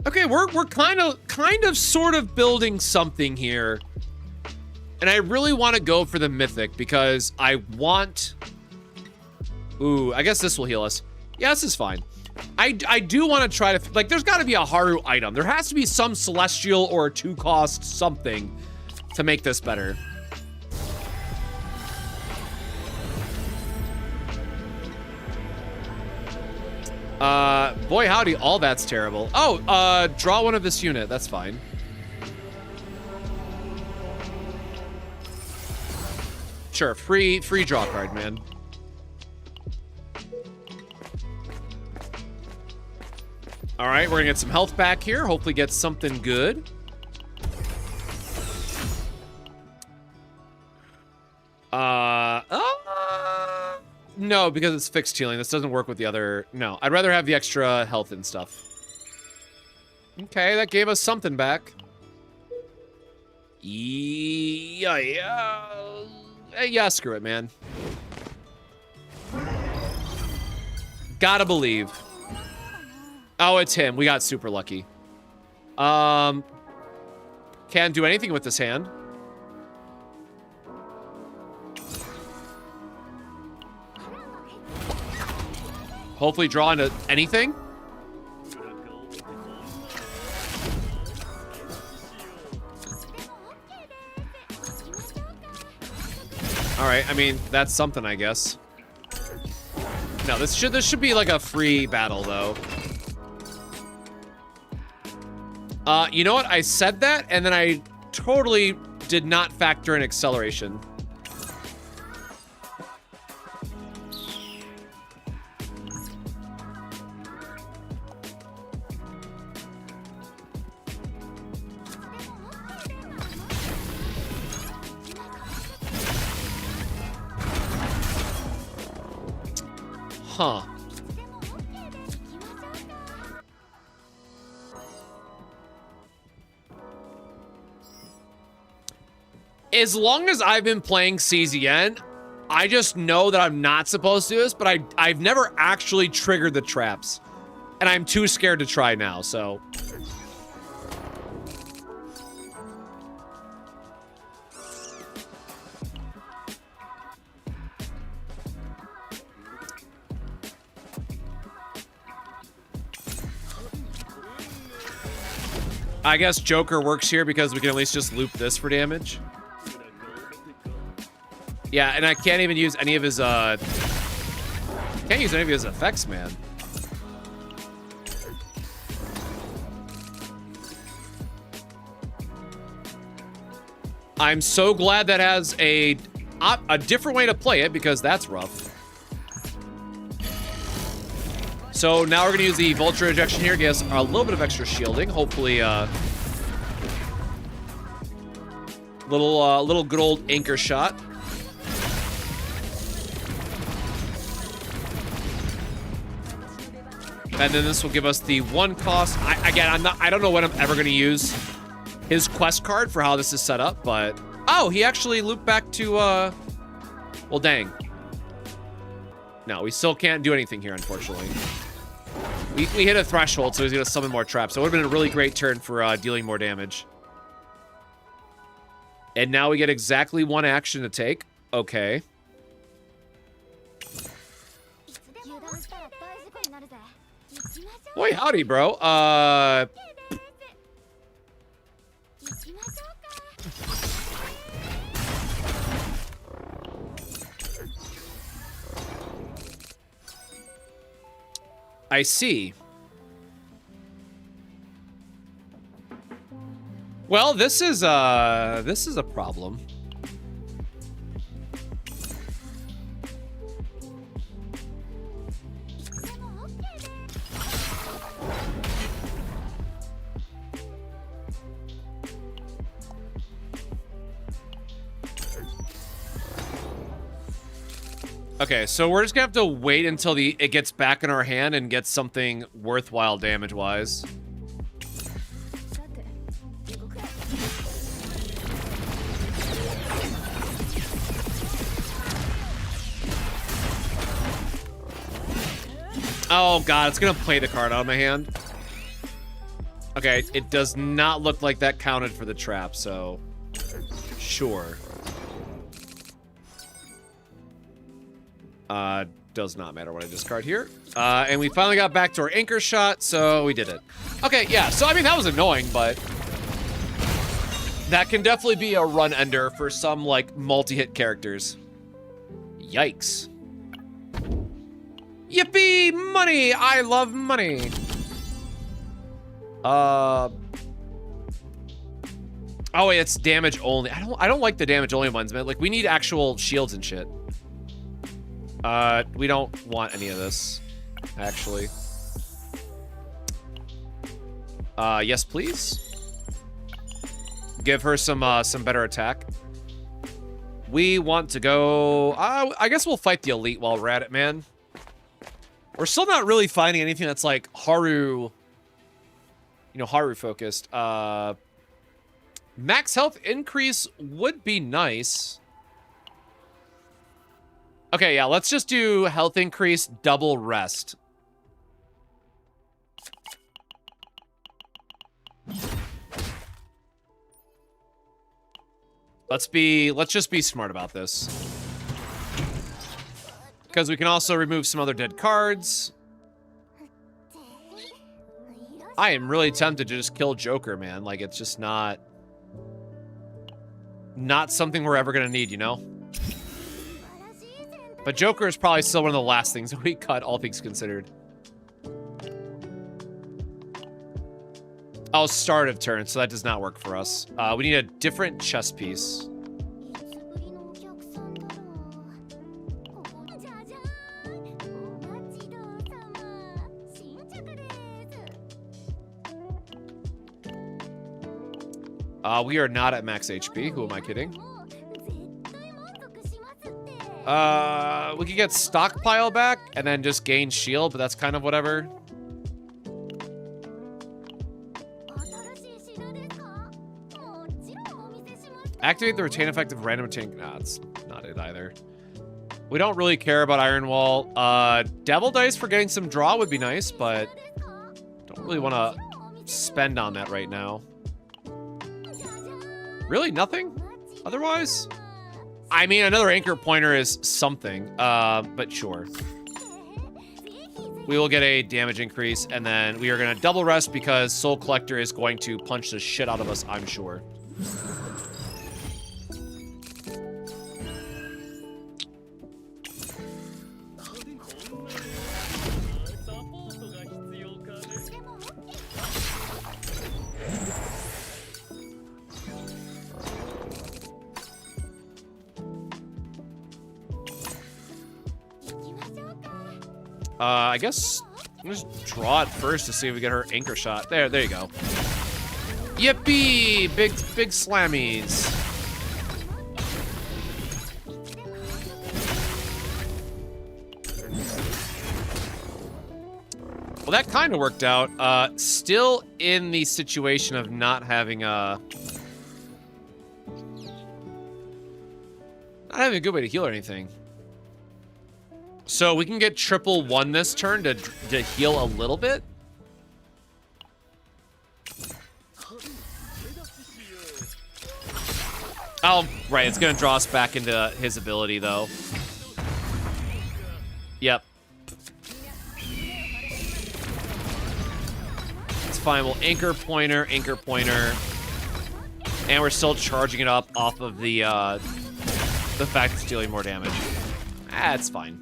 okay, we're kind of sort of building something here. And I really want to go for the mythic because I want... Ooh, I guess this will heal us. Yeah, this is fine. I do want to try to... Like, there's got to be a Haru item. There has to be some celestial or a 2-cost something to make this better. Boy howdy, all that's terrible. Oh, draw one of this unit. That's fine. Sure, free draw card, man. All right, we're gonna get some health back here. Hopefully get something good. No, because it's fixed healing. This doesn't work with the other... No, I'd rather have the extra health and stuff. Okay, that gave us something back. Yeah, screw it, man. Gotta believe. Oh, it's him. We got super lucky. Can't do anything with this hand. Hopefully draw into anything. Alright, I mean, that's something, I guess. No, this should be like a free battle, though. You know what? I said that, and then I totally did not factor in acceleration. Huh. As long as I've been playing CZN, I just know that I'm not supposed to do this, but I've never actually triggered the traps. And I'm too scared to try now, so... I guess Joker works here because we can at least just loop this for damage. Yeah, and I can't even use any of his, can't use any of his effects, man. I'm so glad that has a different way to play it, because that's rough. So now we're gonna use the Vulture Ejection here, give us a little bit of extra shielding. Hopefully, little good old anchor shot. And then this will give us the 1 cost. I don't know when I'm ever gonna use his quest card for how this is set up, but oh, he actually looped back to well, dang. No, we still can't do anything here, unfortunately. We hit a threshold, so he's gonna summon more traps. So it would have been a really great turn for dealing more damage. And now we get exactly 1 action to take. Okay. Boy, howdy, bro. I see. Well, this is a problem. Okay, so we're just gonna have to wait until it gets back in our hand and gets something worthwhile damage-wise. Oh god, it's gonna play the card out of my hand. Okay, it does not look like that counted for the trap, so sure. Does not matter what I discard here. And we finally got back to our anchor shot, so we did it. Okay, yeah, so I mean, that was annoying, but that can definitely be a run ender for some, like, multi-hit characters. Yikes. Yippee! Money! I love money! Oh, wait, it's damage only. I don't like the damage only ones, man. Like, we need actual shields and shit. We don't want any of this, actually. Yes, please. Give her some better attack. We want to go... I guess we'll fight the elite while we're at it, man. We're still not really finding anything that's, like, Haru... You know, Haru-focused. Max health increase would be nice. Okay, yeah, let's just do health increase, double rest. Let's just be smart about this. Because we can also remove some other dead cards. I am really tempted to just kill Joker, man. Like, it's just not something we're ever gonna need, you know? But Joker is probably still one of the last things that we cut, all things considered. Oh, start of turn, so that does not work for us. We need a different chess piece. We are not at max HP. Who am I kidding? We could get stockpile back and then just gain shield, but that's kind of whatever. Activate the retain effect of random retain. Nah, that's not it either. We don't really care about Iron Wall. Devil Dice for getting some draw would be nice, but don't really want to spend on that right now. Really? Nothing? Otherwise? I mean, another anchor pointer is something, but sure. We will get a damage increase, and then we are going to double rest because Soul Collector is going to punch the shit out of us, I'm sure. I guess I'll just draw it first to see if we get her anchor shot. There you go. Yippee! Big slammies. Well, that kind of worked out. Still in the situation of not having a good way to heal or anything. So we can get triple one this turn to heal a little bit. Oh, right. It's going to draw us back into his ability, though. Yep. It's fine. We'll anchor pointer. And we're still charging it up off of the fact it's dealing more damage. It's fine.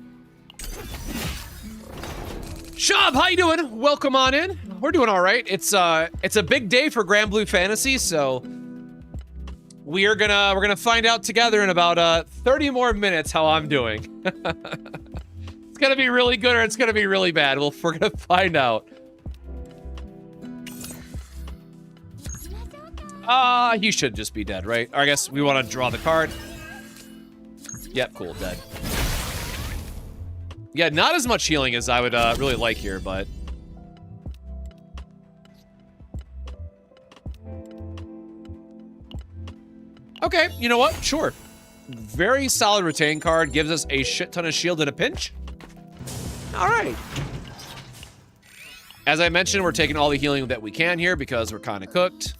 Shab, how you doing? Welcome on in. We're doing all right. It's a big day for Grand Blue Fantasy, so we're gonna find out together in about 30 more minutes how I'm doing. It's gonna be really good or it's gonna be really bad. We're gonna find out. He should just be dead, right? Or I guess we want to draw the card. Yep, cool, dead. Yeah, not as much healing as I would really like here, but... Okay, you know what? Sure. Very solid retain card. Gives us a shit ton of shield in a pinch. All right. As I mentioned, we're taking all the healing that we can here because we're kind of cooked.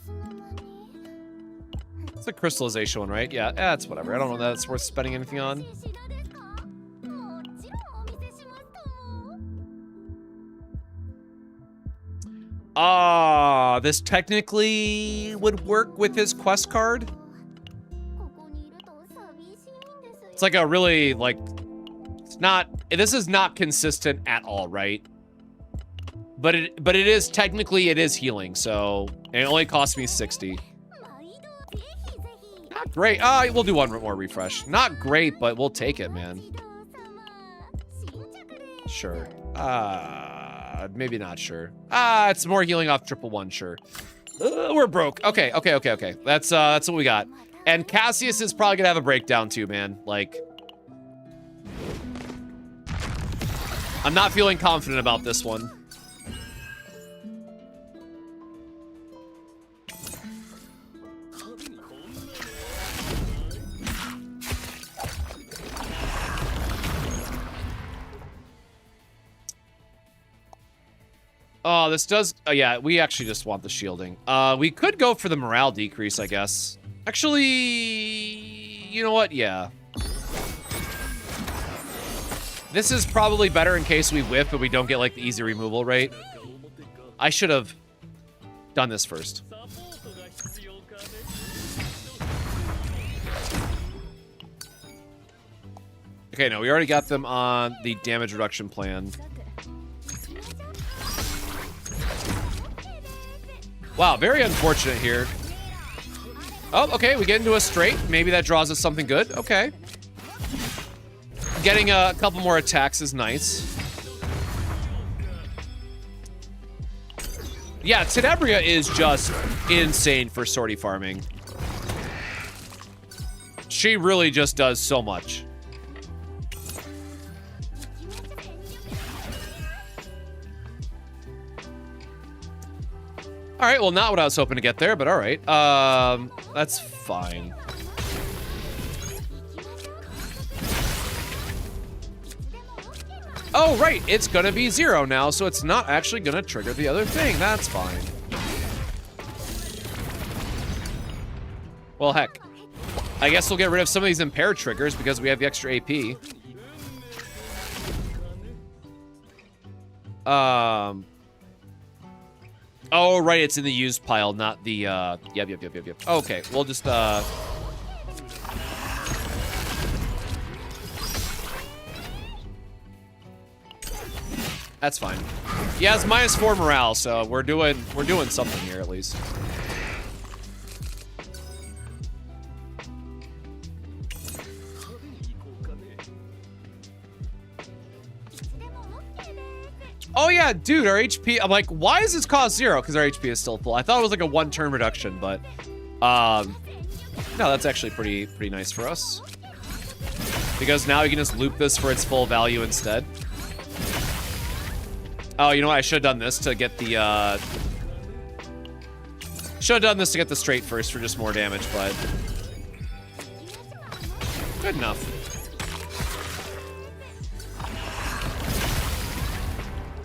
It's a crystallization one, right? Yeah, it's whatever. I don't know that it's worth spending anything on. This technically would work with his quest card. It's like a really, like, this is not consistent at all, right? But it is, technically, it is healing, so it only costs me 60. Not great. We'll do one more refresh. Not great, but we'll take it, man. Sure. Maybe not sure. It's more healing off triple one, sure. We're broke. Okay. That's what we got. And Cassius is probably gonna have a breakdown too, man. Like, I'm not feeling confident about this one. Oh, this does... Oh, yeah, we actually just want the shielding. We could go for the morale decrease, I guess. Actually, you know what? Yeah. This is probably better in case we whiff, but we don't get, like, the easy removal rate. I should have done this first. I Okay, no, we already got them on the damage reduction plan. Wow, very unfortunate here. Oh, okay, we get into a straight. Maybe that draws us something good. Okay. Getting a couple more attacks is nice. Yeah, Tenebria is just insane for sortie farming. She really just does so much. All right, well, not what I was hoping to get there, but all right. That's fine. Oh, right, it's gonna be 0 now, so it's not actually gonna trigger the other thing. That's fine. Well, heck. I guess we'll get rid of some of these impaired triggers because we have the extra AP. Oh, right, it's in the used pile, not the, yep. Okay, we'll just, That's fine. He has -4 morale, so we're doing something here at least. Oh yeah, dude, our HP, I'm like, why is this cost 0? Because our HP is still full. I thought it was like a 1-turn reduction, but no, that's actually pretty nice for us. Because now we can just loop this for its full value instead. Oh, you know what? I should have done this to get the, should have done this to get the straight first for just more damage, but good enough.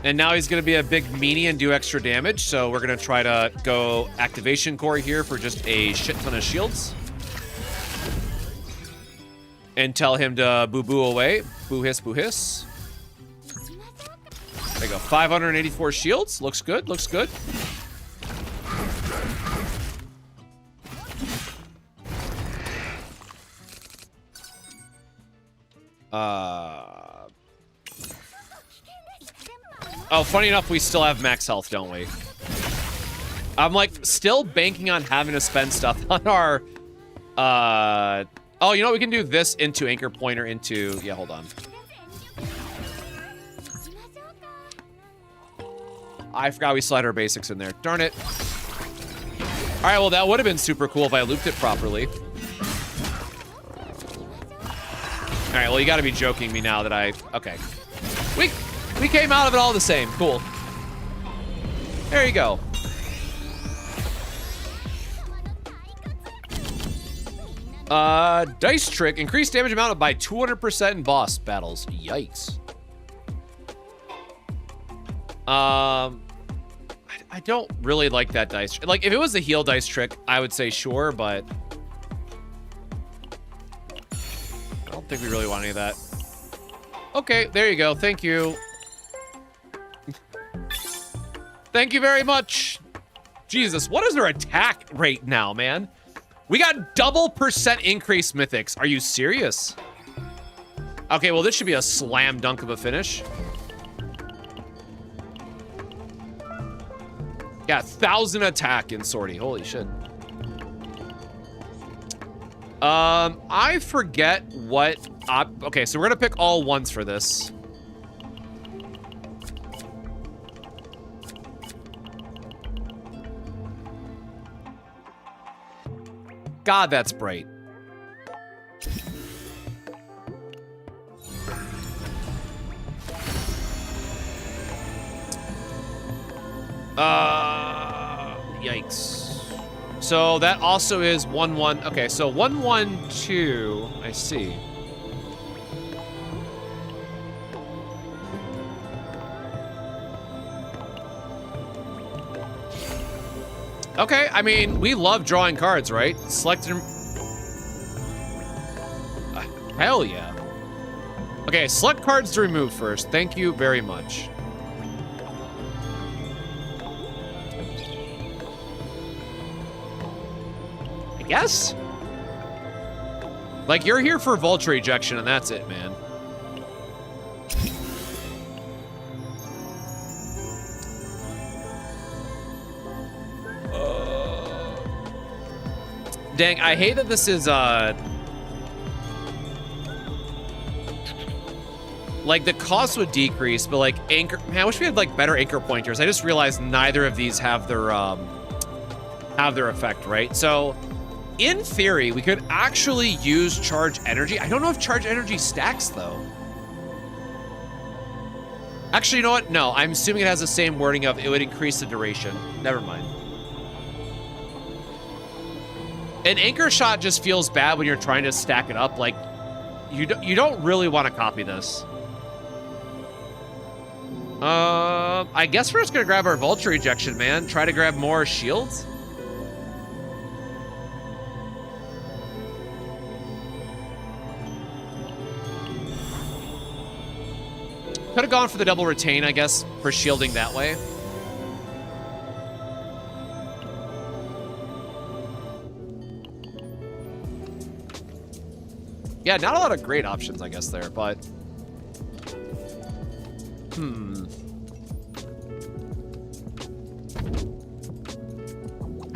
And now he's going to be a big meanie and do extra damage, so we're going to try to go activation core here for just a shit ton of shields. And tell him to boo-boo away. Boo-hiss, boo-hiss. There you go, 584 shields. Looks good, looks good. Oh, funny enough, we still have max health, don't we? I'm, like, still banking on having to spend stuff on our, Oh, you know what? We can do this into anchor pointer into... Yeah, hold on. I forgot we still had our basics in there. Darn it. All right, well, that would have been super cool if I looped it properly. All right, well, you got to be joking me now that I... Okay. We came out of it all the same. Cool. There you go. Dice trick. Increased damage amount by 200% in boss battles. Yikes. I don't really like that dice. Like, if it was a heal dice trick, I would say sure, but I don't think we really want any of that. Okay, there you go. Thank you. Thank you very much. Jesus, what is our attack rate now, man? We got double % increase mythics. Are you serious? Okay, well, this should be a slam dunk of a finish. Yeah, 1,000 attack in Sortie. Holy shit. I forget what... okay, so we're gonna pick all ones for this. God, that's bright. Yikes. So that also is 1-1. Okay, so 1-1-2. I see. Okay, I mean, we love drawing cards, right? Select them. Hell yeah. Okay, select cards to remove first. Thank you very much. I guess? Like, you're here for Vulture ejection, and that's it, man. Dang, I hate that this is, like, the cost would decrease, but, like, anchor... Man, I wish we had, like, better anchor pointers. I just realized neither of these have their effect, right? So, in theory, we could actually use charge energy. I don't know if charge energy stacks, though. Actually, you know what? No, I'm assuming it has the same wording of it would increase the duration. Never mind. An anchor shot just feels bad when you're trying to stack it up. Like, you don't really want to copy this. I guess we're just gonna grab our vulture ejection, man. Try to grab more shields. Could have gone for the double retain, I guess, for shielding that way. Yeah, not a lot of great options, I guess, there, but...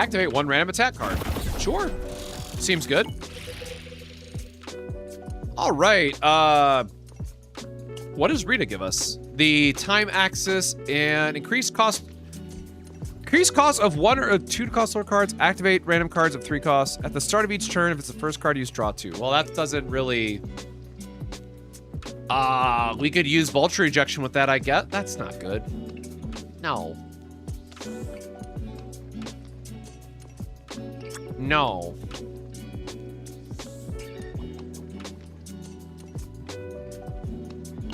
Activate one random attack card. Sure. Seems good. All right. What does Rita give us? The time axis and increased cost of 1 or 2 cost lower cards. Activate random cards of 3 costs. At the start of each turn, if it's the first card, use draw 2. Well, that doesn't really... we could use vulture ejection with that, I guess. That's not good. No. No.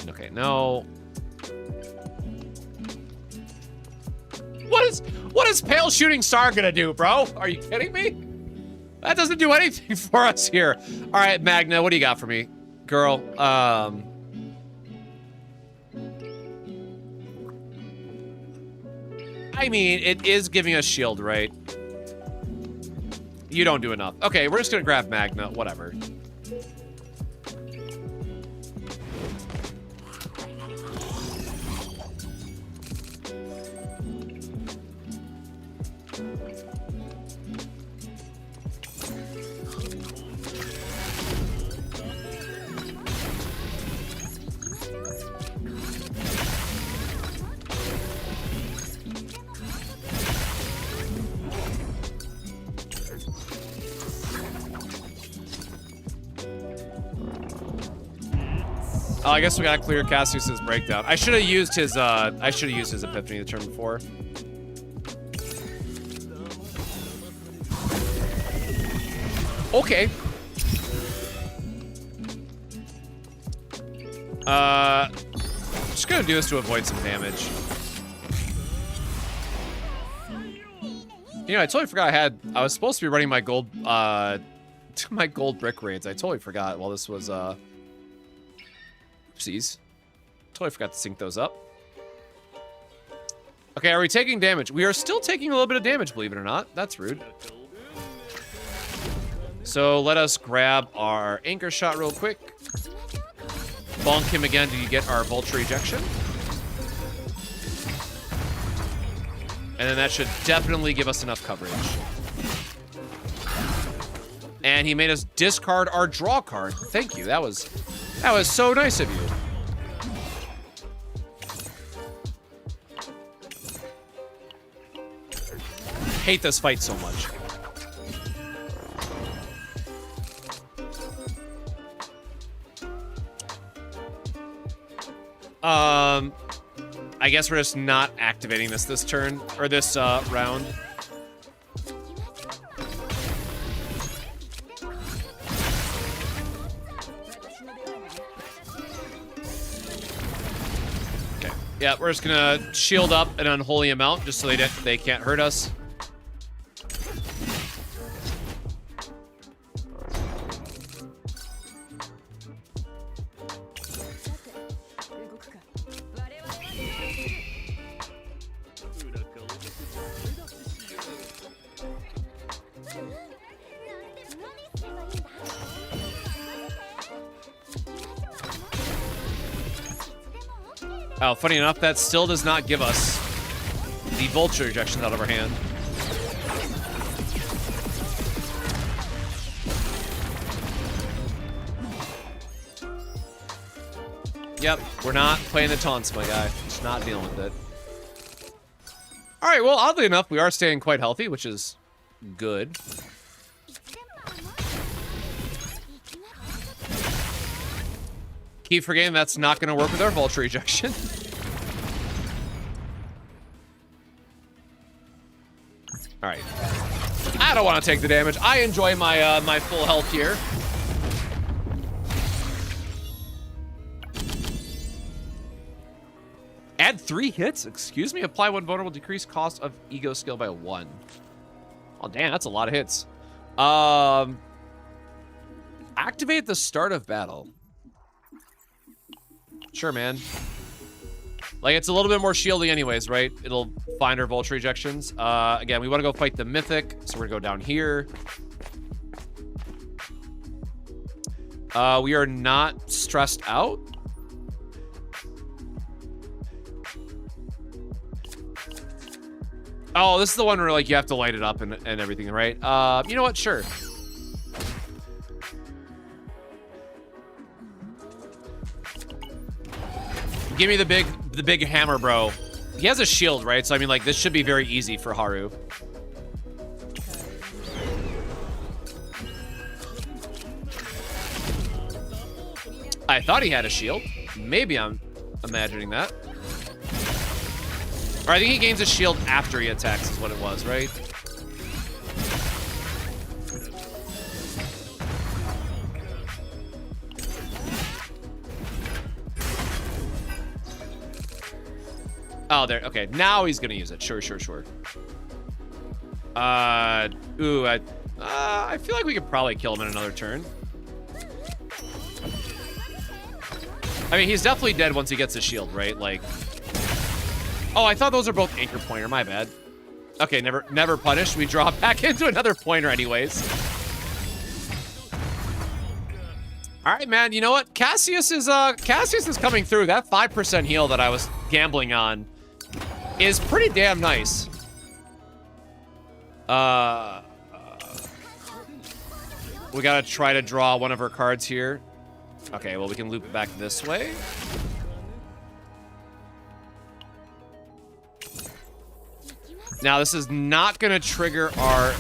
Okay, no. What is Pale Shooting Star gonna do, bro? Are you kidding me? That doesn't do anything for us here. All right, Magna, what do you got for me? Girl, I mean, it is giving us shield, right? You don't do enough. Okay, we're just gonna grab Magna, whatever. Oh, I guess we gotta clear Cassius's breakdown. I should have used his epiphany the turn before. Okay. Just gonna do this to avoid some damage. You know, I totally forgot I was supposed to be running my gold brick raids. I totally forgot while this was oopsies. Totally forgot to sync those up. Okay, are we taking damage? We are still taking a little bit of damage, believe it or not. That's rude. So let us grab our anchor shot real quick. Bonk him again to get our vulture ejection. And then that should definitely give us enough coverage. And he made us discard our draw card. Thank you. That was so nice of you. Hate this fight so much. I guess we're just not activating this turn, or this round. Okay, yeah, we're just gonna shield up an unholy amount just so they can't hurt us. Oh, funny enough, that still does not give us the vulture ejection out of our hand. Yep, we're not playing the taunts, my guy. Just not dealing with it. All right, well, oddly enough, we are staying quite healthy, which is good. Keep forgetting that's not going to work with our Vulture Ejection. All right. I don't want to take the damage. I enjoy my my full health here. Add 3 hits? Excuse me? Apply 1 vulnerable, decrease cost of ego skill by 1. Oh, damn, that's a lot of hits. Activate at the start of battle. Sure, man. Like, it's a little bit more shielding anyways, right? It'll find our Vulture Ejections. Again, we want to go fight the Mythic, so we're going to go down here. We are not stressed out. Oh, this is the one where, like, you have to light it up and everything, right? You know what? Sure. Give me the big hammer, bro. He has a shield, right? So, I mean, like, this should be very easy for Haru. I thought he had a shield. Maybe I'm imagining that. Or I think he gains a shield after he attacks is what it was, right? Oh, there. Okay, now he's gonna use it. Sure. Ooh, I feel like we could probably kill him in another turn. I mean, he's definitely dead once he gets his shield, right? Like... Oh, I thought those are both anchor pointer. My bad. Okay, never punished. We draw back into another pointer anyways. All right, man. You know what? Cassius is coming through. That 5% heal that I was gambling on is pretty damn nice. We gotta try to draw one of her cards here. Okay, well, we can loop back this way. Now, this is not gonna trigger our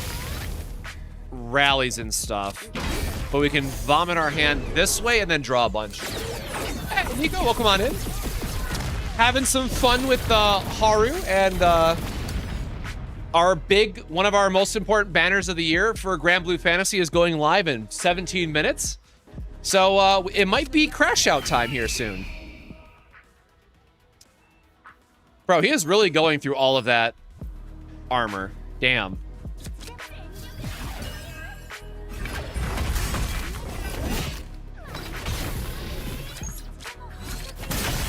rallies and stuff, but we can vomit our hand this way and then draw a bunch. Hey, Nico, welcome on in. Having some fun with Haru and one of our most important banners of the year for Grand Blue Fantasy is going live in 17 minutes. So it might be crash out time here soon. Bro, he is really going through all of that armor. Damn.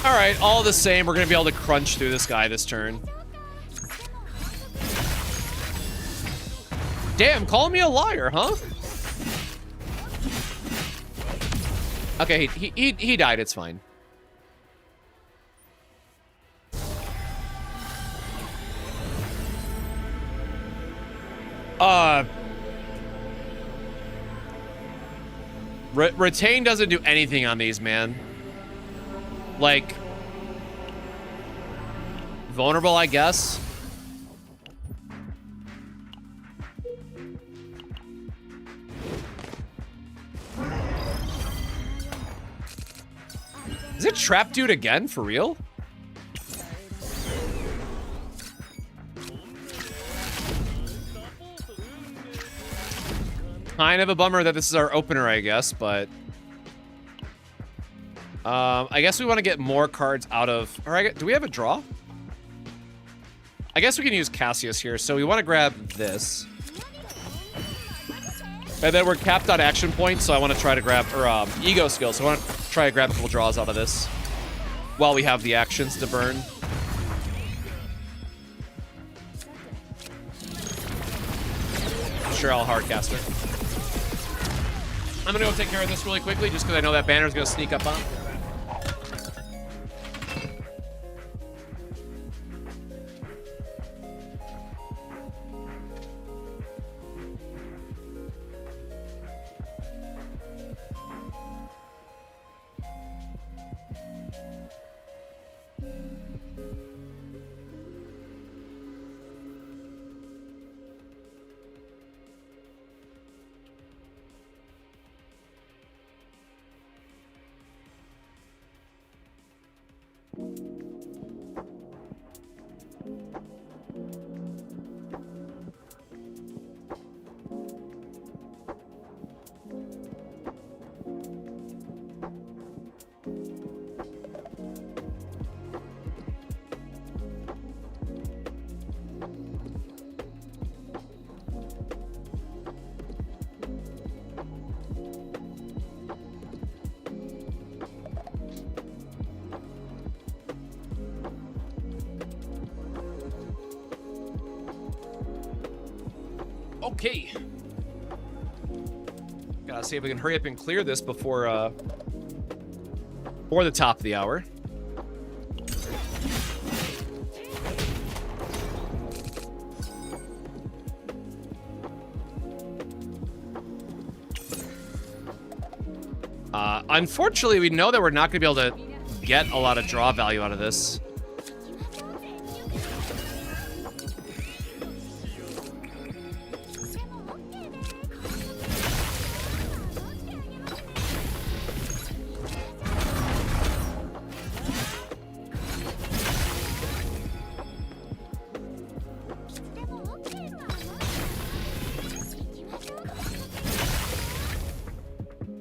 All right, all the same, we're gonna be able to crunch through this guy this turn. Damn, call me a liar, huh? Okay, he died, it's fine. Retain doesn't do anything on these, man. Like, vulnerable, I guess. Is it Trap Dude again? For real? Kind of a bummer that this is our opener, I guess, but... I guess we want to get more cards out of... Or do we have a draw? I guess we can use Cassius here, so we want to grab this. And then we're capped on action points, so I want to try to grab... Or, ego skill, so I want to try to grab a couple draws out of this. While we have the actions to burn. Sure, I'll hardcast her. I'm gonna go take care of this really quickly, just because I know that banner's gonna sneak up on. Okay. Gotta see if we can hurry up and clear this before the top of the hour. Unfortunately, we know that we're not going to be able to get a lot of draw value out of this.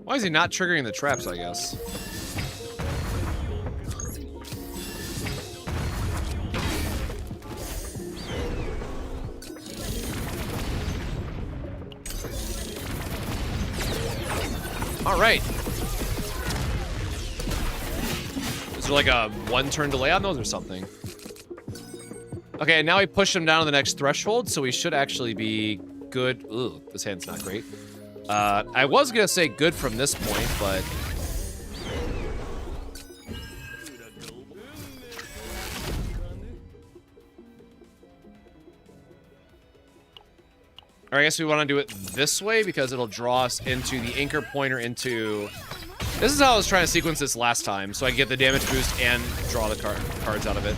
Why is he not triggering the traps, I guess? All right. Is there like a one-turn delay on those or something? Okay, now we push him down to the next threshold, so we should actually be good. Ooh, this hand's not great. I was gonna say good from this point, but... Or I guess we want to do it this way because it'll draw us into the anchor pointer into... This is how I was trying to sequence this last time, so I can get the damage boost and draw the cards out of it.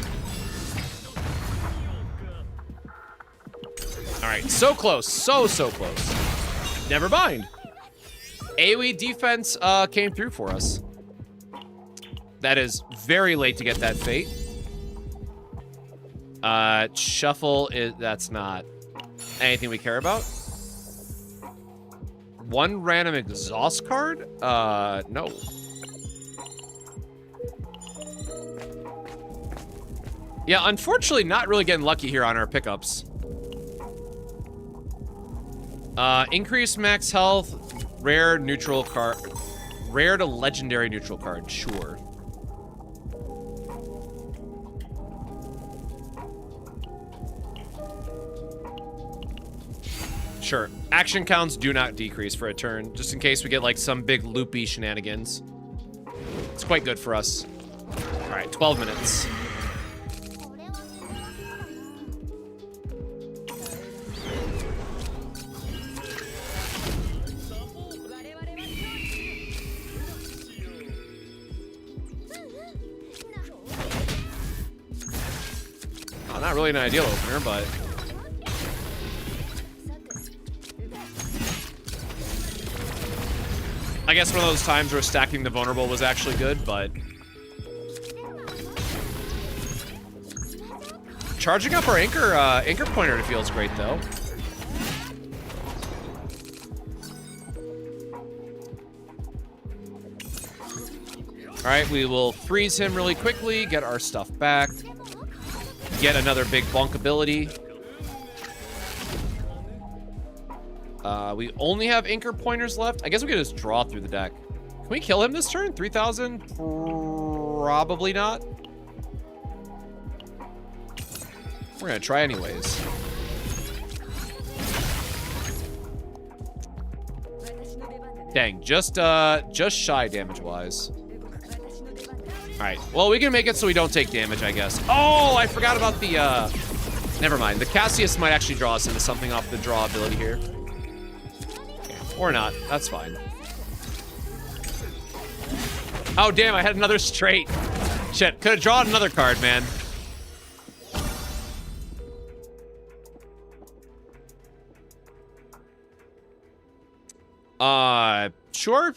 Alright, so close. So close. Never mind. AoE defense came through for us. That is very late to get that fate. Shuffle is... That's not anything we care about. One random exhaust card? No. Yeah, unfortunately, not really getting lucky here on our pickups. Increase max health, rare neutral card, rare to legendary neutral card, sure. Sure. Action counts do not decrease for a turn, just in case we get like some big loopy shenanigans. It's quite good for us. All right, 12 minutes. Oh, not really an ideal opener, but... I guess one of those times where stacking the vulnerable was actually good, but... Charging up our anchor pointer feels great, though. Alright, we will freeze him really quickly, get our stuff back. Get another big bonk ability. We only have anchor pointers left. I guess we could just draw through the deck. Can we kill him this turn? 3,000? Probably not. We're gonna try anyways. Dang, just shy damage-wise. All right, well, we can make it so we don't take damage, I guess. Oh, I forgot about the, never mind. The Cassius might actually draw us into something off the draw ability here. Or not. That's fine. Oh, damn. I had another straight. Shit. Could have drawn another card, man. Sure.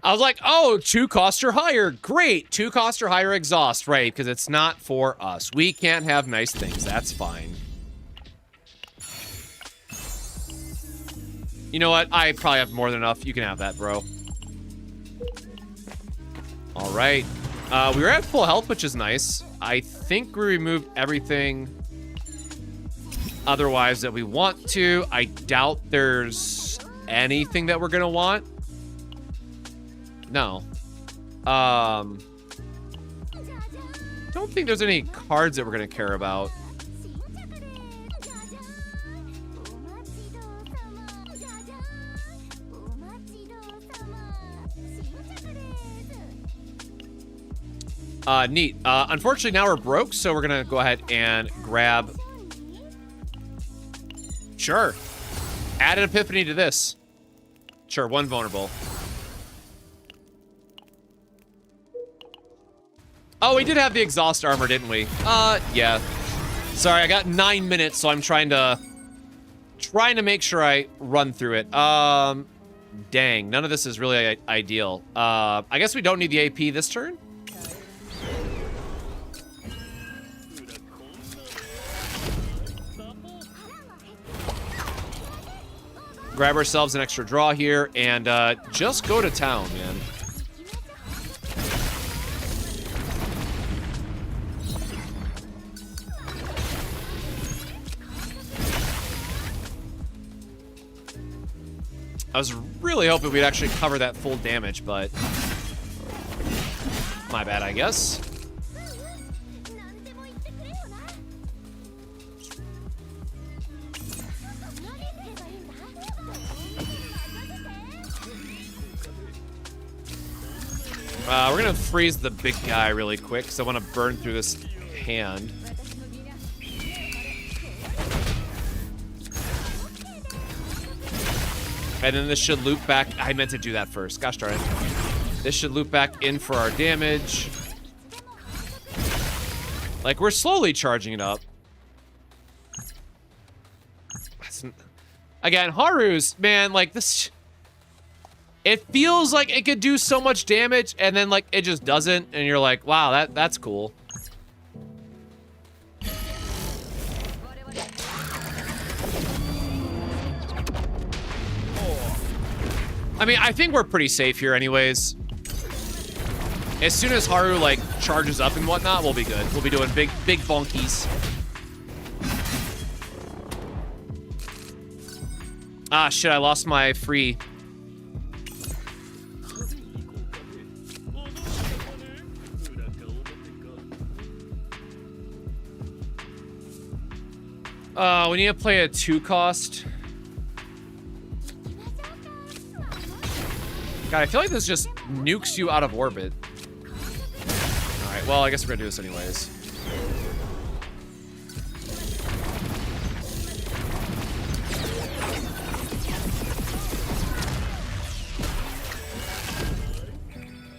I was like, oh, 2 cost or higher. Great. 2 cost or higher exhaust. Right, because it's not for us. We can't have nice things. That's fine. You know what? I probably have more than enough. You can have that, bro. All right. We were at full health, which is nice. I think we removed everything. otherwise that we want to. I doubt there's anything that we're gonna want. No. Don't think there's any cards that we're gonna care about. Neat. Unfortunately, now we're broke, so we're gonna go ahead and grab... Sure. Add an Epiphany to this. Sure, 1 vulnerable. Oh, we did have the exhaust armor, didn't we? Yeah. Sorry, I got 9 minutes, so I'm trying to make sure I run through it. Dang, none of this is really ideal. I guess we don't need the AP this turn. Grab ourselves an extra draw here and just go to town, man. I was really hoping we'd actually cover that full damage, but my bad, I guess. We're gonna freeze the big guy really quick because I want to burn through this hand. And then this should loop back. I meant to do that first. Gosh darn it. This should loop back in for our damage. Like, we're slowly charging it up. Again, Haru's, man, like, this... It feels like it could do so much damage, and then, like, it just doesn't, and you're like, wow, that's cool. I mean, I think we're pretty safe here anyways. As soon as Haru, like, charges up and whatnot, we'll be good. We'll be doing big bonkies. Ah, shit, I lost my free... we need to play a 2 cost. God, I feel like this just nukes you out of orbit. Alright, well, I guess we're gonna do this anyways.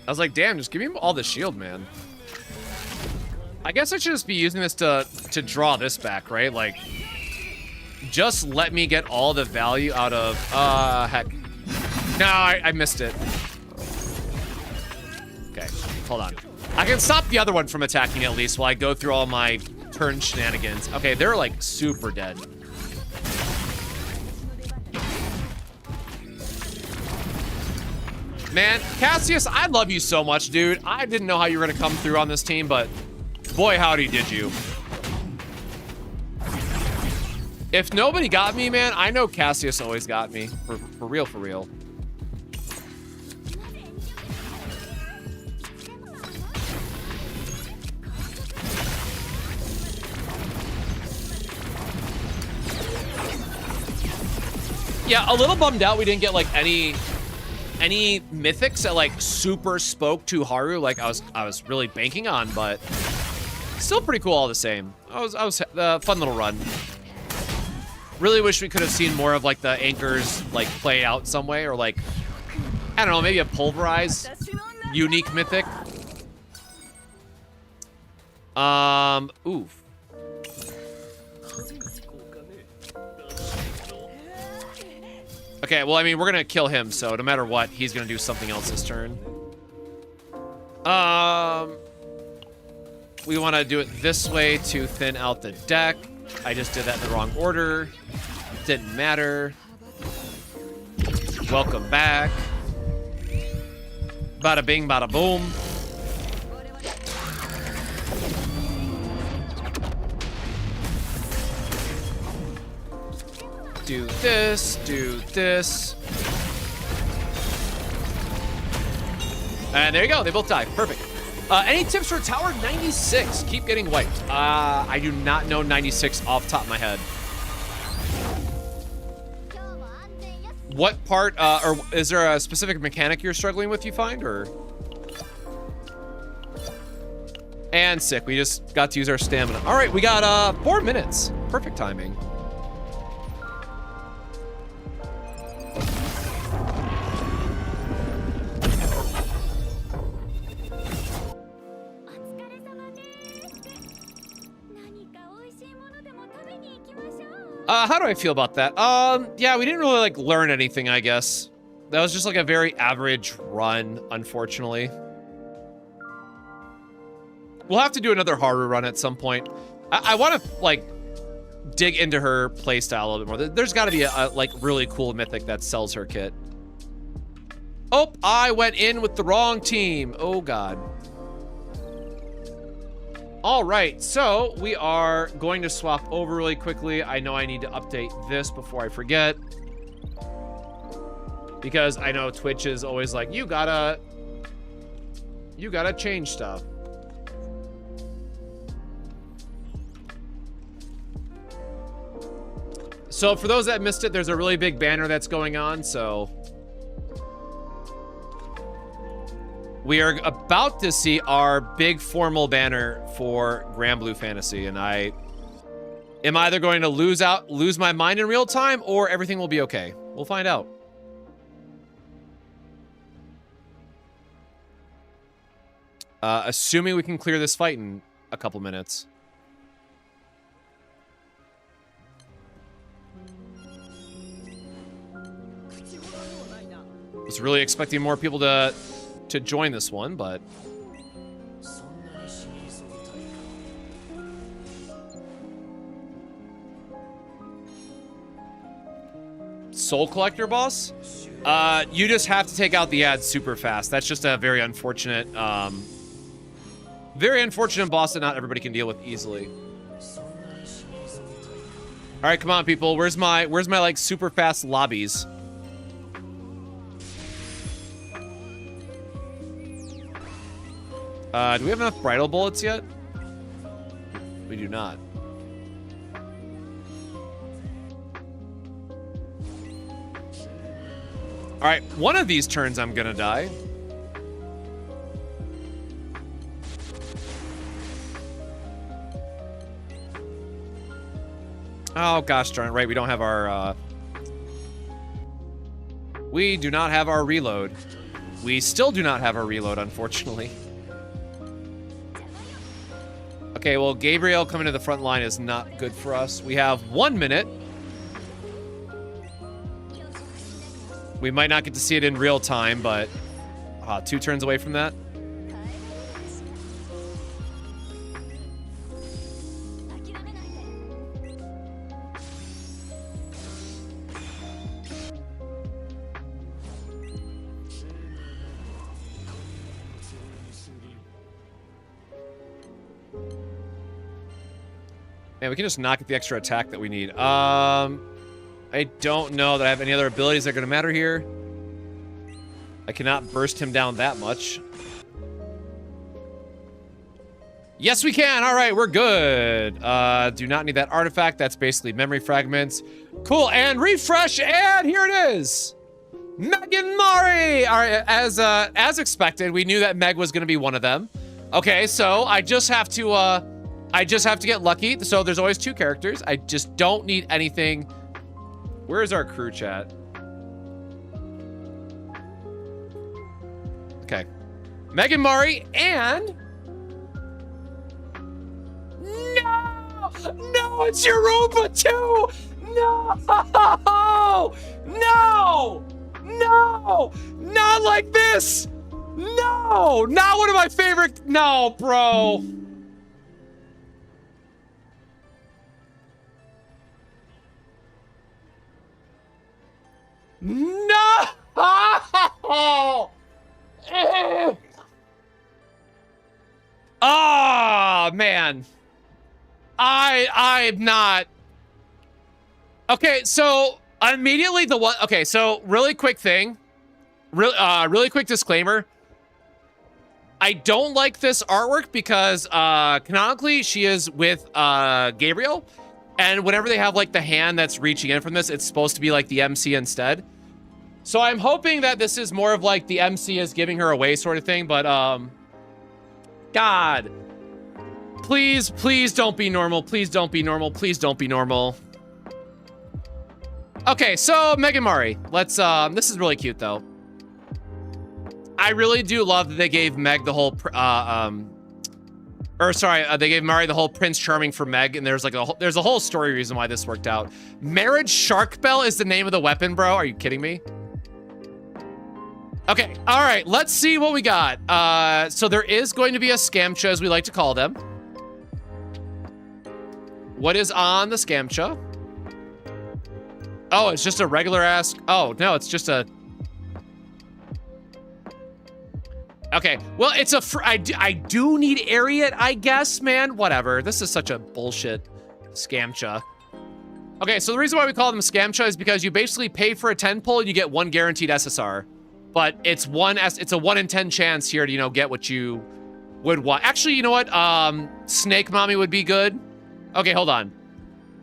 I was like, damn, just give me all the shield, man. I guess I should just be using this to draw this back, right? Like, just let me get all the value out of... heck. No, I missed it. Okay, hold on. I can stop the other one from attacking at least while I go through all my turn shenanigans. Okay, they're, like, super dead. Man, Cassius, I love you so much, dude. I didn't know how you were gonna come through on this team, but boy, howdy did you. If nobody got me, man, I know Cassius always got me. For real, for real. Yeah, a little bummed out we didn't get, like, any mythics that, like, super spoke to Haru like I was really banking on, but still pretty cool all the same. I was fun little run. Really wish we could have seen more of, like, the anchors, like, play out some way, or, like, I don't know, maybe a pulverized unique mythic. Oof. Okay, well, I mean, we're gonna kill him, so no matter what, he's gonna do something else this turn. We want to do it this way to thin out the deck. I just did that in the wrong order. Didn't matter. Welcome back. Bada bing, bada boom. do this, do this. And there you go, they both die, perfect. Any tips for Tower 96? Keep getting wiped. I do not know 96 off the top of my head. What part, or is there a specific mechanic you're struggling with, you find, or? And sick, we just got to use our stamina. All right, we got 4 minutes. Perfect timing. How do I feel about that? Yeah, we didn't really, like, learn anything, I guess. That was just, like, a very average run, unfortunately. We'll have to do another harder run at some point. I want to, like, dig into her playstyle a little bit more. There's got to be a, like, really cool mythic that sells her kit. Oh, I went in with the wrong team. Oh, God. All right, so we are going to swap over really quickly. I know I need to update this before I forget. Because I know Twitch is always like, you gotta change stuff. So for those that missed it, there's a really big banner that's going on, so we are about to see our big formal banner for Grand Blue Fantasy, and I am either going to lose my mind in real time, or everything will be okay. We'll find out. Assuming we can clear this fight in a couple minutes. Was really expecting more people to join this one, but Soul Collector boss? You just have to take out the ads super fast. That's just a very unfortunate boss that not everybody can deal with easily. All right, come on, people. Where's my like super fast lobbies? Do we have enough bridal bullets yet? We do not. All right, one of these turns I'm gonna die. Oh gosh darn it, right, we don't have our, we do not have our reload. We still do not have our reload, unfortunately. Okay, well, Gabriel coming to the front line is not good for us. We have 1 minute. We might not get to see it in real time, but 2 turns away from that. Man, we can just not get the extra attack that we need. I don't know that I have any other abilities that are going to matter here. I cannot burst him down that much. Yes, we can. All right, we're good. Do not need that artifact. That's basically memory fragments. Cool, and refresh, and here it is. Meg and Mari! All right, as expected, we knew that Meg was going to be one of them. Okay, so I just have to get lucky. So there's always 2 characters. I just don't need anything. Where is our crew chat? Okay. Megan Murray and... No! No, it's Europa too! No! No! No! Not like this! No! Not one of my favorite... No, bro. No! Oh, man. I'm not... Okay, so immediately the one. Okay, so really quick thing, really quick disclaimer. I don't like this artwork because canonically she is with Gabriel, and whenever they have like the hand that's reaching in from this, it's supposed to be like the MC instead. So I'm hoping that this is more of like the MC is giving her away sort of thing, but God, please don't be normal. Please don't be normal. Please don't be normal. Okay, so Meg and Mari, let's this is really cute though. I really do love that they gave Meg the whole they gave Mari the whole Prince Charming for Meg, and there's like there's a whole story reason why this worked out. Marriage Shark Bell is the name of the weapon, bro. Are you kidding me? Okay, all right, let's see what we got. So there is going to be a Scamcha, as we like to call them. What is on the Scamcha? Oh, it's just a regular ass. Oh, no, it's just a. Okay, well, it's a. I do need Ariat, I guess, man. Whatever. This is such a bullshit Scamcha. Okay, so the reason why we call them Scamcha is because you basically pay for a 10 pull and you get one guaranteed SSR. But it's a 1 in 10 chance here to, you know, get what you would want. Actually, you know what? Snake Mommy would be good. Okay, hold on.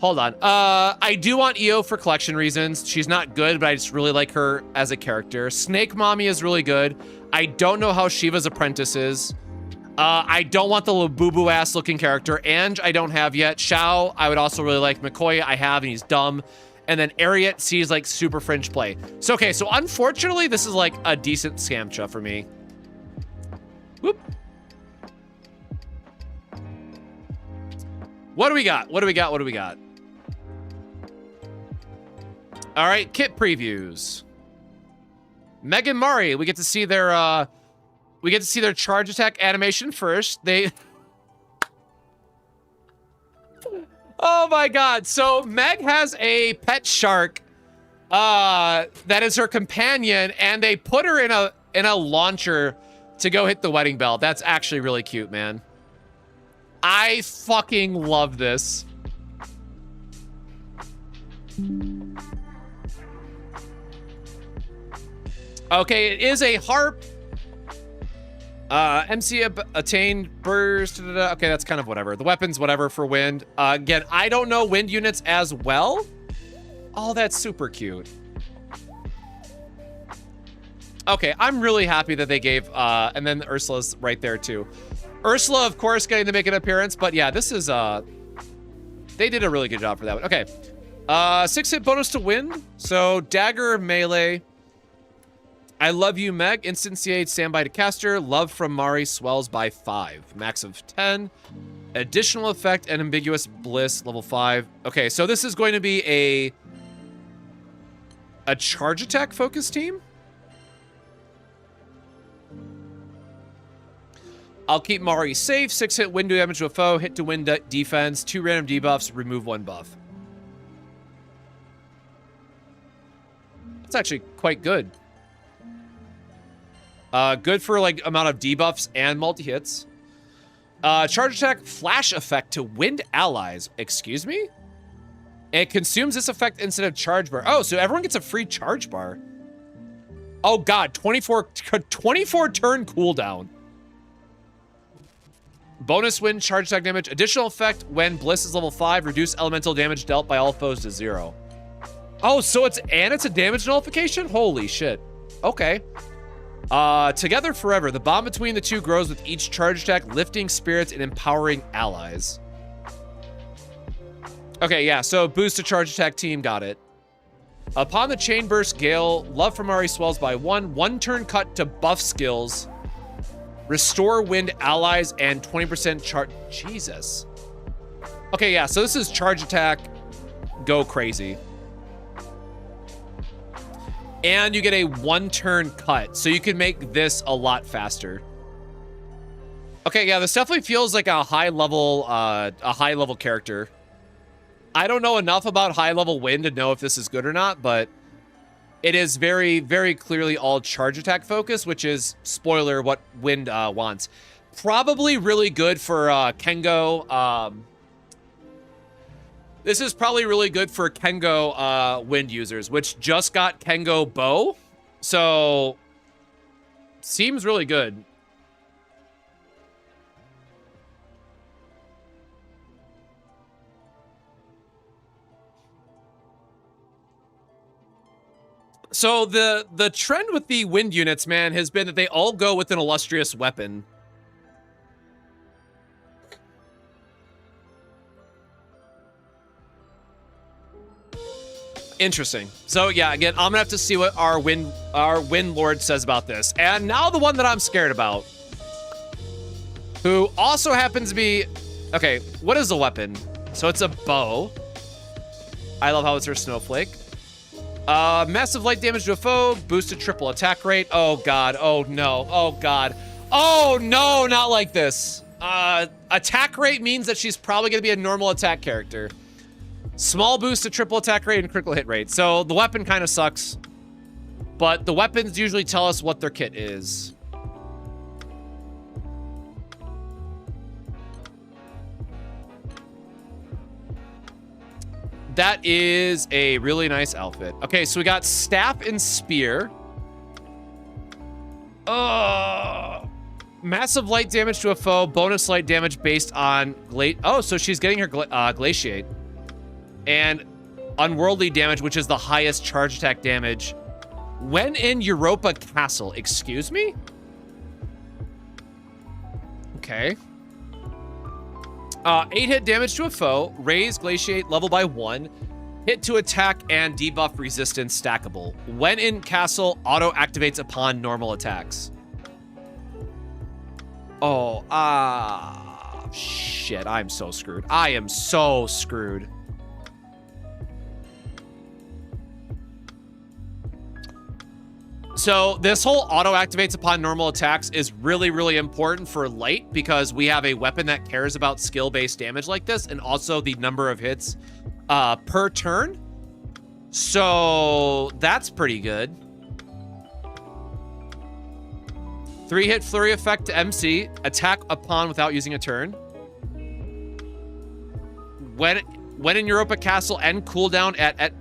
I do want EO for collection reasons. She's not good, but I just really like her as a character. Snake Mommy is really good. I don't know how Shiva's Apprentice is. I don't want the Labubu ass looking character. Ange, I don't have yet. Shao, I would also really like. McCoy, I have, and he's dumb. And then Ariat sees like super fringe play. So, okay, so unfortunately, this is like a decent Scamcha for me. Whoop. What do we got? All right, kit previews. Meg and Mari, we get to see their charge attack animation first. Oh my God. So Meg has a pet shark that is her companion, and they put her in a launcher to go hit the wedding bell. That's actually really cute, man. I fucking love this. Okay, it is a harp. MC attain burst. Okay, that's kind of whatever. The weapons, whatever for wind. Again, I don't know wind units as well. Oh, that's super cute. Okay, I'm really happy that they gave, and then Ursula's right there too. Ursula, of course, getting to make an appearance, but yeah, this is, they did a really good job for that one. Okay, 6-hit bonus to wind. So dagger, melee. I love you, Meg. Instantiate, standby to caster. Love from Mari swells by 5. Max of 10. Additional effect and ambiguous bliss, level 5. Okay, so this is going to be a charge attack focus team. I'll keep Mari safe. 6-hit wind damage to a foe. Hit to wind defense. 2 random debuffs. Remove 1 buff. That's actually quite good. Good for like amount of debuffs and multi-hits. Charge attack flash effect to wind allies. Excuse me? It consumes this effect instead of charge bar. Oh, so everyone gets a free charge bar. Oh God, 24 turn cooldown. Bonus wind charge attack damage. Additional effect when bliss is level 5. Reduce elemental damage dealt by all foes to 0. Oh, so it's a damage nullification? Holy shit. Okay. Together forever. The bond between the two grows with each charge attack, lifting spirits and empowering allies. Okay, yeah, so boost to charge attack team, got it. Upon the chain burst gale, love from Mari swells by 1. 1 turn cut to buff skills. Restore wind allies and 20% charge. Jesus. Okay, yeah, so this is charge attack. Go crazy. And you get a 1 turn cut, so you can make this a lot faster. Okay, yeah, this definitely feels like a high level character. I don't know enough about high level wind to know if this is good or not, but it is very, very clearly all charge attack focus, which is, spoiler, what wind wants. Probably really good for Kengo. This is probably really good for Kengo wind users, which just got Kengo bow. So, seems really good. So the trend with the wind units, man, has been that they all go with an illustrious weapon. Interesting. So yeah, again, I'm gonna have to see what our wind lord says about this. And now the one that I'm scared about, who also happens to be, okay, what is the weapon? So it's a bow. I love how it's her snowflake. Massive light damage to a foe, boosted triple attack rate. Oh god, oh no, oh god. Oh no, not like this. Attack rate means that she's probably gonna be a normal attack character. Small boost to triple attack rate and critical hit rate. So the weapon kind of sucks, but the weapons usually tell us what their kit is. That is a really nice outfit. Okay, so we got staff and spear. Massive light damage to a foe, bonus light damage based on oh, so she's getting her glaciate. And unworldly damage, which is the highest charge attack damage when in Europa Castle. Excuse me? Okay. 8 hit damage to a foe, raise glaciate level by 1, hit to attack and debuff resistance stackable. When in castle, auto activates upon normal attacks. Oh, shit, I'm so screwed. I am so screwed. So this whole auto activates upon normal attacks is really, really important for light because we have a weapon that cares about skill-based damage like this and also the number of hits per turn. So that's pretty good. 3-hit flurry effect to MC, attack upon without using a turn. When in Europa Castle, end cooldown at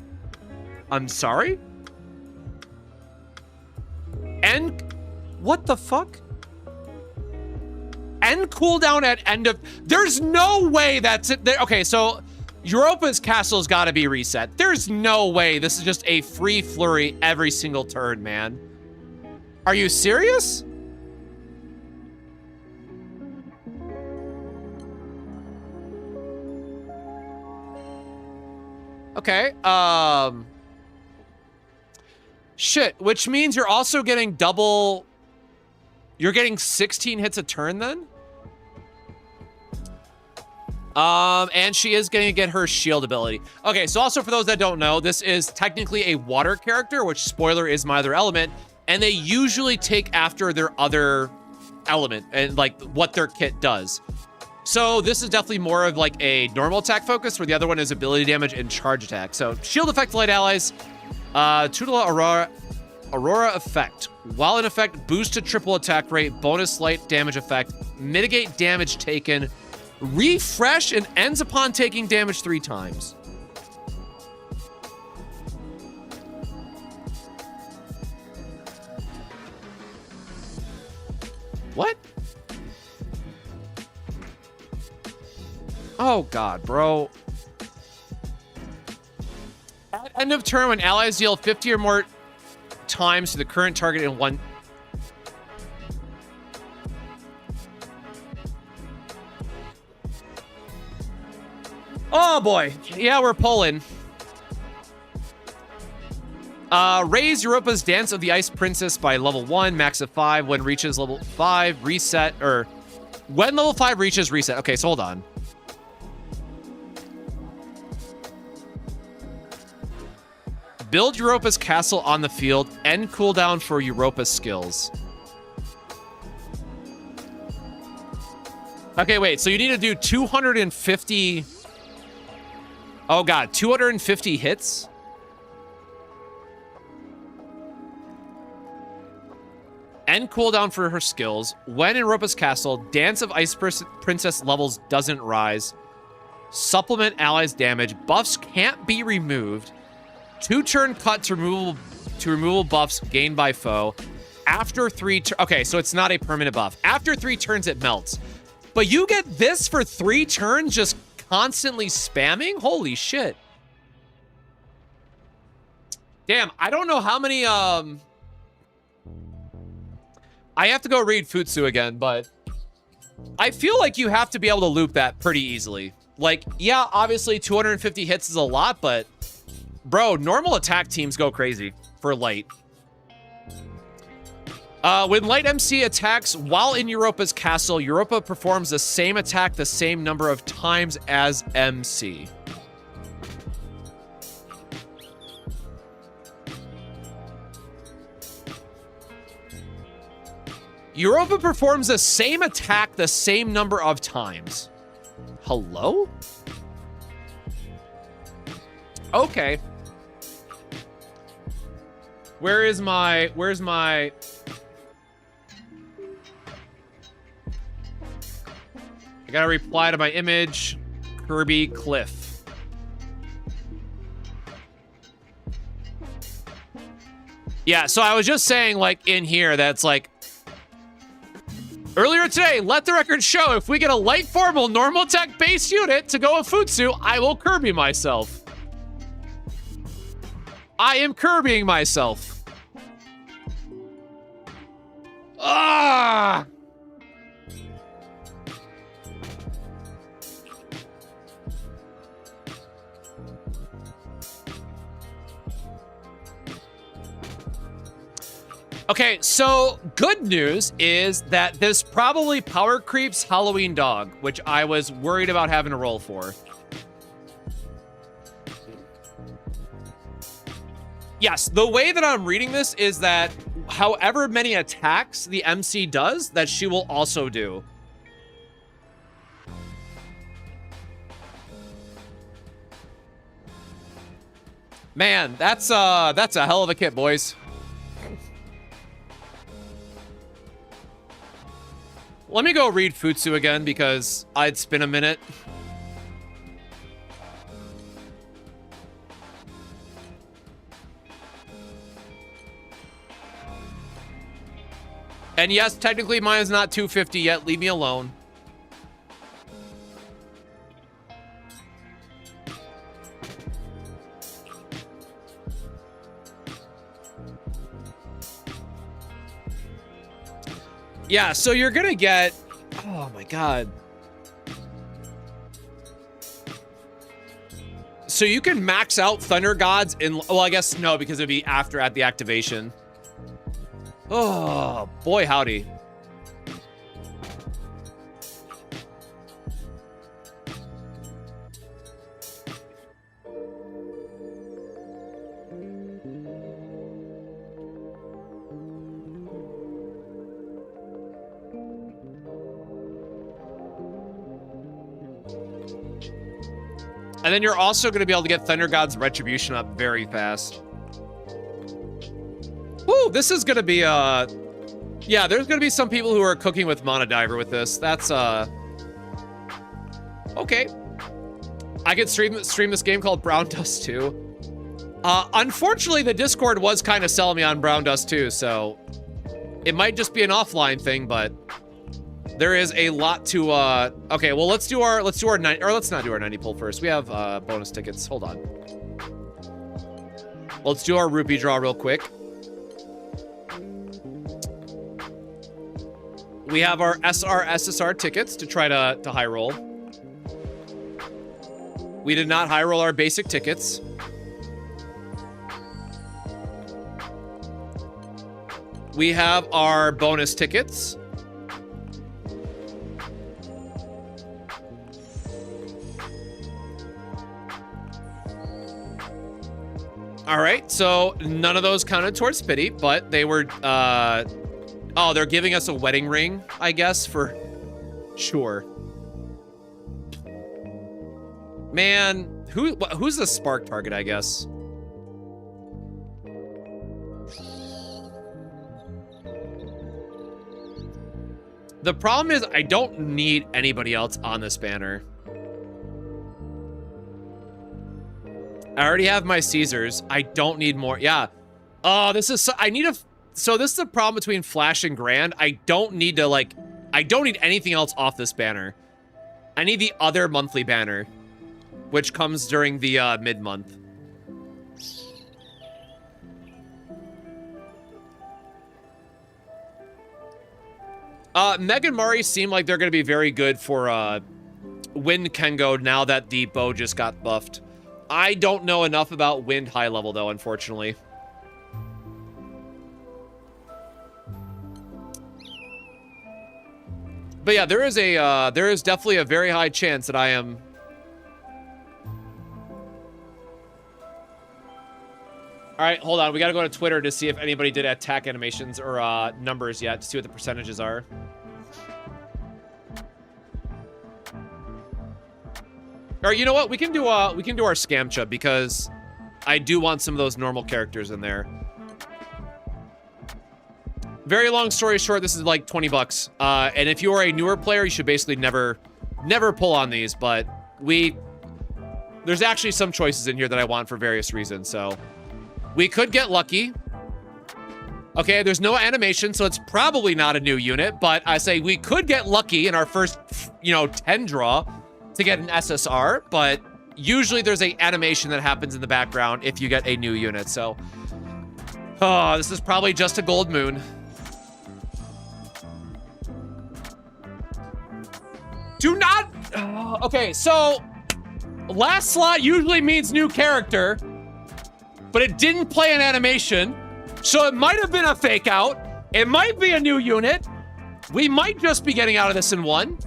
I'm sorry? End, what the fuck? End cooldown at end of, there's no way that's it. Okay, so Europa's castle's gotta be reset. There's no way this is just a free flurry every single turn, man. Are you serious? Okay, shit, which means you're also getting double... You're getting 16 hits a turn then? And she is going to get her shield ability. Okay, so also for those that don't know, this is technically a water character, which, spoiler, is my other element, and they usually take after their other element and, like, what their kit does. So this is definitely more of, like, a normal attack focus, where the other one is ability damage and charge attack. So, shield effect to light allies. Tutela Aurora effect. While in effect, boost to triple attack rate, bonus light damage effect, mitigate damage taken, refresh, and ends upon taking damage 3 times. What? Oh god, bro. At end of turn, when allies deal 50 or more times to the current target in one... Oh boy. Yeah, we're pulling. Raise Europa's Dance of the Ice Princess by level 1, max of 5. When reaches level 5, reset, or... When level 5 reaches, reset. Okay, so hold on. Build Europa's castle on the field. End cooldown for Europa's skills. Okay, wait. So you need to do 250... Oh, God. 250 hits? End cooldown for her skills. When in Europa's castle, Dance of Ice Princess levels doesn't rise. Supplement allies damage. Buffs can't be removed. 2-turn cut to removal buffs gained by foe. After 3 okay, so it's not a permanent buff. After 3 turns, it melts. But you get this for 3 turns just constantly spamming? Holy shit. Damn, I don't know how many, I have to go read Futsu again, but I feel like you have to be able to loop that pretty easily. Like, yeah, obviously 250 hits is a lot, but bro, normal attack teams go crazy for light. When Light MC attacks while in Europa's castle, Europa performs the same attack the same number of times as MC. Europa performs the same attack the same number of times. Hello? Okay. Where's my... I gotta reply to my image. Kirby Cliff. Yeah, so I was just saying, like, in here, that's like... Earlier today, let the record show if we get a light formal normal attack base unit to go with Futsu, I will Kirby myself. I am Kirbying myself. Ah! Okay, so good news is that this probably power creeps Halloween Dog, which I was worried about having to roll for. Yes, the way that I'm reading this is that however many attacks the MC does, that she will also do. Man, that's a hell of a kit, boys. Let me go read Futsu again because it's been a minute. And yes, technically mine is not 250 yet. Leave me alone. Yeah, so you're gonna get... Oh my god. So you can max out Thunder Gods in... Well, I guess no, because it'd be after at the activation. Oh, boy howdy. And then you're also going to be able to get Thunder God's Retribution up very fast. Woo, this is going to be, yeah, there's going to be some people who are cooking with Mana Diver with this. That's, okay. I could stream this game called Brown Dust 2. Unfortunately, the Discord was kind of selling me on Brown Dust 2, so it might just be an offline thing, but there is a lot to, okay, well, let's do our 90, or let's not do our 90 pull first. We have, bonus tickets. Hold on. Let's do our rupee draw real quick. We have our SR tickets to try to high roll. We did not high roll our basic tickets. We have our bonus tickets. All right, so none of those counted towards pity, but they were, oh, they're giving us a wedding ring, I guess, for sure. Man, who's the spark target, I guess? The problem is I don't need anybody else on this banner. I already have my Caesars. I don't need more. Yeah. Oh, this is... So this is the problem between Flash and Grand. I don't need to, like... I don't need anything else off this banner. I need the other monthly banner, which comes during the mid-month. Meg and Mari seem like they're going to be very good for Wind Kengo now that the bow just got buffed. I don't know enough about Wind high level, though, unfortunately. But yeah, there is definitely a very high chance that I am... All right, hold on. We got to go to Twitter to see if anybody did attack animations or numbers yet to see what the percentages are. All right, you know what? We can do our Scamcha because I do want some of those normal characters in there. Very long story short, this is like 20 bucks. And if you are a newer player, you should basically never pull on these, but there's actually some choices in here that I want for various reasons, so we could get lucky. Okay, there's no animation, so it's probably not a new unit, but I say we could get lucky in our first, 10 draw to get an SSR, but usually there's a animation that happens in the background if you get a new unit, so... Oh, this is probably just a gold moon. Do not... Okay, so... Last slot usually means new character, but it didn't play an animation, so it might have been a fake out. It might be a new unit. We might just be getting out of this in one.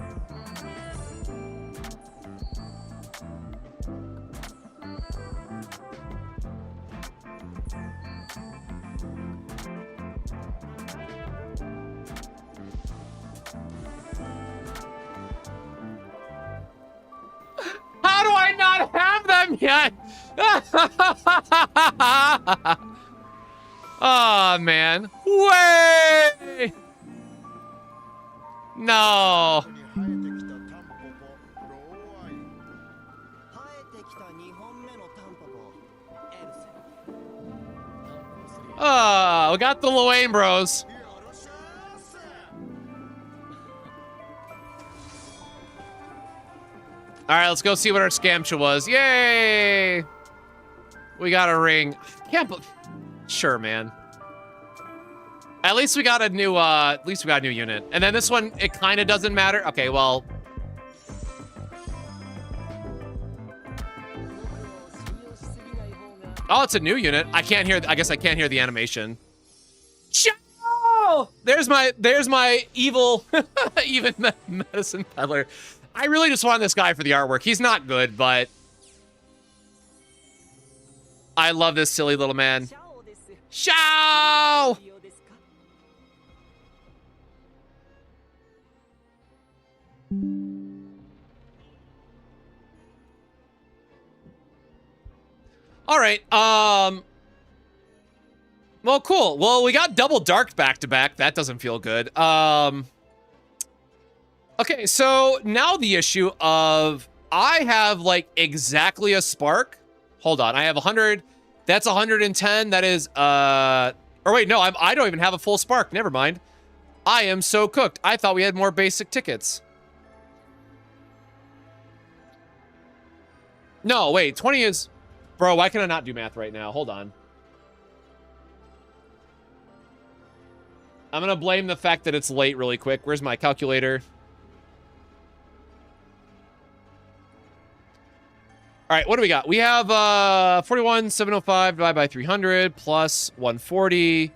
How do I not have them yet? Oh, man. Way! No. Oh, we got the Luane bros. All right, let's go see what our Scamcha was. Yay! We got a ring. Can't believe... Sure, man. At least we got a new, unit. And then this one, it kind of doesn't matter. Okay, well... Oh, it's a new unit. I guess I can't hear the animation. Chow! There's my evil, even medicine peddler. I really just want this guy for the artwork. He's not good, but... I love this silly little man. Shao! All right, well, cool. Well, we got double dark back-to-back. That doesn't feel good. Okay, so now the issue of I have, like, exactly a spark. Hold on, I have 100. That's 110. That is, or wait, no, I don't even have a full spark. Never mind. I am so cooked. I thought we had more basic tickets. No, wait, 20 is... Bro, why can I not do math right now? Hold on. I'm gonna blame the fact that it's late really quick. Where's my calculator? All right, what do we got? We have 41,705 divided by 300 plus 140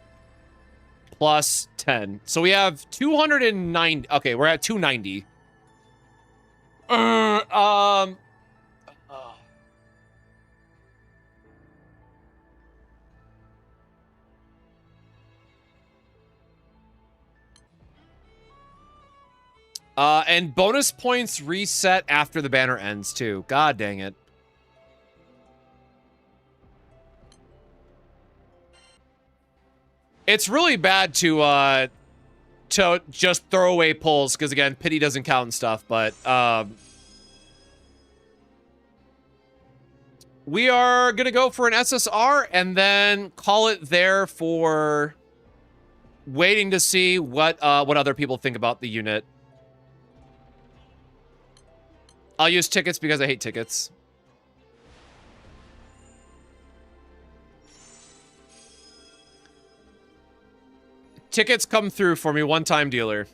plus 10. So we have 209. Okay, we're at 290. And bonus points reset after the banner ends too. God dang it. It's really bad to just throw away pulls, because again, pity doesn't count and stuff, but We are going to go for an SSR and then call it there for waiting to see what other people think about the unit. I'll use tickets because I hate tickets. Tickets come through for me, one-time dealer.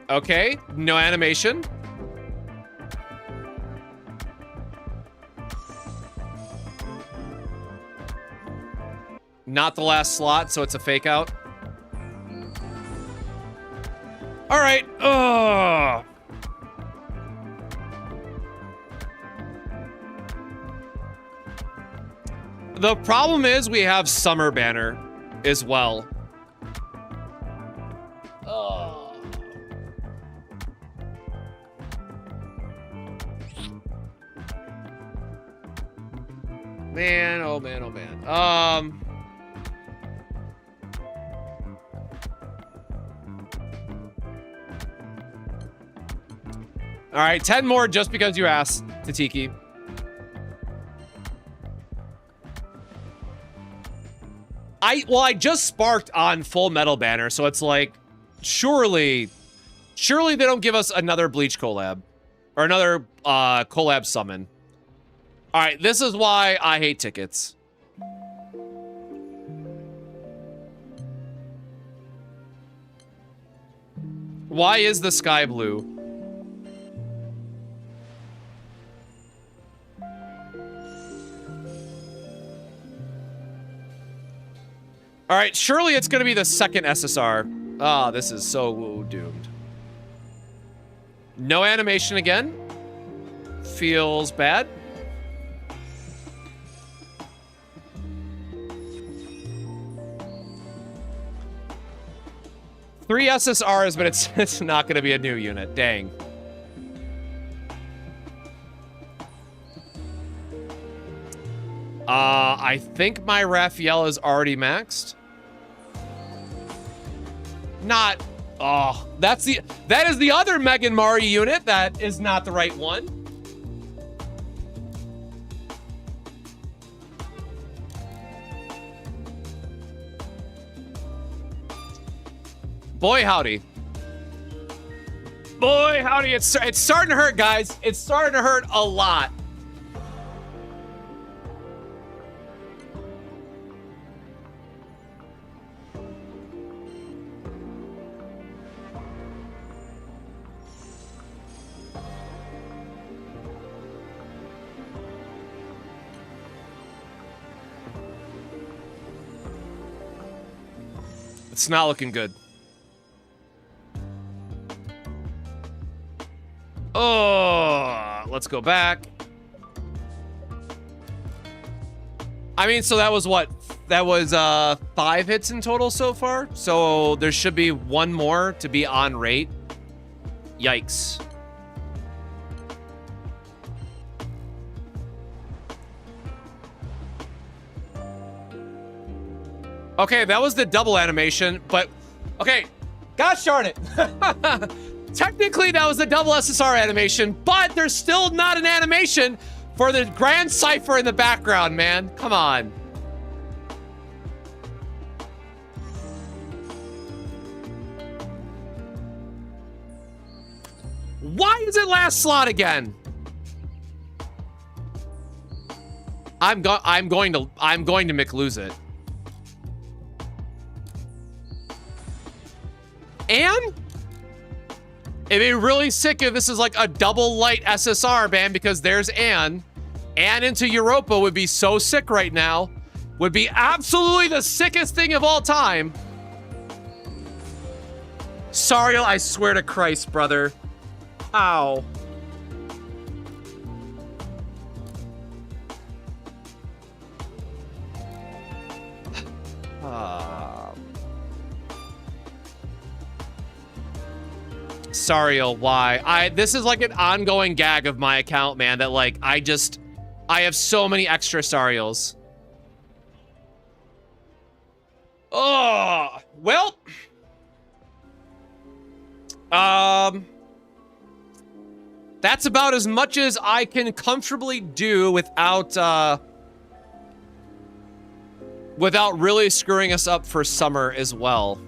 Okay, no animation. Not the last slot, so it's a fake out. All right. Ugh. The problem is we have Summer Banner as well. Oh. Man, oh man, oh man. All right, 10 more just because you asked, Tatiki. I just sparked on Full Metal Banner, so it's like, surely they don't give us another Bleach collab. Or another collab summon. Alright, this is why I hate tickets. Why is the sky blue? All right, surely it's going to be the second SSR. Ah, this is so doomed. No animation again. Feels bad. Three SSRs, but it's not going to be a new unit. Dang. I think my Raphael is already maxed. Not. Oh, that is the other Megan Mari unit that is not the right one. Boy howdy. Boy howdy, it's starting to hurt, guys. It's starting to hurt a lot. It's not looking good. Oh, let's go back. I mean, so that was what? That was 5 hits in total so far. So there should be one more to be on rate. Yikes. Okay, that was the double animation, but okay, gosh darn it. Technically, that was the double SSR animation, but there's still not an animation for the Grand Cypher in the background, man. Come on. Why is it last slot again? I'm going to McLose it. And it'd be really sick if this is like a double light SSR, man, because there's Anne. Anne into Europa would be so sick right now. Would be absolutely the sickest thing of all time. Sariel, I swear to Christ, brother. Ow. Sariel, why? This is like an ongoing gag of my account, man, that like, I have so many extra Sariels. Oh, well. That's about as much as I can comfortably do without without really screwing us up for summer as well.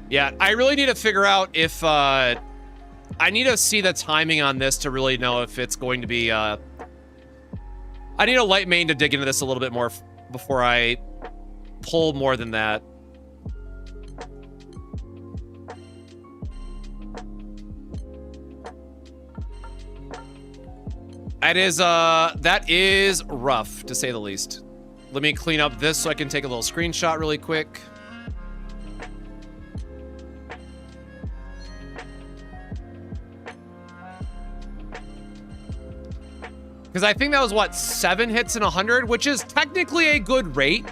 Yeah, I really need to figure out if, I need to see the timing on this to really know if it's going to be, I need a light main to dig into this a little bit more before I pull more than that. That is rough, to say the least. Let me clean up this so I can take a little screenshot really quick. Because I think that was, what, 7 hits in 100, which is technically a good rate.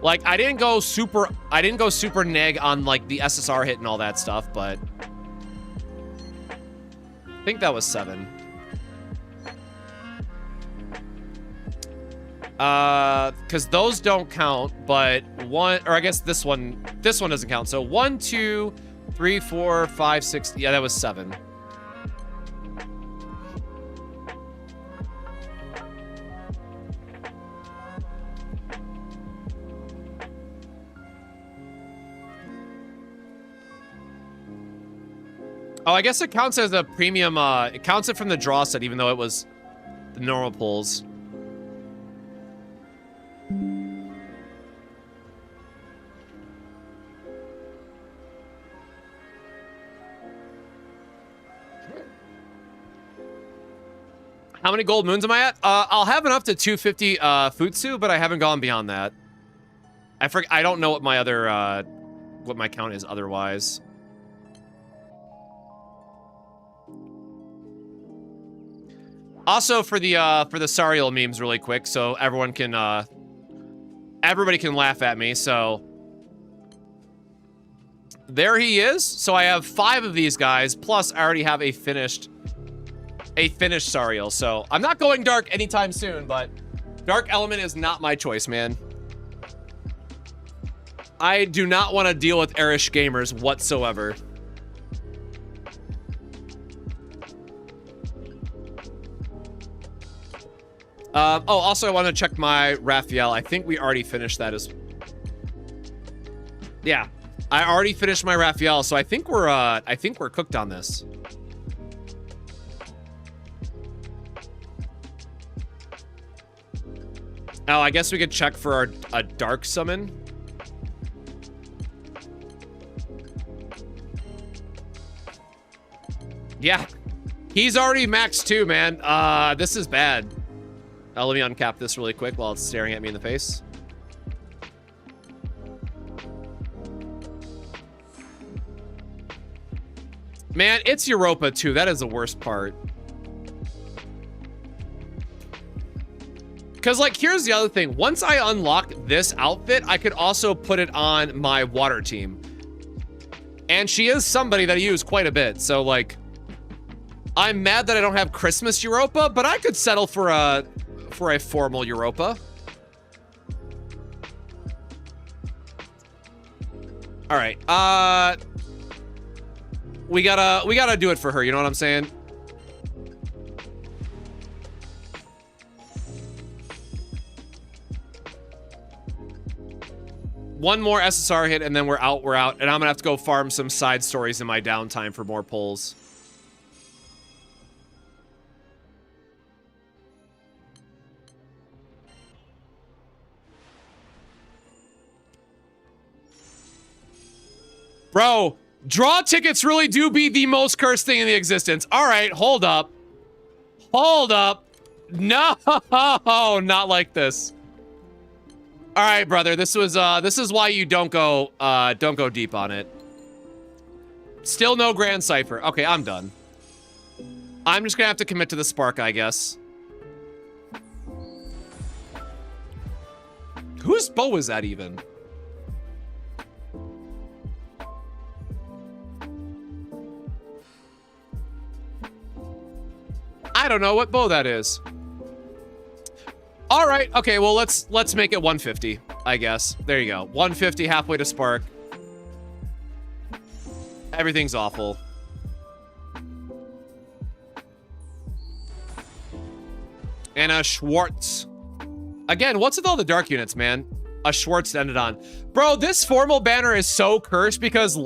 Like, I didn't go super neg on, like, the SSR hit and all that stuff, but I think that was 7. Because those don't count, but I guess this one doesn't count. So 1, 2, 3, 4, 5, 6, yeah, that was 7. Oh, I guess it counts as a premium, it counts it from the draw set, even though it was the normal pulls. How many gold moons am I at? I'll have enough to 250 Futsu, but I haven't gone beyond that. I don't know what my other, what my count is otherwise. Also, for the Sariel memes really quick, so everybody can laugh at me, so. There he is. So I have 5 of these guys, plus I already have a finished Sariel. So I'm not going dark anytime soon, but Dark Element is not my choice, man. I do not want to deal with Erish gamers whatsoever. Oh, also I want to check my Raphael. I think we already finished that as... Yeah, I already finished my Raphael, so I think we're cooked on this. Oh, I guess we could check for a dark summon. Yeah, he's already maxed too, man. This is bad. Let me uncap this really quick while it's staring at me in the face. Man, it's Europa too. That is the worst part. Because, like, here's the other thing. Once I unlock this outfit, I could also put it on my water team. And she is somebody that I use quite a bit. So, like, I'm mad that I don't have Christmas Europa, but I could settle for a formal Europa. All right. We gotta do it for her. You know what I'm saying? One more SSR hit and then we're out. And I'm gonna have to go farm some side stories in my downtime for more pulls. Bro, draw tickets really do be the most cursed thing in the existence. All right, hold up. Hold up. No, not like this. All right, brother. This is why you don't go deep on it. Still no Grand Cipher. Okay, I'm done. I'm just gonna have to commit to the Spark, I guess. Whose bow is that even? don't know what bow that is. All right, okay, well, let's make it 150, I guess. There you go. 150, halfway to Spark. Everything's awful. And a Schwartz. Again, what's with all the dark units, man? A Schwartz ended on. Bro, this formal banner is so cursed because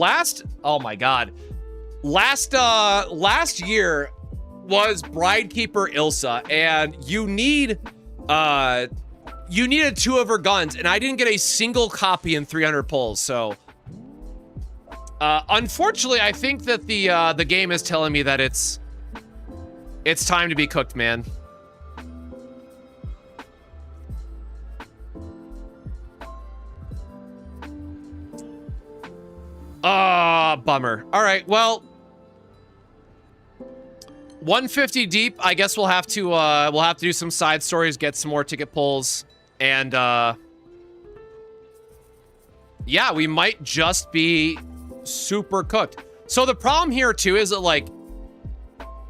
oh my God. Last year was Bridekeeper Ilsa, and you needed 2 of her guns, and I didn't get a single copy in 300 pulls, so unfortunately, I think that the game is telling me that it's time to be cooked, man. Bummer. All right, well, 150 deep. I guess we'll have to do some side stories, get some more ticket pulls, and yeah, we might just be super cooked. So the problem here too is that, like,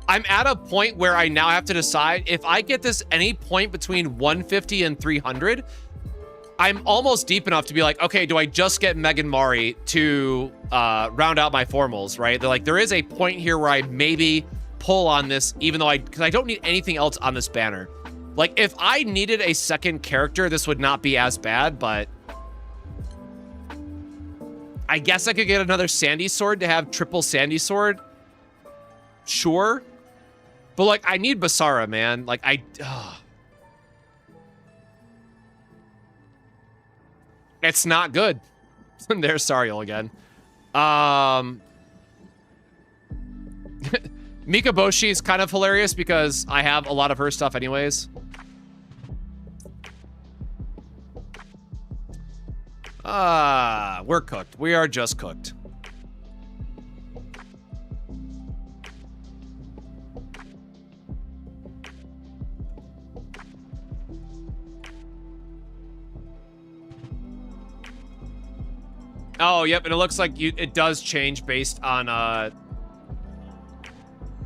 I'm at a point where I now have to decide if I get this any point between 150 and 300. I'm almost deep enough to be like, okay, do I just get Megan Mari to round out my formals, right? They're like, there is a point here where I maybe pull on this, even though because I don't need anything else on this banner. Like, if I needed a second character, this would not be as bad, but I guess I could get another Sandy Sword to have triple Sandy Sword. Sure. But, like, I need Basara, man. Like, it's not good. There's Sariel again. Mikaboshi is kind of hilarious because I have a lot of her stuff anyways. We're cooked. We are just cooked. Oh, yep, and it looks like it does change based on,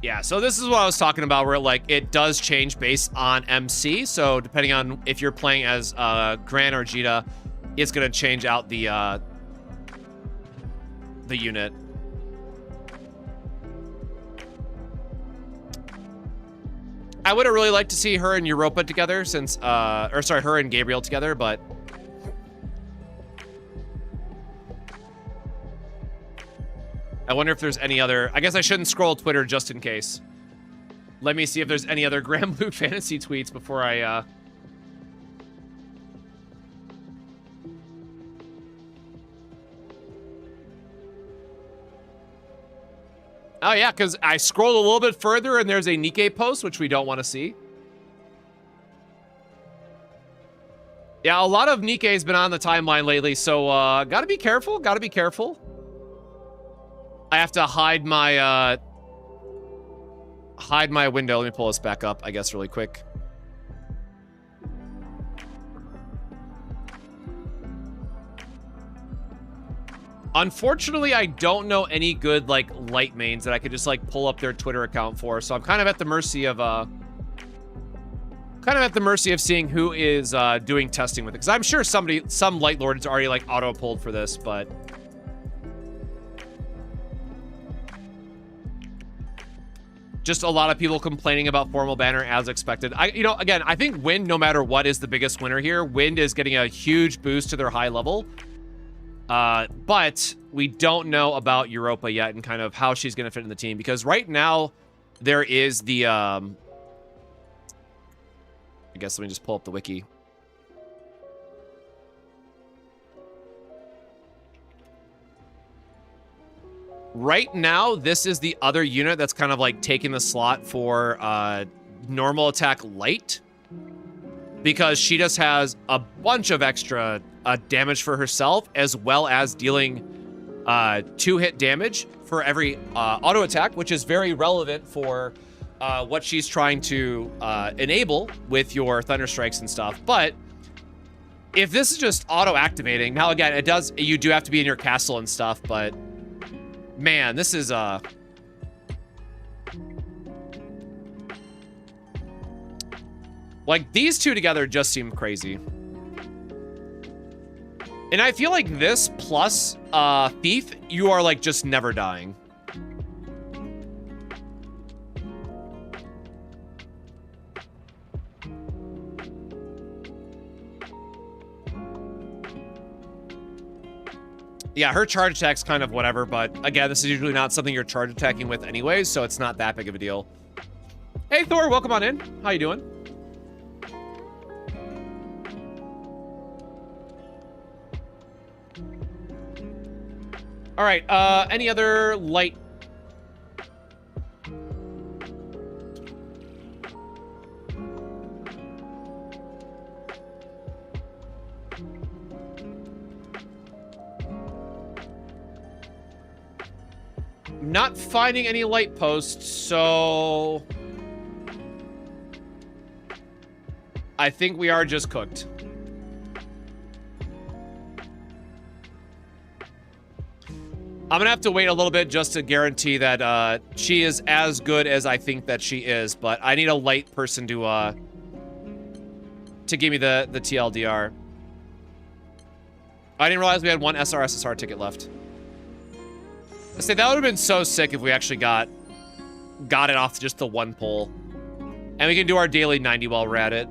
yeah, so this is what I was talking about, where, like, it does change based on MC, so depending on if you're playing as, Gran or Jita, it's gonna change out the unit. I would have really liked to see her and Europa together since, or sorry, her and Gabriel together, but I wonder if there's any other... I guess I shouldn't scroll Twitter just in case. Let me see if there's any other Grand Blue Fantasy tweets before I, Oh, yeah, because I scrolled a little bit further and there's a Nikkei post, which we don't want to see. Yeah, a lot of Nikkei's been on the timeline lately, so gotta be careful, gotta be careful. I have to hide my window. Let me pull this back up, I guess, really quick. Unfortunately, I don't know any good, like, light mains that I could just, like, pull up their Twitter account for, so I'm kind of at the mercy of, seeing who is, doing testing with it. Because I'm sure some Light Lord is already, like, auto-pulled for this, but... just a lot of people complaining about formal banner as expected. You know, again, I think Wind, no matter what, is the biggest winner here. Wind is getting a huge boost to their high level. But we don't know about Europa yet and kind of how she's going to fit in the team. Because right now, there is the... I guess let me just pull up the wiki. Right now, this is the other unit that's kind of like taking the slot for normal attack light. Because she just has a bunch of extra damage for herself, as well as dealing 2-hit damage for every auto attack, which is very relevant for what she's trying to enable with your Thunder Strikes and stuff. But if this is just auto-activating, now again, you do have to be in your castle and stuff, but man, this is Like, these two together just seem crazy. And I feel like this plus Thief, you are, like, just never dying. Yeah, her charge attack's kind of whatever, but again, this is usually not something you're charge attacking with anyways, so it's not that big of a deal. Hey, Thor, welcome on in. How you doing? All right, any other light? Not finding any light posts, so I think we are just cooked. I'm gonna have to wait a little bit just to guarantee that she is as good as I think that she is, but I need a light person to give me the TLDR. I didn't realize we had one SRSSR ticket left. I say that would have been so sick if we actually got it off just the one pull. And we can do our daily 90 while we're at it.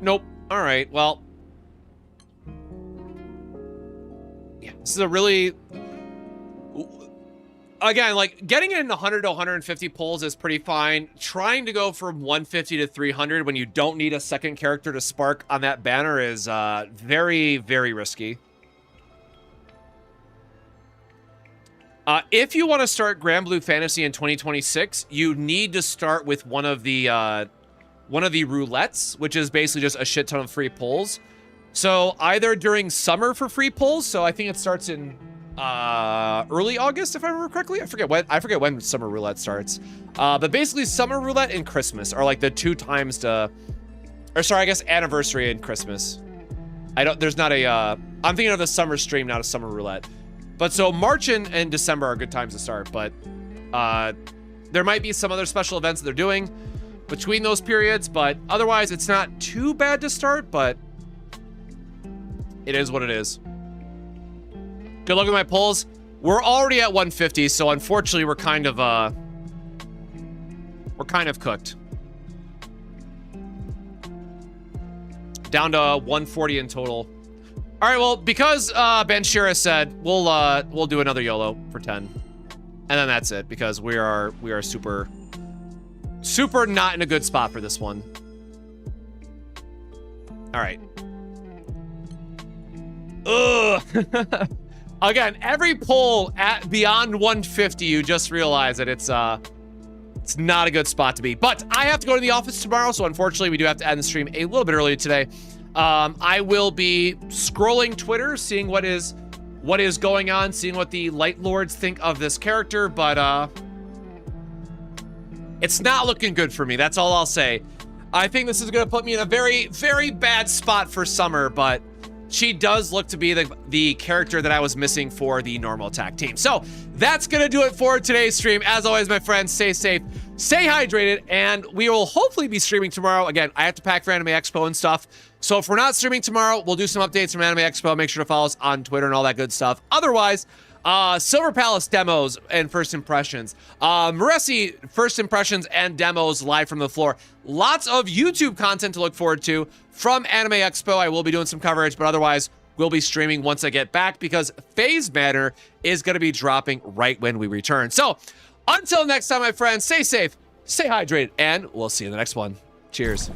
Nope. All right, well. Yeah, this is a really... Again, like, getting in 100 to 150 pulls is pretty fine. Trying to go from 150 to 300 when you don't need a second character to spark on that banner is very, very risky. If you want to start Grand Blue Fantasy in 2026, you need to start with one of the roulettes, which is basically just a shit ton of free pulls. So either during summer for free pulls, so I think it starts in early August, if I remember correctly. I forget when summer roulette starts. But basically summer roulette and Christmas are like the two times to, or sorry, I guess anniversary and Christmas. There's not a, I'm thinking of the summer stream, not a summer roulette. But so March and December are good times to start, but there might be some other special events that they're doing between those periods, but otherwise it's not too bad to start, but it is what it is. Good luck with my pulls. We're already at 150, so unfortunately we're kind of cooked. Down to 140 in total. All right, well, because Banshira said we'll do another YOLO for 10. And then that's it, because we are super not in a good spot for this one. All right. Ugh. Again, every pull at beyond 150, you just realize that it's not a good spot to be. But I have to go to the office tomorrow, so unfortunately we do have to end the stream a little bit early today. I will be scrolling Twitter, seeing what is going on, seeing what the Light Lords think of this character, but it's not looking good for me. That's all I'll say. I think this is gonna put me in a very, very bad spot for summer, but she does look to be the character that I was missing for the normal attack team. So that's gonna do it for today's stream. As always, my friends, stay safe, stay hydrated, and we will hopefully be streaming tomorrow. Again, I have to pack for Anime Expo and stuff. So if we're not streaming tomorrow, we'll do some updates from Anime Expo. Make sure to follow us on Twitter and all that good stuff. Otherwise, Silver Palace demos and first impressions. Maresi first impressions and demos live from the floor. Lots of YouTube content to look forward to from Anime Expo. I will be doing some coverage, but otherwise we'll be streaming once I get back because Phase Banner is going to be dropping right when we return. So until next time, my friends, stay safe, stay hydrated, and we'll see you in the next one. Cheers.